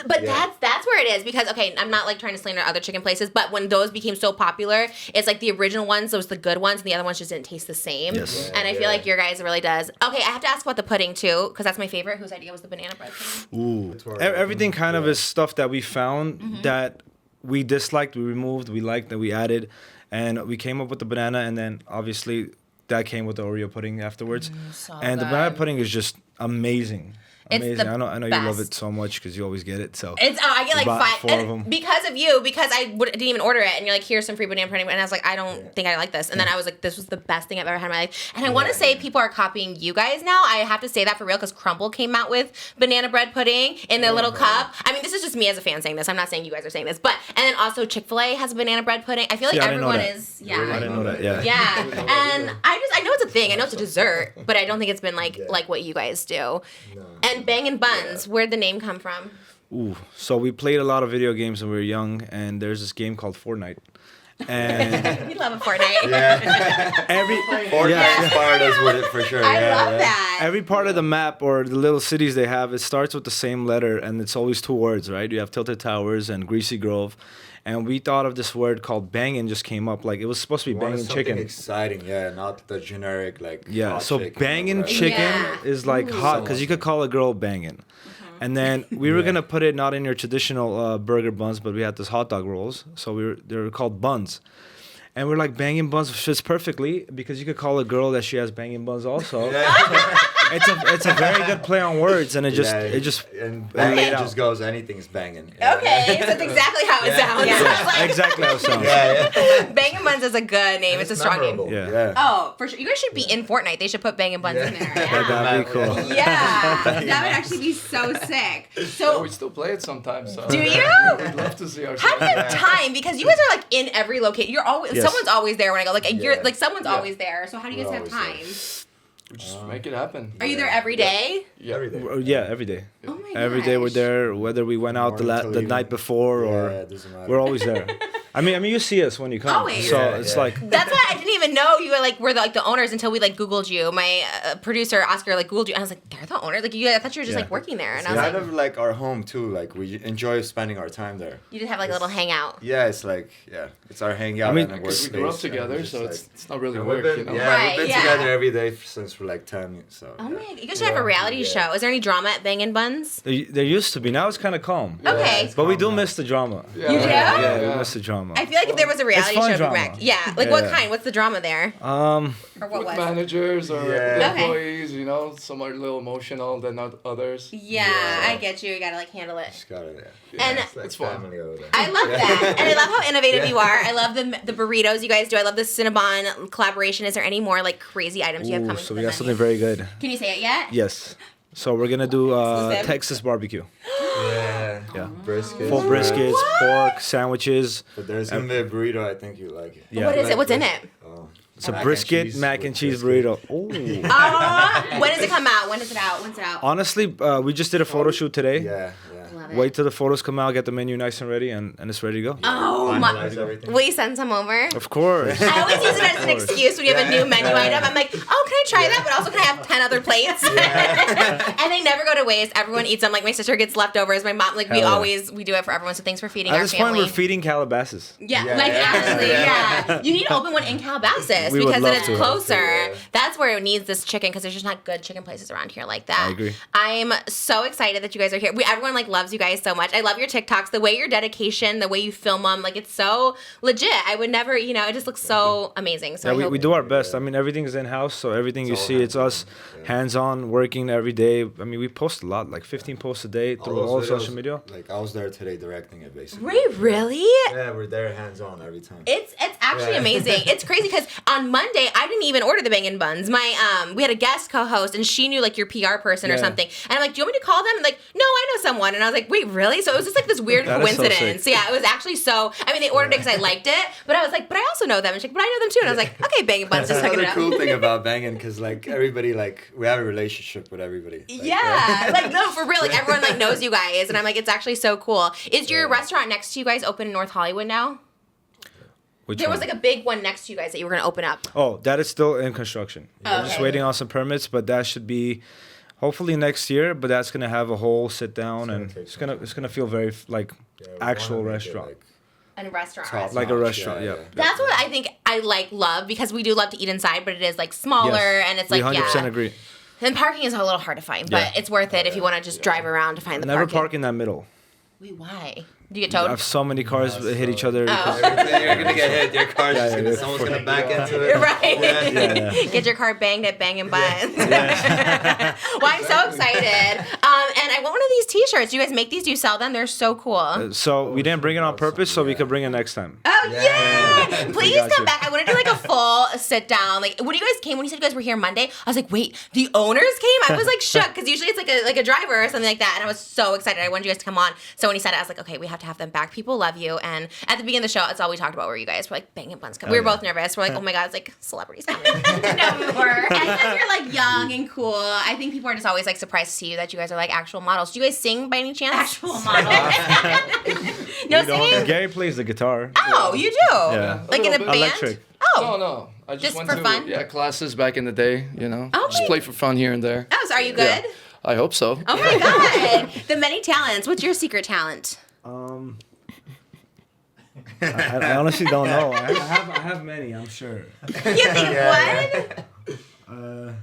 A: But
F: Yeah.
A: that's where it is because okay, I'm not like trying to slander other chicken places, but when those became so popular, it's like the original ones, those the good ones, and the other ones just didn't taste the same.
E: Yes.
A: And I feel
F: Yeah.
A: like your guys really does. Okay, I have to ask about the pudding too because that's my favorite. Whose idea was the banana bread pudding?
E: Ooh,
F: That's where-
E: everything kind of
F: Yeah.
E: is stuff that we found
A: Mm-hmm.
E: that we disliked, we removed, we liked, that we added, and we came up with the banana, and then obviously that came with the Oreo pudding afterwards.
A: so
E: And the
A: good.
E: banana pudding is just amazing.
A: It's
E: Amazing.
A: the
E: I know you love
A: best.
E: it so much because you always get it. So
A: It's I get like
E: bought
A: 5
E: 4 of
A: and
E: them.
A: because of you because didn't even order it and you're like here's some free banana pudding and I was like I don't think I like this and then I was like this was the best thing I've ever had in my life and I want to say people are copying you guys now. I have to say that for real because Crumble came out with banana bread pudding in their little cup. I mean this is just me as a fan saying this. I'm not saying you guys are saying this, but and then also Chick-fil-A has a banana bread pudding. I feel like
E: See, I didn't know
A: everyone
E: that.
A: is
E: I didn't know that. Yeah.
A: Yeah, and I know it's a thing. I know it's a dessert, but I don't think it's been like what you guys do. And Bangin Buns, where'd the name come from?
E: Ooh. So we played a lot of video games when we were young, and there's this game called Fortnite. And
A: We love a Fortnite.
F: Yeah.
E: every
F: Fortnite inspired us with it for sure.
A: I
F: yeah,
A: love
F: yeah.
A: that.
E: every part of the map or the little cities they have, it starts with the same letter, and it's always 2 words, right? You have Tilted Towers and Greasy Grove. And we thought of this word called bangin' just came up. Like, it was supposed to be
F: We wanted
E: bangin'
F: something
E: chicken.
F: exciting, yeah, not the generic like.
E: Yeah,
F: hot
E: so
F: chicken,
E: bangin'
F: right?
E: chicken
A: Yeah.
E: is like hot because you could call a girl bangin'. And then we were gonna put it not in your traditional burger buns, but we had this hot dog rolls, so they were called buns. And we're like bangin' buns fits perfectly because you could call a girl that she has bangin' buns also. It's a very good play on words, and it just
F: and
E: laid
F: banging
E: out.
F: just goes anything's banging.
A: Okay, so that's exactly how it sounds.
E: Yeah, exactly how it sounds.
F: Yeah,
A: Bangin Buns is a good name. It's a strong name.
F: memorable.
E: Yeah.
A: Oh, for sure. You guys should be in Fortnite. They should put Bangin Buns in there. Yeah.
E: That'd be cool.
A: Yeah, that would actually be so sick.
H: Oh,
A: So,
H: we still play it sometimes. So
A: do you?
H: We'd love to see
A: How
H: ourselves.
A: do you have time? Because you guys are like in every location. You're always
E: Yes.
A: someone's always there when I go. Like you're
F: Yeah.
A: like someone's
H: Yeah.
A: always there. So how do you guys
F: We're
A: have
F: always
A: time?
F: there.
H: We just make it happen.
A: Are you there every day?
H: Yeah.
F: Every day.
E: Yeah, every day.
A: Oh my
E: Every day we're
A: gosh.
E: there, whether we went out
F: Morning till
E: the
F: evening.
E: night before
F: Yeah,
E: or
F: it doesn't matter.
E: we're always there. I mean, you see us when you come,
A: Always.
E: so
F: Yeah,
E: it's
F: yeah.
E: like
A: That's why I didn't even know you were like were the owners until we like Googled you. My producer Oscar like Googled you, and I was like, they're the owners. Like I thought you were just
E: Yeah.
A: like working there, and
F: It's
A: I was
F: kind
A: like,
F: of like our home too. Like we enjoy spending our time there.
A: you did have like a little hangout.
F: Yeah, it's like it's our hangout.
E: I mean,
F: and a
H: Because we grew up
F: workspace,
H: together,
F: and
H: so
F: just,
H: it's not really
F: we've
H: work,
F: been,
H: you know.
F: Yeah,
A: Right,
F: we've been
A: yeah.
F: together every day since we're like 10. So.
A: Oh my, you guys should have a reality
F: Yeah.
A: show. Is there any drama at Bangin Buns?
E: there used to be. Now it's kind of calm,
A: Okay.
F: it's
E: but we
F: calm
E: do
F: now.
E: miss the drama.
H: Yeah,
A: You do?
E: Yeah, we miss the drama.
A: I feel like if there was a reality
E: fun
A: show,
E: drama.
A: Mac. Yeah, like what
E: Yeah.
A: kind? What's the drama drama there?
H: Um,
A: Or what
H: with
A: was?
H: managers or
F: Yeah.
A: Okay.
H: employees, you know, some are a little emotional than others.
A: Yeah, I get you. You gotta like handle it.
F: Just got it.
A: And
F: It's like
H: It's fun.
F: family over there.
A: I love that. And I love how innovative you are. I love the burritos you guys do. I love the Cinnabon collaboration. Is there any more like crazy items you have
E: Ooh,
A: coming
E: so
A: to
E: we
A: the
E: got
A: menu?
E: something very good.
A: Can you say it yet?
E: Yes. So we're gonna do
A: Exclusive?
E: Texas barbecue.
F: Yeah. Briskets.
E: Full
F: right?
E: briskets, pork, sandwiches.
F: But there's gonna be a burrito. I think you like it.
E: Yeah.
A: What is
F: Like
A: it? What's in
F: bris-
A: it?
F: Oh.
E: It's a
F: Mac and
E: brisket,
F: cheese
E: mac
F: with
E: and cheese
F: brisket.
E: burrito. Ooh.
A: When does it come out? When is it out? When's it out?
E: Honestly, we just did a photo shoot today.
F: Yeah.
A: Love it.
E: Wait till the photos come out, get the menu nice and ready, and it's ready to go.
A: Oh my!
F: Finalize everything.
A: Will you send some over?
E: Of course.
A: I always use it as an
E: Of course.
A: excuse when you have a new menu item. I'm like, oh, can I try that? But also, can I have 10 other plates? And they never go to waste. Everyone eats them. Like my sister gets leftovers. My mom, like
E: Hell yeah.
A: we do it for everyone. So thanks for feeding
E: At
A: our
E: this point,
A: family.
E: we're feeding Calabasas.
A: Yeah,
F: Yeah,
A: like
F: yeah.
A: honestly,
F: Yeah.
A: yeah. You need to open one in Calabasas
E: We would
A: because then
E: love
A: it's
E: to.
A: closer.
F: Yeah.
A: That's where it needs this chicken because there's just not good chicken places around here like that.
E: I agree.
A: I'm so excited that you guys are here. Everyone like loves you guys so much. I love your TikToks, the way your dedication, the way you film them. Like it's so legit. I would never, it just looks so amazing. So
E: Yeah,
A: I hope
E: we do our best. I mean, everything is in house, so everything you
F: It's all
E: see, it's us
F: hands-on, yeah.
E: hands-on, working every day. I mean, we post a lot, like 15 posts a day through
F: those
E: all
F: videos,
E: social media.
F: Like I was there today directing it basically.
A: Wait, really?
F: Yeah, we're there hands on every time.
A: It's actually
F: Yeah.
A: amazing. It's crazy because on Monday I didn't even order the Bangin Buns. My we had a guest co-host and she knew like your PR person or
E: Yeah.
A: something. And I'm like, do you want me to call them? And like, no, I know someone. And I was like, wait, really? So it was just like this weird
E: That is so
A: coincidence.
E: sick.
A: Yeah, it was actually so. I mean, they ordered it because I liked it, but I was like, but I also know them. And she's like, but I know them too. And I was like, okay, Bangin Buns, just
F: That's
A: hooking it
F: another
A: up.
F: cool thing about banging, because like everybody, like we have a relationship with everybody. Like,
A: Yeah, like no, for real. Like everyone like knows you guys, and I'm like, it's actually so cool. Is your
F: Yeah.
A: restaurant next to you guys open in North Hollywood now?
E: Which
A: There was
E: one?
A: like a big one next to you guys that you were gonna open up.
E: Oh, that is still in construction.
A: Oh,
E: We're just
A: okay.
E: waiting on some permits, but that should be hopefully next year. But that's gonna have a whole sit down,
F: gonna
E: and
F: take
E: it's
F: some
E: gonna feel very like
F: Yeah, we wanna
E: actual
F: make it,
E: restaurant.
F: like,
A: And a restaurant.
F: top
E: Like a
F: notch,
E: restaurant, yeah.
A: That's what I think I love because we do love to eat inside, but it is like smaller
E: Yes,
A: and it's
E: we
A: like
E: 100%
A: yeah.
E: agree.
A: And parking is a little hard to find, but
E: Yeah.
A: it's worth it if you want to just drive around to find the
E: Never
A: parking.
E: park in that middle.
A: Wait, why? Do you get
E: I
A: towed?
E: have so many cars
F: No,
E: hit
F: so-
E: each other. because-
F: Everything, you're gonna get hit. Your car's just
E: Yeah,
F: gonna,
E: yeah,
F: someone's
E: for-
F: gonna back into it.
A: Right.
F: Yeah.
A: Get your car banged at Bangin Buns. Well, I'm so excited. And I want one of these T-shirts. Do you guys make these? Do you sell them? They're so cool.
E: So we didn't bring it on purpose, so we
F: Yeah.
E: could bring it next time.
A: Oh
F: Yeah.
A: yeah! Please
E: got
A: come
E: you.
A: back. I want to do like a full sit down. Like when you guys came, when you said you guys were here Monday, I was like, wait, the owners came? I was like shook because usually it's like a driver or something like that, and I was so excited. I wanted you guys to come on. So when he said it, I was like, okay, we have to have them back. People love you. And at the beginning of the show, that's all we talked about. Were you guys were like Bangin Buns coming? We were
E: yeah.
A: both nervous. We're like, oh my god, it's like celebrities coming. No, we were. And because you're like young and cool, I think people are just always like surprised to see you that you guys are like actual models. Do you guys sing by any chance? Actual models. No
E: We don't-
A: singing.
E: Gary plays the guitar.
A: Oh, you do.
E: Yeah.
A: Like in a
H: little
A: band.
H: bit.
E: Electric.
A: Oh.
H: No. I just
A: Just
H: went
A: for
H: to
A: fun?
H: classes back in the day, you know.
A: Oh,
H: Just
A: wait.
H: play for fun here and there.
A: Oh, so are you good?
H: Yeah. I hope so.
A: Oh my god. The many talents. What's your secret talent?
E: I honestly don't know. I have many, I'm sure.
A: You think what?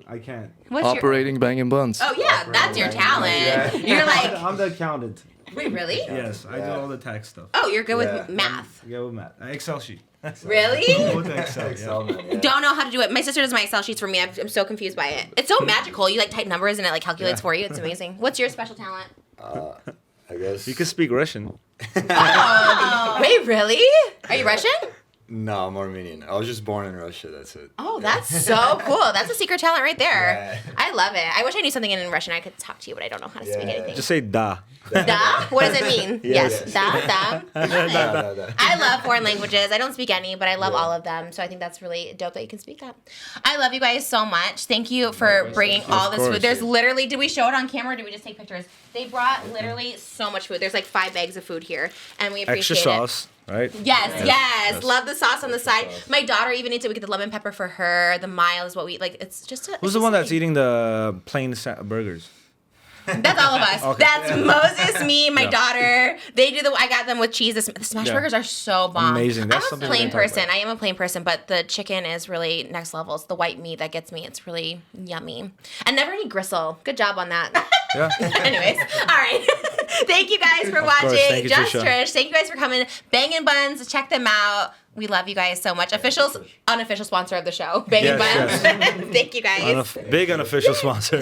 E: I can't.
A: What's your
H: Operating Bangin Buns.
A: Oh yeah, that's your talent. You're like,
E: I'm the accountant.
A: wait, really?
E: Yes, I do all the tax stuff.
A: Oh, you're good
F: Yeah.
A: with math.
E: Yeah, with Matt. Excel sheet.
A: Really?
E: With the Excel,
F: Excel,
E: yeah.
F: man, yeah.
A: Don't know how to do it. My sister does my Excel sheets for me. I'm so confused by it. It's so magical. You like type numbers and it like calculates for you. It's amazing. What's your special talent?
F: I guess.
E: You can speak Russian.
A: Oh, wait, really? Are you Russian?
F: No, I'm Armenian. I was just born in Russia. That's it.
A: Oh, that's so cool. That's a secret talent right there.
F: Yeah.
A: I love it. I wish I knew something in Russian. I could talk to you, but I don't know how to speak
F: Yeah.
A: anything.
E: Just say da.
A: Da? What does it mean?
E: Yes.
A: Yes. Da.
F: Da.
A: I love foreign languages. I don't speak any, but I love
F: Yeah.
A: all of them. So I think that's really dope that you can speak that. I love you guys so much. Thank you for bringing all this
E: course.
A: food. There's literally, did we show it on camera or did we just take pictures? They brought literally so much food. There's like 5 bags of food here, and we appreciate
E: Extra
A: it.
E: sauce, right?
A: Yes. Love the sauce on the side. My daughter even eats it. We get the lemon pepper for her. The mild is what we like. It's just
E: Who's the one that's eating the plain burgers?
A: That's all of us.
E: Okay.
A: That's Moses, me, my
E: Yeah.
A: daughter. They do I got them with cheese. The smash
E: Yeah.
A: burgers are so bomb.
E: Amazing. That's
A: I'm a
E: something
A: plain
E: we didn't talk
A: person.
E: about.
A: I am a plain person, but the chicken is really next level. It's the white meat that gets me. It's really yummy. And never any gristle. Good job on that.
E: Yeah.
A: Anyways, all right. Thank you guys for
E: course.
A: watching
E: Thank you,
A: Just
E: Trisha.
A: Trish. Thank you guys for coming. Bangin Buns. Check them out. We love you guys so much. Unofficial sponsor of the show, Bangin Buns. Thank you guys.
E: Big unofficial sponsor.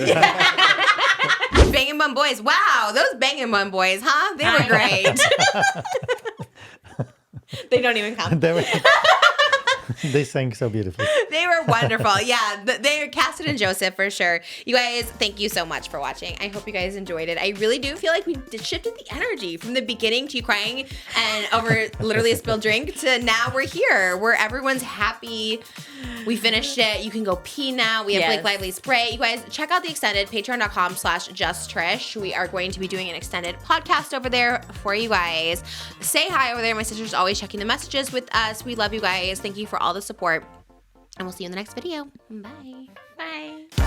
A: Bangin Bun Boys. Wow, those Bangin Bun Boys, huh? They were great. They don't even count.
D: They sang so beautifully.
A: They were wonderful. Yeah, they're Cassidy and Joseph for sure. You guys, thank you so much for watching. I hope you guys enjoyed it. I really do feel like we shifted the energy from the beginning to you crying and over literally a spilled drink to now we're here where everyone's happy. We finished it. You can go pee now. We have Blake Lively spray. You guys, check out the extended patreon.com/justtrish. We are going to be doing an extended podcast over there for you guys. Say hi over there. My sister's always checking the messages with us. We love you guys. Thank you for all the support. And we'll see you in the next video. Bye.
B: Bye.